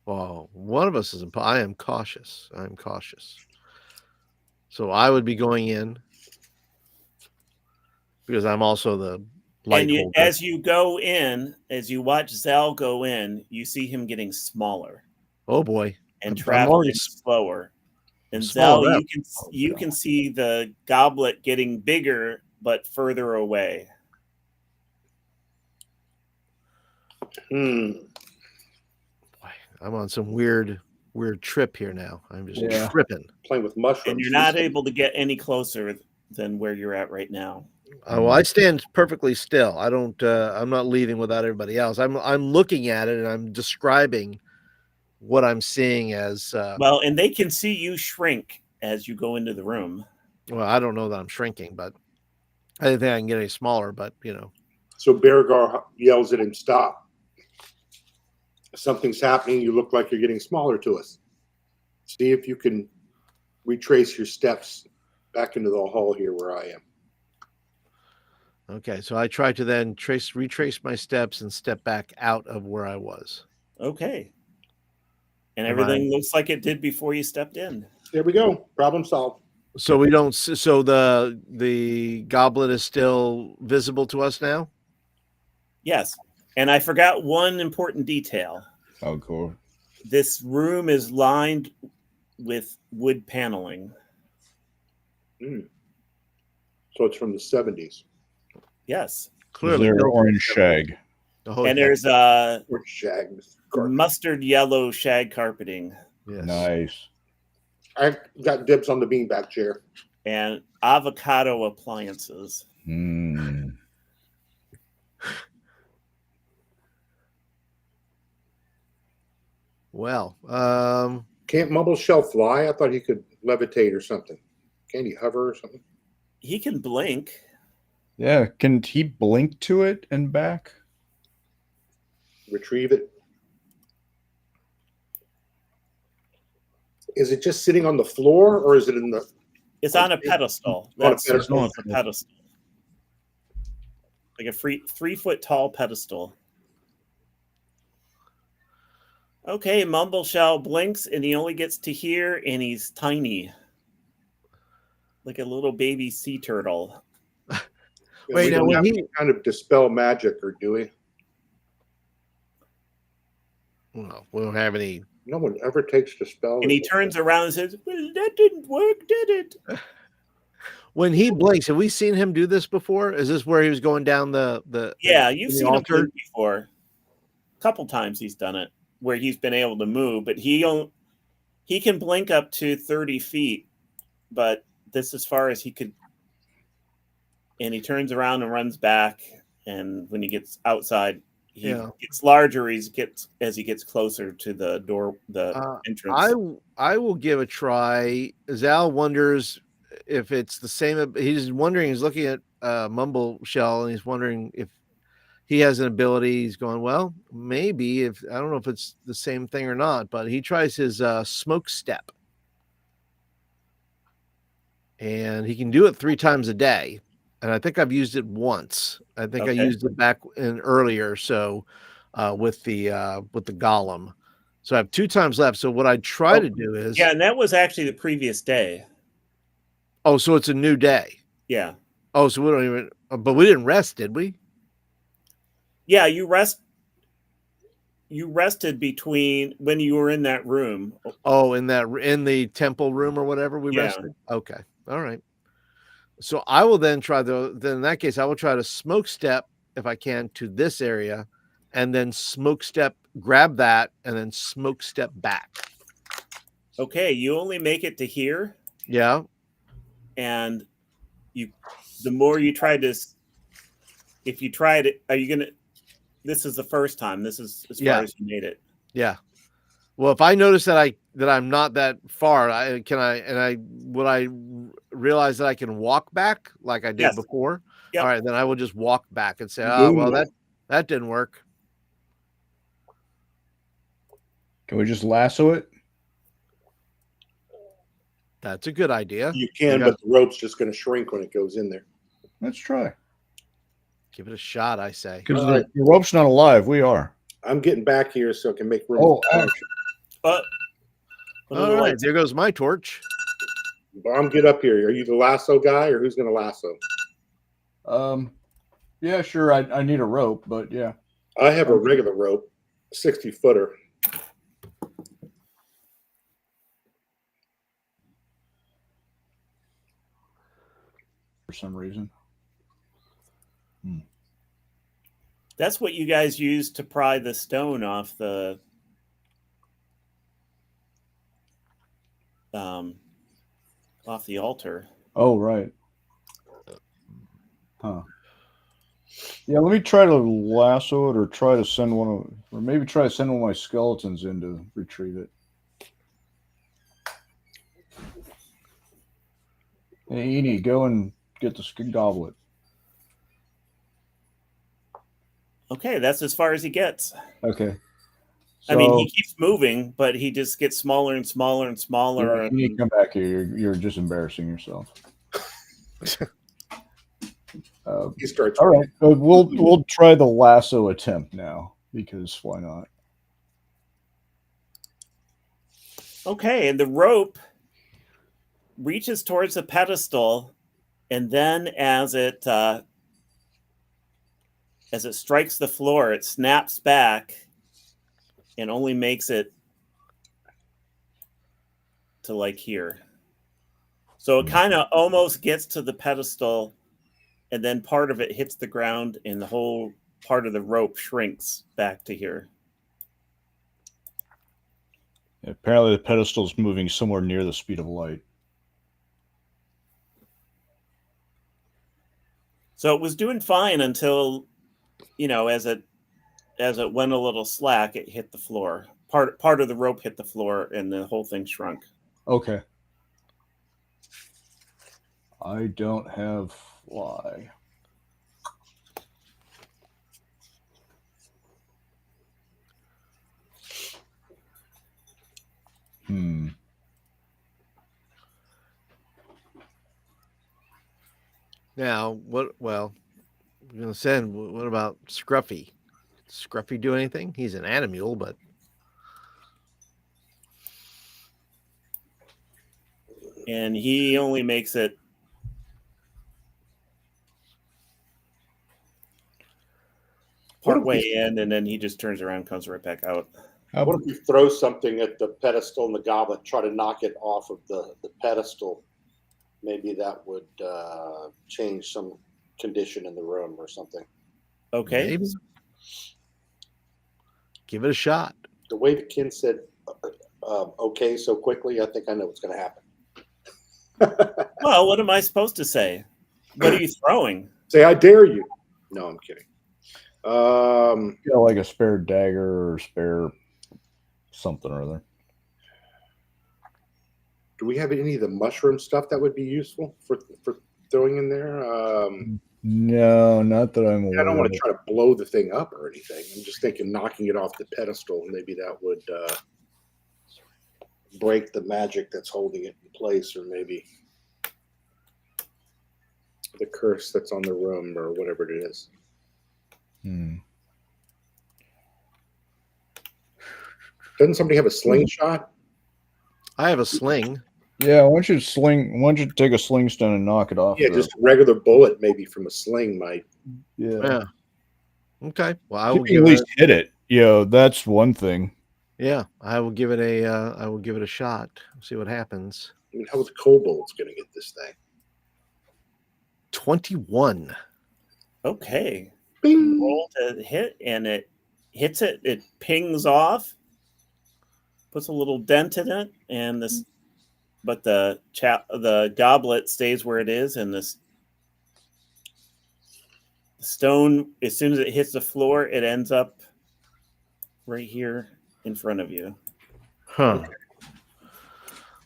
Well, one of us is. I am cautious. I'm cautious. So I would be going in because I'm also the light And holder. as you go in, as you watch Zal go in, you see him getting smaller Oh boy! and I'm traveling already slower. And small Zal, enough. you can see the goblet getting bigger but further away. Hmm. Boy, I'm on some weird trip here now. I'm just tripping. Playing with mushrooms. And you're not able to get any closer than where you're at right now. Well, I stand perfectly still. I don't. I'm not leaving without everybody else. I'm looking at it and I'm describing what I'm seeing as. Well, and they can see you shrink as you go into the room. Well, I don't know that I'm shrinking, but I didn't think I can get any smaller. But So Beargar yells at him, "Stop! Something's happening. You look like you're getting smaller to us. See if you can retrace your steps back into the hall here where I am." Okay, so I try to then retrace my steps and step back out of where I was. Okay. And Am everything looks like it did before you stepped in. There we go. Problem solved. So we don't. So the goblet is still visible to us now. Yes. And I forgot one important detail. Oh, cool. This room is lined with wood paneling. So it's from the 70s. Yes. Clearly, Is there built- orange shag? Oh, And yeah. there's Or shag. mustard yellow shag carpeting Yes. Nice. I got dibs on the beanbag chair. and avocado appliances. Mm. Well, Can't Mumble Shell fly? I thought he could levitate or something. Can't he hover or something? He can blink. Yeah, can he blink to it and back? Retrieve it. Is it just sitting on the floor or is it in the... It's on a pedestal. On a That's pedestal. the pedestal. Like a 3-foot tall pedestal. Okay, Mumbleshell blinks and he only gets to hear, and he's tiny. Like a little baby sea turtle. Wait, we now, don't when have he- any kind of dispel magic, or do we? well, we don't have any. No one ever takes dispel. And he turns around and says, "Well, that didn't work, did it?" When he blinks, have we seen him do this before? Is this where he was going down the? Yeah, you've the seen him altar? blink before. A couple times he's done it where he's been able to move, but he can blink up to 30 feet, but this is as far as he could. And he turns around and runs back, and when he gets outside, he gets larger as he gets closer to the door, the entrance. I will give a try. Zal wonders if it's the same. He's wondering. He's looking at Mumbleshell, and he's wondering if he has an ability. He's going, well, maybe. If I don't know if it's the same thing or not, but he tries his smoke step, and he can do it 3 times a day. And I think I've used it once. I think I used it back in earlier. So with the golem. So I have 2 times left. So what I try to do is and that was actually the previous day. Oh, so it's a new day. Yeah. Oh, so we don't even. But we didn't rest, did we? Yeah, you rested between when you were in that room. Oh, in the temple room or whatever we rested. Okay. All right. So I will then then in that case, I will try to smoke step if I can to this area and then smoke step, grab that and then smoke step back. Okay, you only make it to here, Yeah. and the more you try to, if you tried it, are you gonna? This is the first time. This is as far as you made it. Yeah. Well, if I notice that I'm not that far, would I realize that I can walk back like I did Yes. before? Yep. All right, then I will just walk back and say, "Oh, well, that didn't work." Can we just lasso it? That's a good idea. You can, but the rope's just going to shrink when it goes in there. Let's try. Give it a shot, I say. Because the rope's not alive. We are. I'm getting back here so I can make room. Oh, All right, there goes my torch. Bomb, get up here. Are you the lasso guy, or who's going to lasso? Yeah, sure. I need a rope, but yeah. I have a regular rope, 60-footer. For some reason. That's what you guys use to pry the stone off the altar. Oh, right. Huh. Yeah, let me try to lasso it, or try to send or maybe try to send one of my skeletons in to retrieve it. Hey, Edie, go and get the goblet. Okay, that's as far as he gets. Okay. So, I mean, he keeps moving, but he just gets smaller and smaller and smaller. You need to come back here. You're just embarrassing yourself. He starts. All right, we'll try the lasso attempt now, because why not? Okay, and the rope reaches towards the pedestal, and then as it strikes the floor, it snaps back and only makes it to like here. So it kind of almost gets to the pedestal, and then part of it hits the ground, and the whole part of the rope shrinks back to here. Apparently, the pedestal is moving somewhere near the speed of light. So it was doing fine until, as it went a little slack, it hit the floor. Part of the rope hit the floor, and the whole thing shrunk. Okay. I don't have fly. Now, what? Well, I'm gonna send. What about Scruffy? Scruffy do anything? He's an animal, but And he only makes it partway in, and then he just turns around, comes right back out. What if we throw something at the pedestal and the goblet, try to knock it off of the pedestal? Maybe that would change some condition in the room or something. Okay. maybe. Give it a shot. The way the kin said okay so quickly, I think I know what's going to happen. Well, what am I supposed to say? What are you throwing? Say, I dare you. No, I'm kidding. Like a spare dagger or spare something or other. Do we have any of the mushroom stuff that would be useful for throwing in there? No, not that I'm aware. I don't want to try to blow the thing up or anything. I'm just thinking knocking it off the pedestal, maybe that would break the magic that's holding it in place, or maybe the curse that's on the room, or whatever it is. Doesn't somebody have a slingshot? I have a sling. Yeah, why don't you take a sling stone and knock it off? Yeah, just a regular bullet, maybe from a sling might. Yeah. Okay. Well, I will at least hit it. That's one thing. Yeah, I will give it a shot. See what happens. I mean, how are the kobolds going to get this thing? 21. Okay. Bing! Roll to hit, and it hits it. It pings off, puts a little dent in it, and this. But the goblet stays where it is, and this stone, as soon as it hits the floor, it ends up right here in front of you. Huh.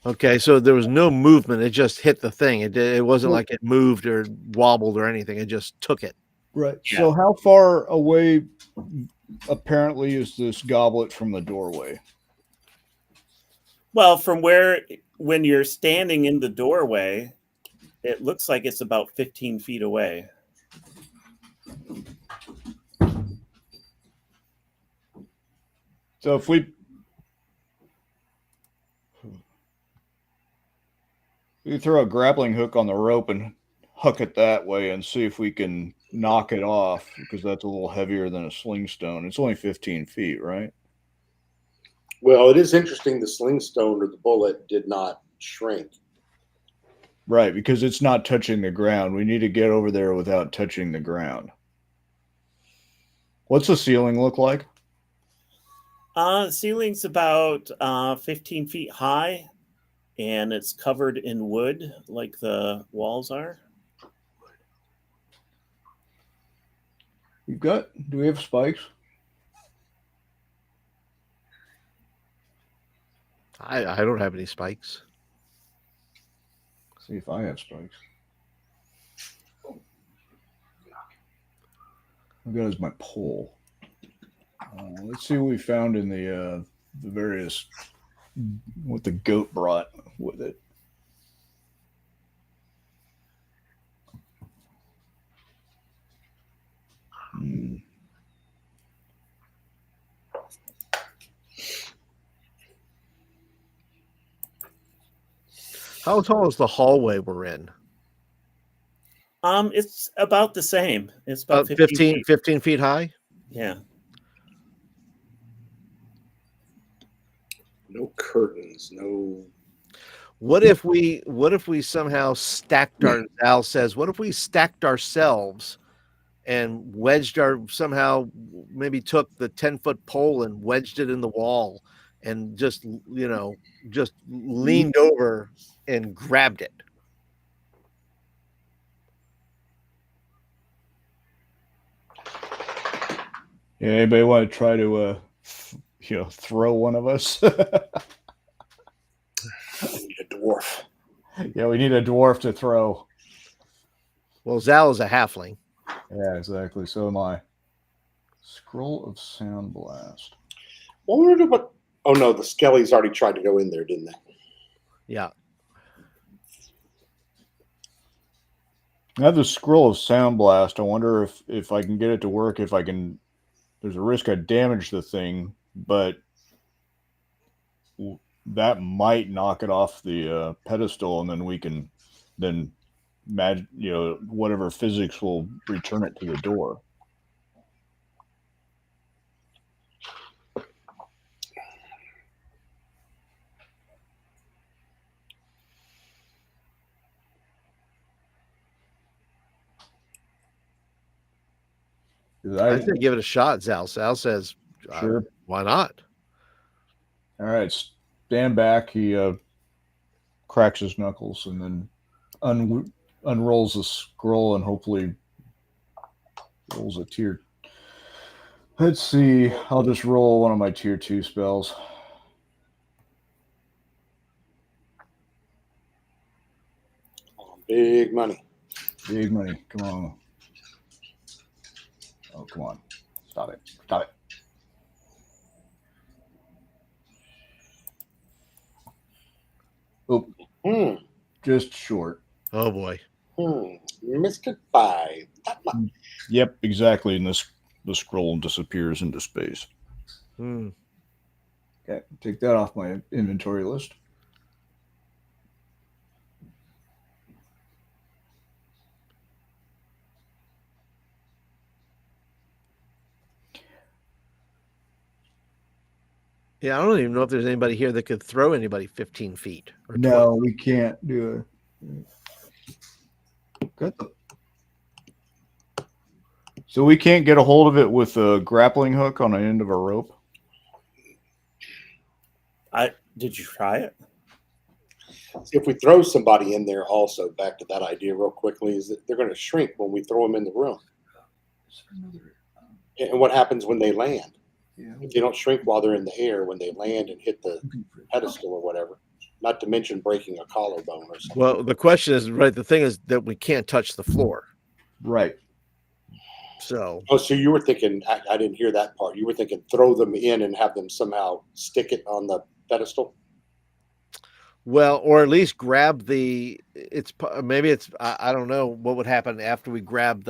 Okay, so there was no movement. It just hit the thing. It wasn't like it moved or wobbled or anything. It just took it. Right. Yeah. So how far away apparently is this goblet from the doorway? Well, from when you're standing in the doorway, it looks like it's about 15 feet away. So if we throw a grappling hook on the rope and hook it that way and see if we can knock it off, because that's a little heavier than a sling stone. It's only 15 feet, right? Well, it is interesting the sling stone or the bullet did not shrink. Right, because it's not touching the ground. We need to get over there without touching the ground. What's the ceiling look like? The ceiling's about 15 feet high, and it's covered in wood like the walls are. Do we have spikes? I don't have any spikes. See if I have spikes. I've got as my pole. Let's see what we found in the various, what the goat brought with it. How tall is the hallway we're in? It's about the same. It's about 15 feet high? Yeah. No curtains, no. What if we somehow stacked our Al says, what if we stacked ourselves and somehow maybe took the 10-foot pole and wedged it in the wall and just leaned over and grabbed it? Yeah, anybody want to try to throw one of us? I need a dwarf. Yeah, we need a dwarf to throw. Well, Zal is a halfling. Yeah, exactly. So am I. Scroll of Sound Blast. I wonder what. Oh no, the Skellies already tried to go in there, didn't they? Yeah. I have the Scroll of Sound Blast. I wonder if I can get it to work. If I can, there's a risk I damage the thing, but that might knock it off the pedestal, and then we can whatever physics will return it to the door. I say give it a shot, Zal. Zal says, Sure. Why not? All right, stand back. He cracks his knuckles and then unrolls the scroll and hopefully rolls a tier. Let's see. I'll just roll one of my tier 2 spells. Big money. Big money. Come on. Oh, come on. Stop it. Stop it. Oh, just short. Oh boy. Missed it by that much. Yep, exactly. And the scroll disappears into space. Okay, take that off my inventory list. Yeah, I don't even know if there's anybody here that could throw anybody 15 feet. Or 20. No, we can't do it. Got the... So we can't get a hold of it with a grappling hook on the end of a rope? Did you try it? If we throw somebody in there, also back to that idea real quickly, is that they're going to shrink when we throw them in the room. And what happens when they land? If they don't shrink while they're in the air, when they land and hit the pedestal or whatever, not to mention breaking a collarbone or something. Well, the question is, right, the thing is that we can't touch the floor. Right. So, Oh, so you were thinking, I didn't hear that part. You were thinking throw them in and have them somehow stick it on the pedestal? well, or at least grab maybe it's, I don't know what would happen after we grab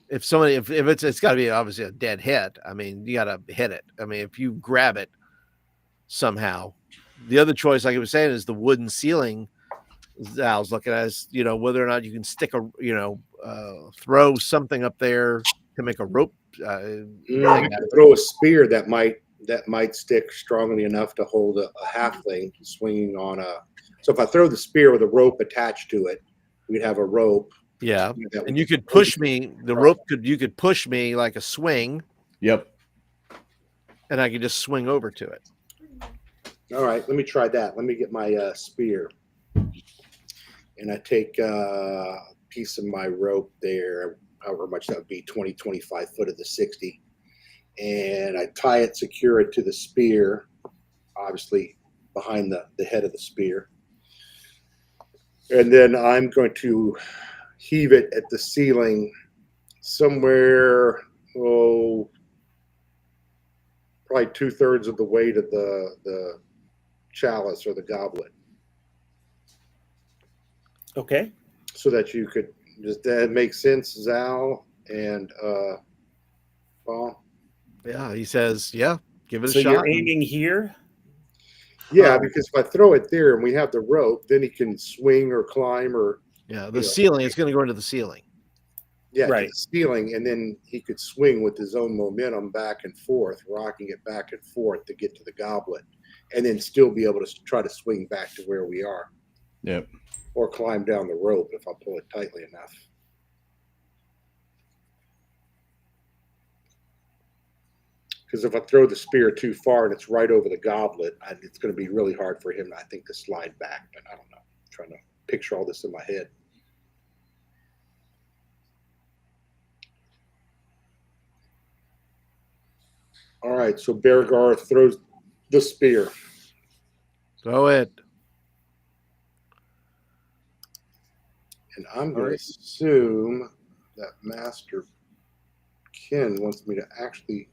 if it's got to be obviously a dead hit. I mean, you got to hit it. I mean, if you grab it somehow, the other choice, like I was saying, is the wooden ceiling. I was looking at is, whether or not you can stick throw something up there to make a rope. I could throw a spear that might stick strongly enough to hold a halfling swinging on a. So if I throw the spear with a rope attached to it, we'd have a rope. Yeah, and you could push me. You could push me like a swing. Yep. And I could just swing over to it. All right, let me try that. Let me get my spear. And I take a piece of my rope there, however much that would be, 20, 25 foot of the 60. And I tie it, secure it to the spear, obviously behind the head of the spear. And then I'm going to heave it at the ceiling somewhere, probably 2/3 of the weight of the chalice or the goblet. Okay. So that you could, does that make sense, Zal and Paul? Yeah, he says, yeah, give it a So shot. you're aiming here? Yeah, because if I throw it there and we have the rope, then he can swing or climb or. Yeah, the ceiling, it's going to go into the ceiling. Yeah, right. to the ceiling, and then he could swing with his own momentum back and forth, rocking it back and forth to get to the goblet, and then still be able to try to swing back to where we are. Yep. Or climb down the rope if I pull it tightly enough. Because if I throw the spear too far and it's right over the goblet, it's going to be really hard for him, I think, to slide back. But I don't know. I'm trying to picture all this in my head. All right, so Beargar throws the spear. Throw it. And I'm going to assume that Master Ken wants me to actually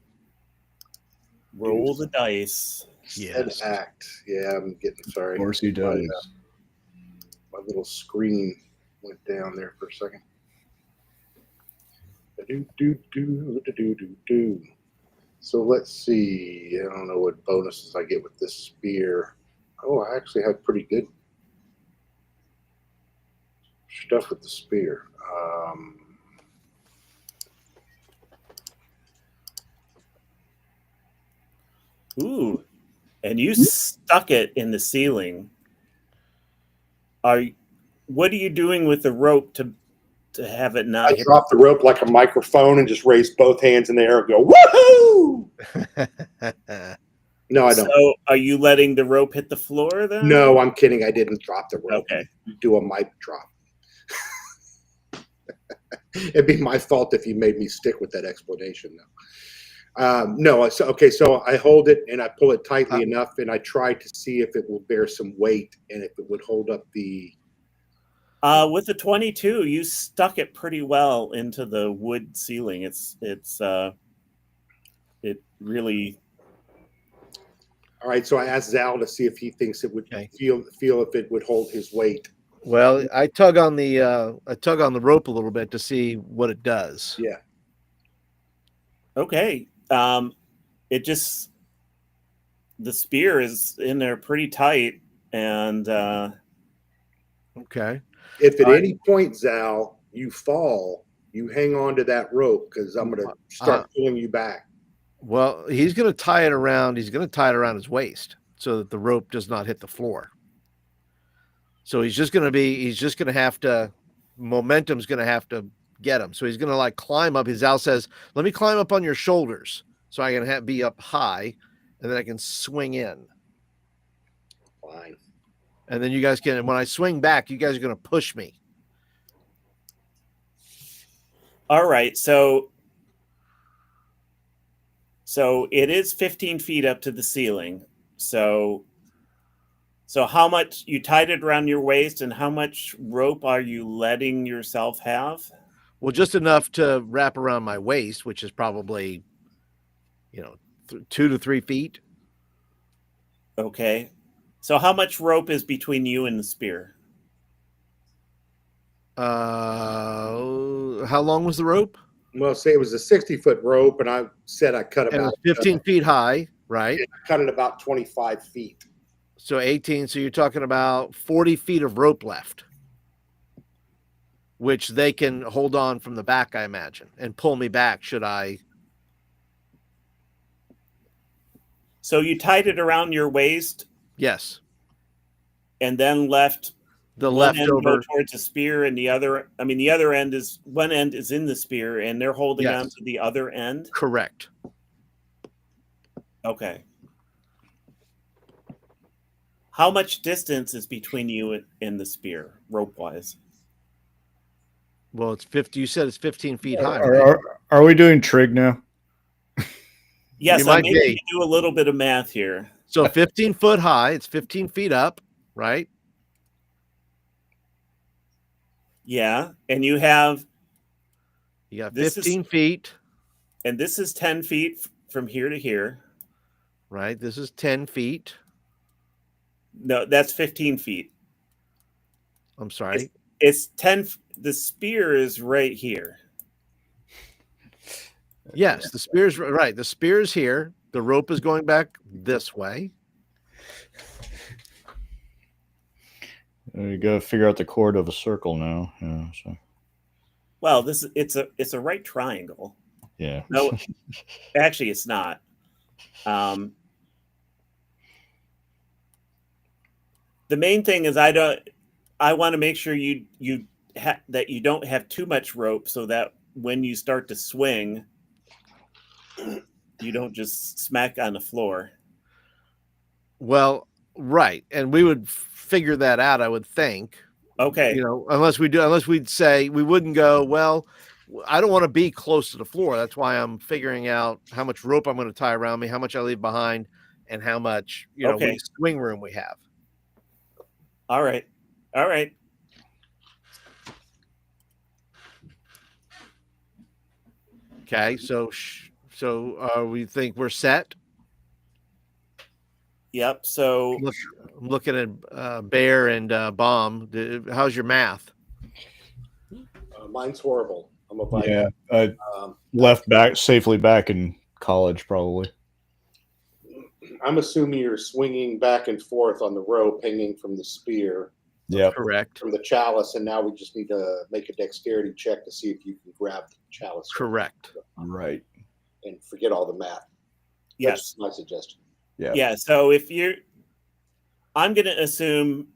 roll the dice. Yes. Act. Yeah, I'm getting sorry. Of course he does. My little screen went down there for a second. So let's see. I don't know what bonuses I get with this spear. Oh, I actually have pretty good stuff with the spear. Ooh, and you stuck it in the ceiling. What are you doing with the rope to have it not? I drop the rope like a microphone and just raise both hands in the air and go, woohoo! No, I don't. So are you letting the rope hit the floor then? No, I'm kidding. I didn't drop the rope. Okay. Do a mic drop. It'd be my fault if you made me stick with that explanation, though. No, so I hold it and I pull it tightly enough, and I try to see if it will bear some weight and if it would hold up the. With the 22, you stuck it pretty well into the wood ceiling. It really. All right, so I asked Zal to see if he thinks it would feel if it would hold his weight. Well, I tug on the rope a little bit to see what it does. Yeah. Okay. The spear is in there pretty tight, and okay. If at any point, Zal, you fall, you hang on to that rope because I'm going to start pulling you back. Well, he's going to tie it around. He's going to tie it around his waist so that the rope does not hit the floor. So he's just going to have to, momentum's going to have to get him. So he's going to like climb up. His Al says, let me climb up on your shoulders so I can be up high and then I can swing in. Fine. And then you guys can, when I swing back, you guys are going to push me. All right. So it is 15 feet up to the ceiling. So how much you tied it around your waist and how much rope are you letting yourself have? Well, just enough to wrap around my waist, which is probably, 2 to 3 feet. Okay. So how much rope is between you and the spear? How long was the rope? Well, say it was a 60-foot rope, and I said I cut It about was 15 feet high, right? I cut it about 25 feet. So 18. So you're talking about 40 feet of rope left, which they can hold on from the back, I imagine, and pull me back should I. So you tied it around your waist Yes. and then left The one end go leftover. towards the spear and the other end is one end is in the spear and they're holding Yes. on to the other end. Correct. Okay. How much distance is between you and the spear, rope wise? Well, it's 50. You said it's 15 feet high. Right? Are we doing trig now? Yes, You might maybe be. you do a little bit of math here. So 15 foot high. It's 15 feet up, right? Yeah, and you got this 15 feet. And this is 10 feet from here to here. Right. This is 10 feet. No, that's 15 feet. I'm sorry. It's 10. The spear is right here. Yes, the spear's right. The spear's here. The rope is going back this way. You got to figure out the chord of a circle now. Yeah. So. Well, it's a right triangle. Yeah. No, actually, it's not. The main thing is I want to make sure that you don't have too much rope so that when you start to swing, you don't just smack on the floor. Well, right. And we would figure that out, I would think. Okay. Unless we'd say we wouldn't go, well, I don't want to be close to the floor. That's why I'm figuring out how much rope I'm going to tie around me, how much I leave behind, and how much, swing room we have. All right. Okay. So we think we're set. Yep. So I'm looking at Bear and Bomb. How's your math? Mine's horrible. I'm a bite. Yeah. Left safely back in college, probably. I'm assuming you're swinging back and forth on the rope hanging from the spear. Yeah. Correct. From the chalice, and now we just need to make a dexterity check to see if you can grab the chalice. Correct. Right. And forget all the math. Yes. That's my suggestion. Yeah. Yeah. So I'm going to assume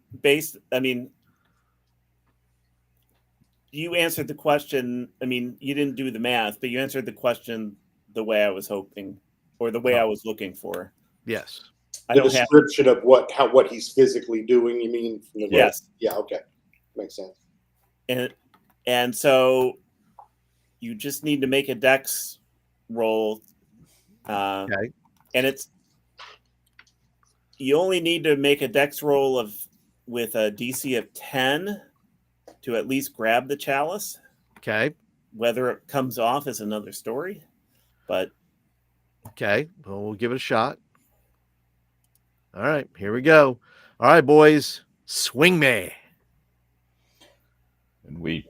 you answered the question. I mean, you didn't do the math, but you answered the question the way I was hoping or the way I was looking for. Yes. The description of what he's physically doing, you mean? Yes. Yeah, okay. Makes sense. And so you just need to make a dex roll. Okay. And you only need to make a dex roll with a DC of 10 to at least grab the chalice. Okay. Whether it comes off is another story, but okay. Well, we'll give it a shot. All right, here we go. All right, boys, swing me. And we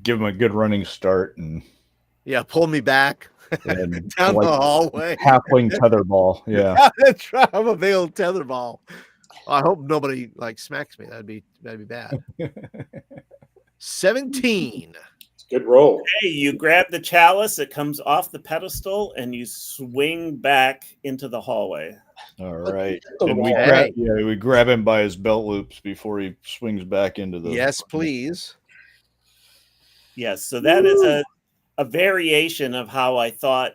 give him a good running start and pull me back down the hallway. Halfling tetherball. Yeah. That's right. I'm a big old tetherball. I hope nobody smacks me. That'd be bad. 17. It's Good roll. Hey, you grab the chalice, it comes off the pedestal, and you swing back into the hallway. All right. the And we wall. grab, we grab him by his belt loops before he swings back into the. Yes, please. Yes, so that is a variation of how I thought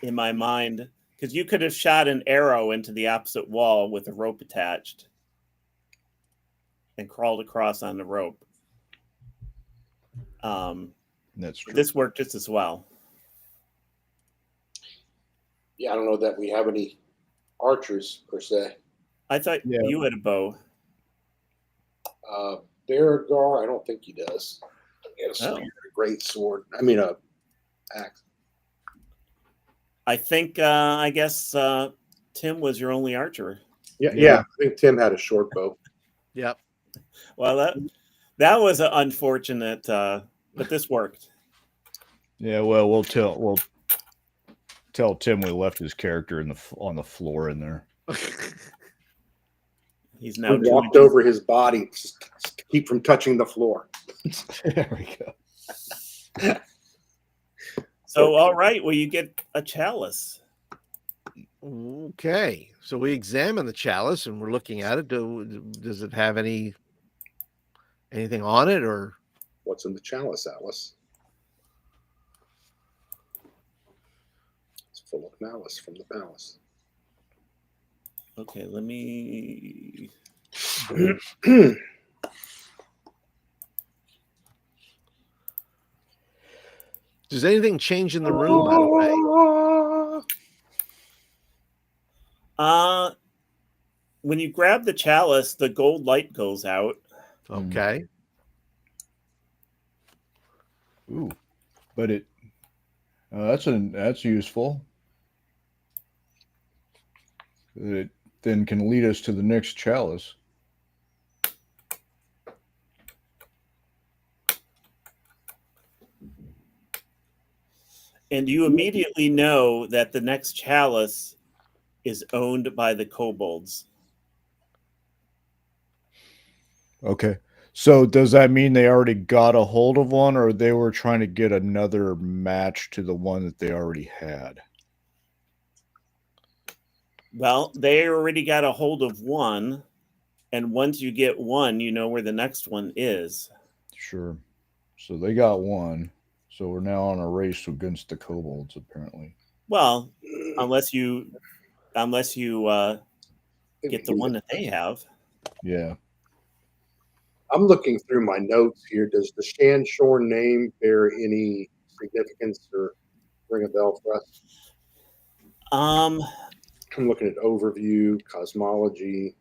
in my mind, because you could have shot an arrow into the opposite wall with a rope attached and crawled across on the rope. That's true. This worked just as well. Yeah, I don't know that we have any archers per se. I thought you had a bow. Berengar, I don't think he does. He had a spear, a great sword. I mean, a axe. I think, I guess Tim was your only archer. Yeah. I think Tim had a short bow. Yep. Well, that was an unfortunate, but this worked. Yeah, well, we'll tell Tim we left his character on the floor in there. He's now walked over his body to keep from touching the floor. There we go. So, all right, well, you get a chalice. Okay, so we examine the chalice and we're looking at it. Does it have anything on it, or what's in the chalice, Alice? It's full of malice from the palace. Okay, let me. Does anything change in the room, by the way? When you grab the chalice, the gold light goes out. Okay. Ooh, but that's useful. It then can lead us to the next chalice. And you immediately know that the next chalice is owned by the kobolds. Okay. So does that mean they already got a hold of one, or they were trying to get another match to the one that they already had? Well, they already got a hold of one, and once you get one, you know where the next one is. Sure. So they got one. So we're now on a race against the kobolds, apparently. Well, unless you get the one that they have. Yeah. I'm looking through my notes here. Does the Shanshorn name bear any significance or ring a bell for us? I'm looking at overview, cosmology,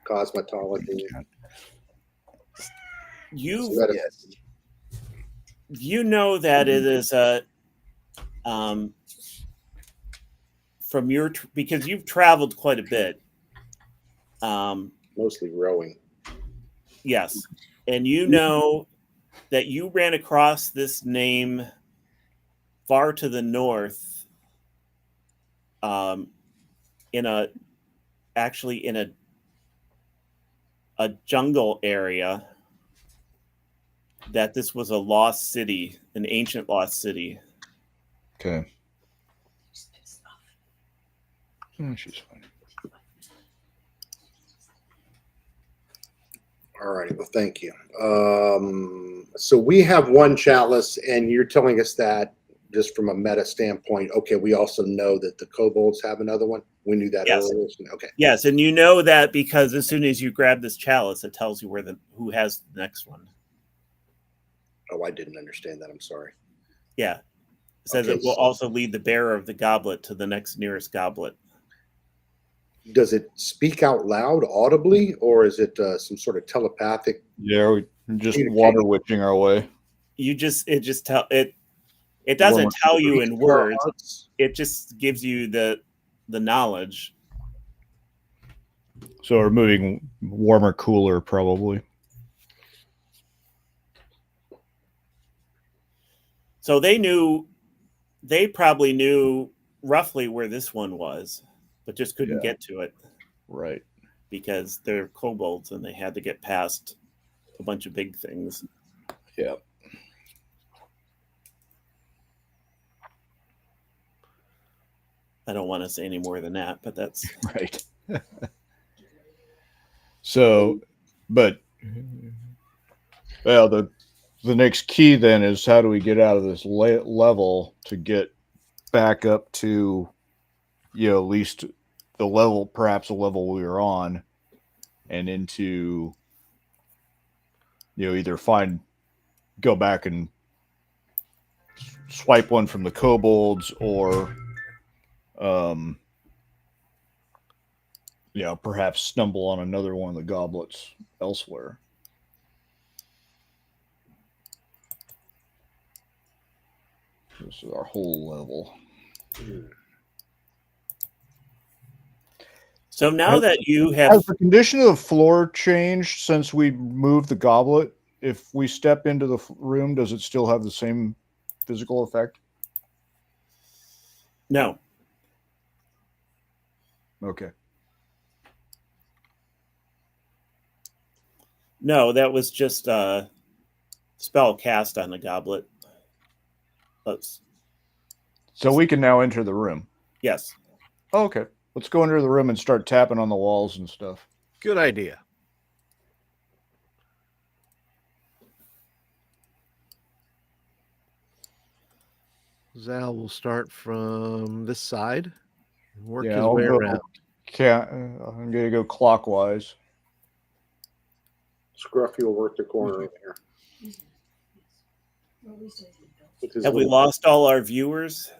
cosmetology. You know that it is from your because you've traveled quite a bit. Mostly rowing. Yes, and you know that you ran across this name far to the north, in a jungle area. That this was a lost city, an ancient lost city. Okay. She's fine. All right. Well, thank you. So we have one chalice, and you're telling us that just from a meta standpoint. Okay, we also know that the kobolds have another one. We knew that earlier. Okay. Yes, and you know that because as soon as you grab this chalice, it tells you who has the next one. Oh, I didn't understand that. I'm sorry. Yeah. It says it will also lead the bearer of the goblet to the next nearest goblet. Does it speak out loud audibly, or is it some sort of telepathic? Yeah, we're just water witching our way. It doesn't tell you in words. It just gives you the knowledge. So we're moving warmer, cooler, probably. So they probably knew roughly where this one was, but just couldn't get to it. Right. Because they're kobolds and they had to get past a bunch of big things. Yeah. I don't want to say any more than that, but that's Right. So, but well, the next key then is how do we get out of this level to get back up to, you know, at least the level, perhaps the level we were on, and into, you know, either go back and swipe one from the kobolds, or you know, perhaps stumble on another one of the goblets elsewhere. This is our whole level. so now that you Has have the condition of the floor changed since we moved the goblet? If we step into the room, does it still have the same physical effect? no. Okay. No, that was just a spell cast on the goblet. So we can now enter the room. Yes. Oh, okay. Let's go into the room and start tapping on the walls and stuff. Good idea. Zal will start from this side and work his I'll way go, around. I'm going to go clockwise. Scruffy will work the corner over here. Or at least I think so. With his Have we little, lost all our viewers?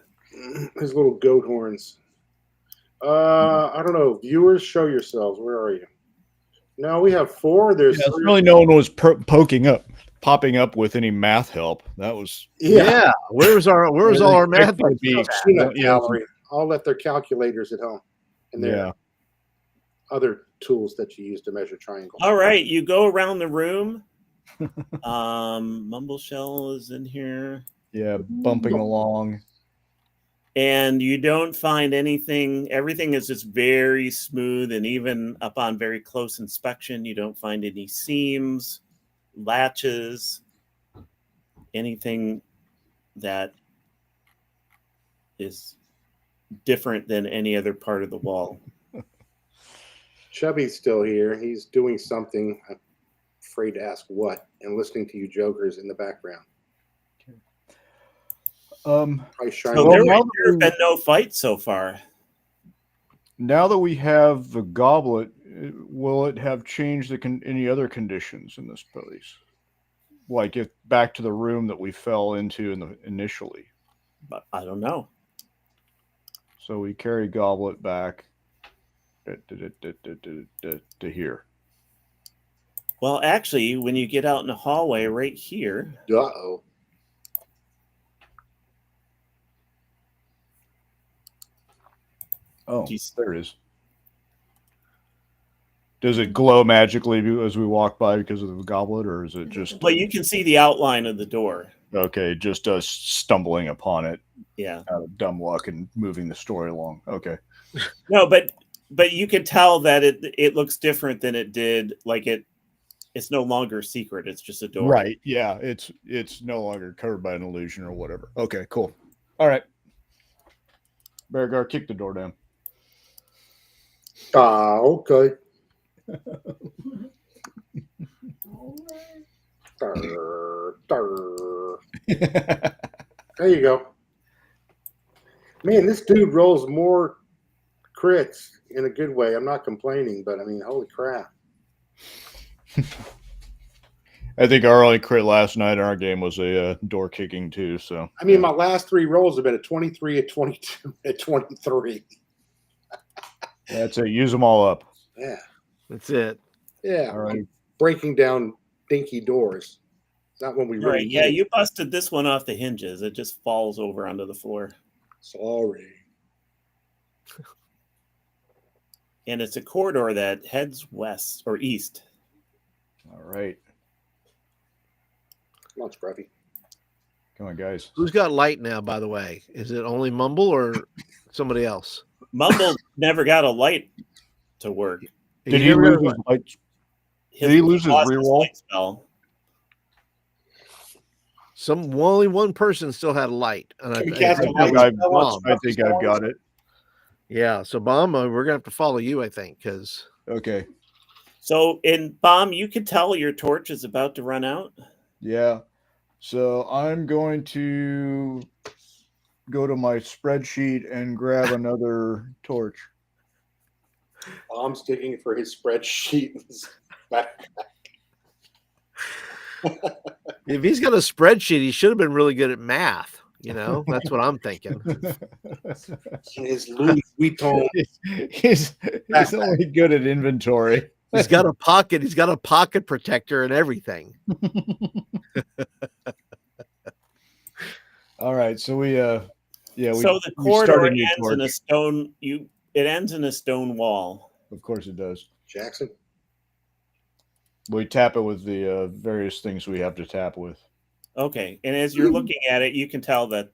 his little goat horns. I don't know. Viewers, show yourselves. Where are you? No, we have 4. There's Yeah, 3. really no one was popping up with any math help. That was Yeah. Where was all our math? Peanut gallery. I'll let their calculators at home and their other tools that you use to measure triangles. All right, you go around the room. Mumbleshell is in here. Yeah, bumping along. And you don't find anything. Everything is just very smooth, and even upon very close inspection, you don't find any seams, latches, anything that is different than any other part of the wall. Chubby's still here. He's doing something. I'm afraid to ask what, and listening to you jokers in the background. Probably So shining. there have been no fights so far. Now that we have the goblet, will it have changed any other conditions in this place? Like if back to the room that we fell into initially. But I don't know. So we carry goblet back to here. Well, actually, when you get out in the hallway right here, Uh-oh. Oh, there it is. Does it glow magically as we walk by because of the goblet, or is it just... well, you can see the outline of the door. Okay, just us stumbling upon it Yeah. out of dumb luck and moving the story along. Okay. No, but you can tell that it looks different than it did. Like it's no longer secret. It's just a door. Right. Yeah. It's no longer covered by an illusion or whatever. Okay, cool. All right. Beargar, kick the door down. Okay. There you go. Man, this dude rolls more crits in a good way. I'm not complaining, but I mean, holy crap. I think our only crit last night in our game was a door kicking too. So I mean, my last 3 rolls have been a 23, a 22, a 23. that's it. Use them all up. Yeah. That's it. Yeah. All right. Breaking down dinky doors. Not when we All really right. Yeah, need it. you busted this one off the hinges. It just falls over onto the floor. Sorry. And it's a corridor that heads west or east. All right. Come on, Scruffy. Come on, guys. Who's got light now, by the way? Is it only Mumble or somebody else? Mumble never got a light to work. Did You he never lose got a his light? Did he lose his lost reroll? light spell. only one person still had a light, and Can we I cast a think light that was spell on Bomb. I think I've got it. Yeah, so Bomb, we're gonna have to follow you, I think, because Okay. So in Bomb, you can tell your torch is about to run out. Yeah. So I'm going to go to my spreadsheet and grab another torch. Bomb's digging for his spreadsheet. Back. if he's got a spreadsheet, he should have been really good at math. That's what I'm thinking. His Louis Vuitton. he's only good at inventory. He's got a pocket. He's got a pocket protector and everything. All right, so we So the corridor ends in a stone. It ends in a stone wall. Of course, it does. Jackson. We tap it with the various things we have to tap with. Okay, and as you're looking at it, you can tell that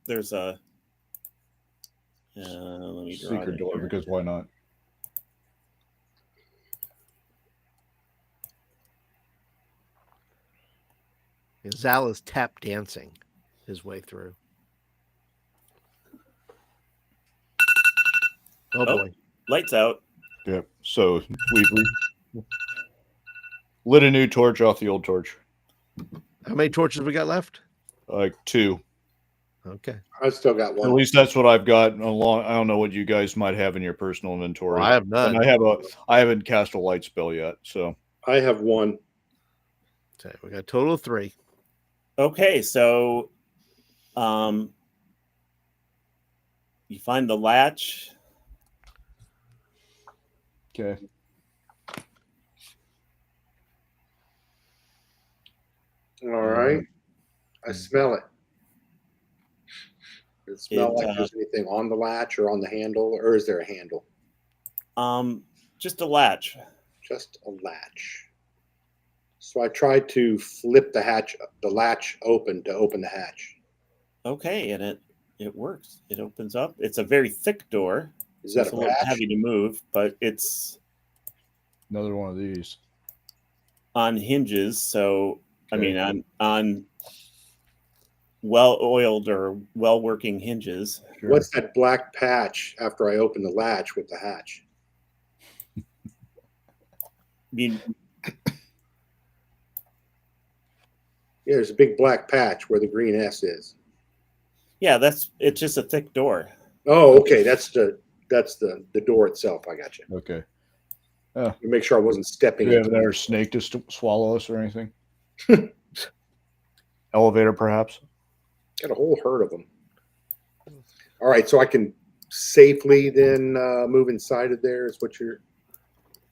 there's a let me draw Secret it door, here. because why not? And Zal is tap dancing his way through. Oh boy. Lights out. Yep. So we lit a new torch off the old torch. How many torches we got left? Like 2. Okay. I still got one. At least that's what I've got. I don't know what you guys might have in your personal inventory. Well, I have none. And I haven't cast a light spell yet. So I have one. Okay, we got a total of 3. Okay, so you find the latch. okay. All right. I smell it. Does it smell like there's anything on the latch or on the handle, or is there a handle? Just a latch. Just a latch. So I tried to flip the latch open to open the hatch. Okay, and it works. It opens up. It's a very thick door. Is that It's a a little patch? heavy to move, but it's Another one of these. on hinges. So I Okay. mean, on well-oiled or well-working hinges. Sure. What's that black patch after I open the latch with the hatch? I mean, Yeah, there's a big black patch where the green S is. yeah, it's just a thick door. Oh, okay. That's the door itself. I got you. Okay. To make sure I wasn't stepping Do we have into another snake to swallow us or anything? Elevator, perhaps? Got a whole herd of them. All right, so I can safely then move inside of there is what you're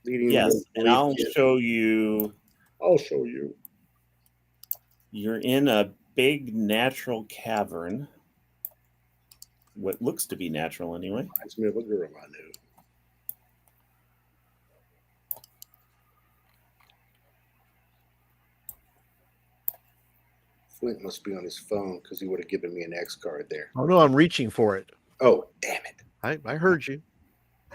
leading. Yes, and I'll Yeah. show you. I'll show you. You're in a big natural cavern. What looks to be natural, anyway. Reminds me of a girl I knew. Flint must be on his phone because he would have given me an X card there. Oh no, I'm reaching for it. Oh, damn it. I heard you.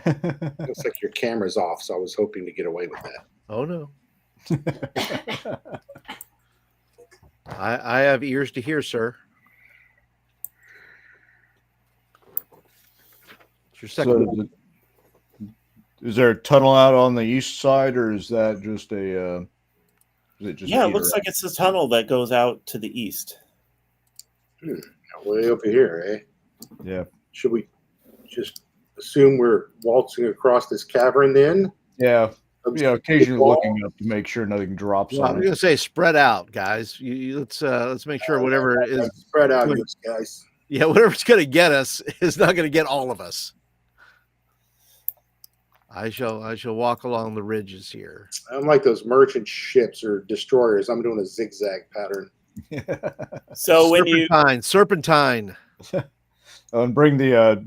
Looks like your camera's off, so I was hoping to get away with that. Oh no. I have ears to hear, sir. It's your second one. Is there a tunnel out on the east side, or is that just a? Is it just Yeah, it looks like it's a tunnel that goes out to the east. Way over here, eh? Yeah. Should we just assume we're waltzing across this cavern then? Yeah. Yeah, occasionally looking up to make sure nothing drops Well, I'm on gonna it. say spread out, guys. Let's make sure whatever is Spread out, you guys. yeah, whatever's gonna get us is not gonna get all of us. I shall walk along the ridges here. I'm like those merchant ships or destroyers. I'm doing a zigzag pattern. So when you Serpentine. And bring the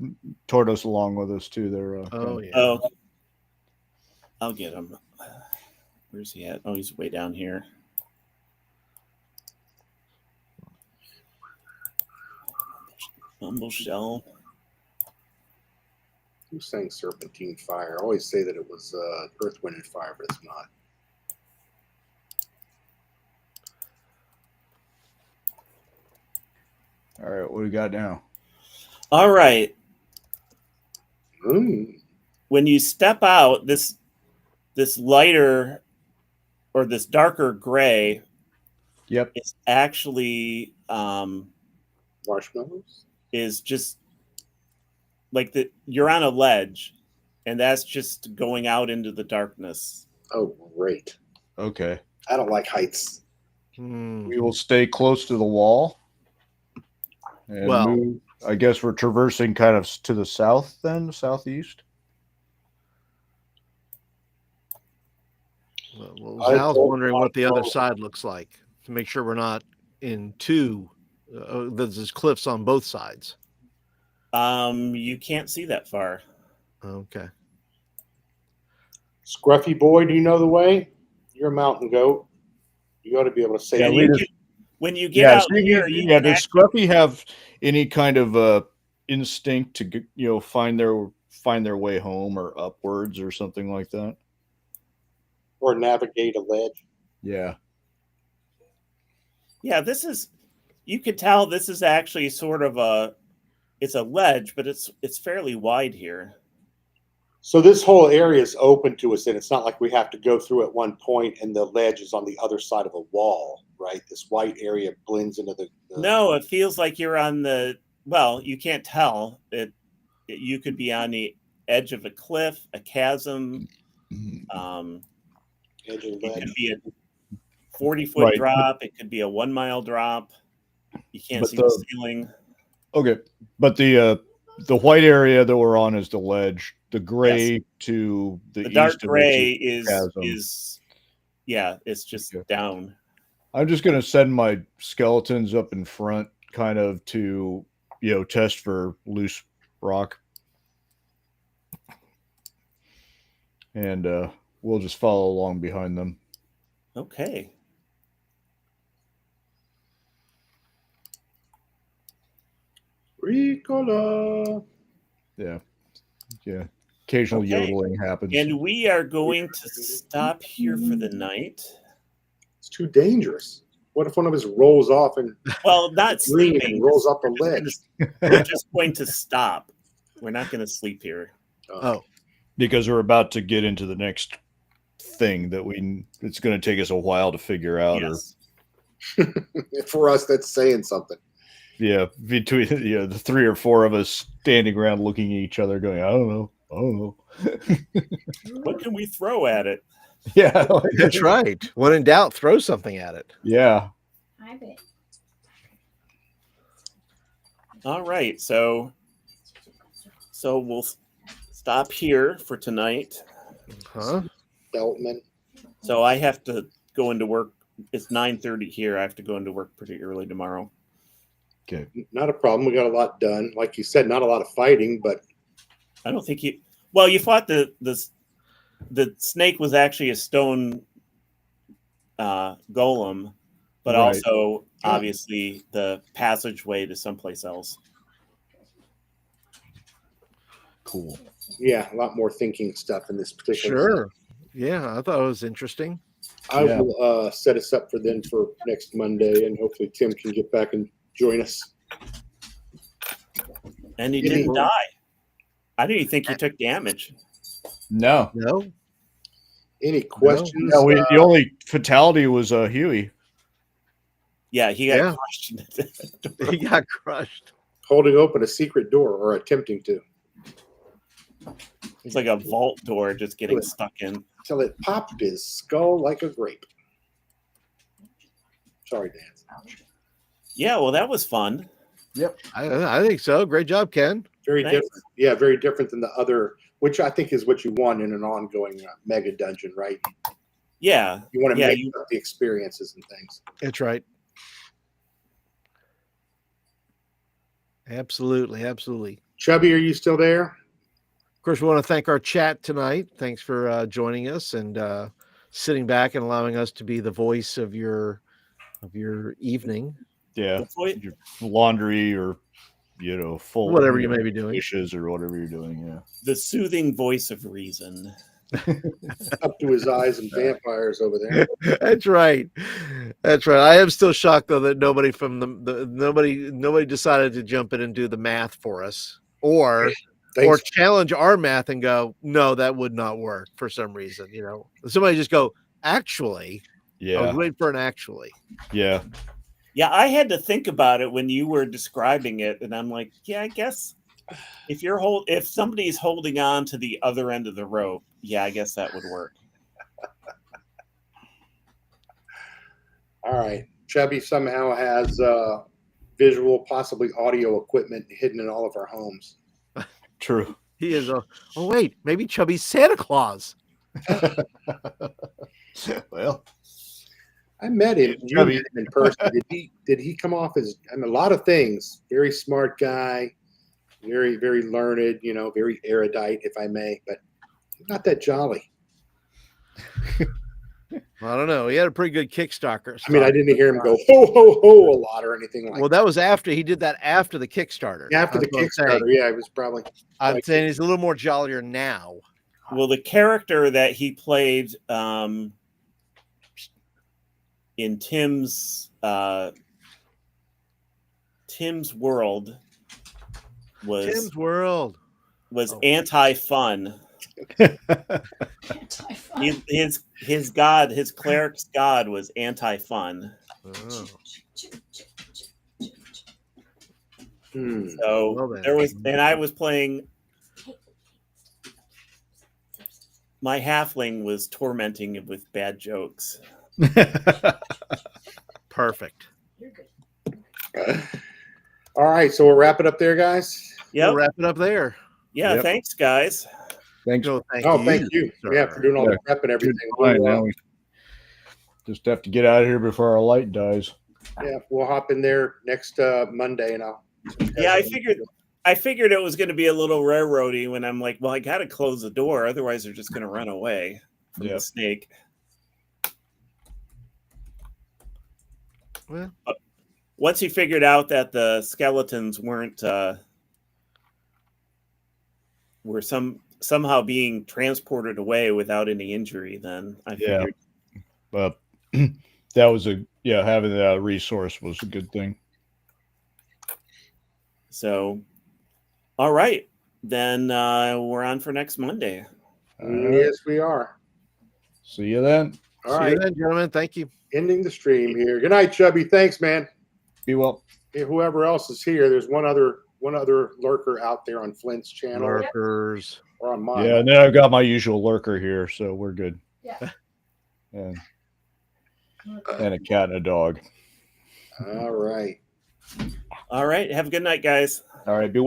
tortoise along with us too. There. Oh yeah. Oh, I'll get him. Where's he at? Oh, he's way down here. Humble shell. Who's saying serpentine fire? I always say that it was earth, wind, and fire, but it's not. All right, what do we got now? All right. Mm. When you step out, this lighter or this darker gray Yep. is actually Marshmallows. is just like you're on a ledge, and that's just going out into the darkness. Oh, great. Okay. I don't like heights. We will stay close to the wall and Well- move. I guess we're traversing kind of to the south, then southeast. Well, I Zal's don't wondering want what the to other go. side looks like to make sure we're not in two. There's cliffs on both sides. You can't see that far. Okay. Scruffy boy, do you know the way? You're a mountain goat. You ought to be able to say. Yeah, And we you just- can- when you get out here, you can does Scruffy have any kind of instinct to find their way home or upwards or something like that? or navigate a ledge. Yeah. yeah, this is. You could tell this is actually sort of it's a ledge, but it's fairly wide here. So this whole area is open to us, and it's not like we have to go through at one point and the ledge is on the other side of a wall, right? This white area blends into the No, it feels like you're on the. Well, you can't tell. You could be on the edge of a cliff, a chasm. edge of the It ledge. could be a 40-foot Right. drop. It could be a 1 mile drop. You can't But see the ceiling. Okay, but the white area that we're on is the ledge. The gray to the The east dark of it gray chasm. is yeah, it's just Okay. down. I'm just gonna send my skeletons up in front, kind of to test for loose rock, and we'll just follow along behind them. Okay. Ricola. Yeah. Occasional Okay. yodeling happens. And we are going to stop here for the night. It's too dangerous. What if one of us rolls off and Well, not green sleeping. and rolls up a We're ledge? just going to stop. We're not going to sleep here. Oh, Because we're about to get into the next thing it's going to take us a while to figure out. Yes. For us, that's saying something. Or between the three or four of us standing around looking at each other, going, I don't know. What can we throw at it? Yeah, that's right. When in doubt, throw something at it. yeah. I bet. All right. So we'll stop here for tonight. Huh? Beltman. So I have to go into work. It's 9:30 here. I have to go into work pretty early tomorrow. Okay. Not a problem. We got a lot done. Like you said, not a lot of fighting, but I don't think you. Well, you fought the snake was actually a stone golem, but Right. also obviously the passageway to someplace else. Cool. yeah, a lot more thinking stuff in this particular. Sure. Yeah, I thought it was interesting. I Yeah. will set us up for then for next Monday, and hopefully Tim can get back and join us. And he Did he- didn't die. I didn't even think he took damage. No. No, Any questions? No, the only fatality was Huey. Yeah, he got Yeah. crushed. he got crushed. Holding open a secret door or attempting to It's like a vault door just getting stuck in. till it popped his skull like a grape. Sorry, Dan. Yeah, well, that was fun. I think so. Great job, Ken. Very Thanks. different. Yeah, very different than the other, which I think is what you want in an ongoing mega dungeon, right? Yeah, You want to Yeah, make you- up the experiences and things. That's right. Absolutely. Absolutely. Chubby, are you still there? Of course, we want to thank our chat tonight. Thanks for joining us and sitting back and allowing us to be the voice of your evening, Yeah. That's what- Your laundry or full whatever you may be doing. dishes or whatever you're doing. Yeah. the soothing voice of reason. Up to his eyes and vampires over there. That's right. That's right. I am still shocked though that nobody from nobody decided to jump in and do the math for us, or Thanks. challenge our math and go, no, that would not work for some reason. Somebody just go, actually. I was Yeah. waiting for an actually. Yeah. Yeah, I had to think about it when you were describing it, and I'm like, yeah, I guess if somebody's holding on to the other end of the rope, yeah, I guess that would work. All right. Chubby somehow has visual, possibly audio equipment hidden in all of our homes. True. He is oh wait, maybe Chubby's Santa Claus. Well, I met him. You Chubby. met him in person. Did he come off as a lot of things? Very smart guy, very, very learned, very erudite, if I may, but not that jolly. I don't know. He had a pretty good Kickstarter. I mean, I didn't hear him go ho ho ho a lot or anything like Well, that was after he did that after the Kickstarter. that. After the That's what I'm saying. Kickstarter, yeah, it was probably. I'm saying he's a little more jollier now. Well, the character that he played in Tim's world was Tim's World anti-fun. Anti-fun. His god, his cleric's god, was anti-fun. Oh. So Well then. there was, and I was playing. My halfling was tormenting him with bad jokes. Perfect. You're good. All right, so we'll wrap it up there, guys. Yeah, We'll wrap it up there. yeah. Yep. Thanks, guys. Thanks. No, thank Thank you. sir. Yeah, for doing all the prep and everything. Fine, We'll, now we just have to get out of here before our light dies. yeah, we'll hop in there next Monday, and I'll. Yeah, I figured it was going to be a little railroady when I'm like, well, I got to close the door, otherwise they're just going to run away from the snake. Well, Once he figured out that the skeletons were somehow being transported away without any injury, then I figured. But that was having that resource was a good thing. So, all right, then we're on for next Monday. Yes, we are. See you then. All see right, you then, gentlemen. Thank you. ending the stream here. Good night, Chubby. Thanks, man. Be well. Hey, whoever else is here, there's one other lurker out there on Flint's channel Lurkers. or on mine. Yeah, and then I've got my usual lurker here, so we're good. Yeah. And a cat and a dog. All right. All right, have a good night, guys. All right, be well.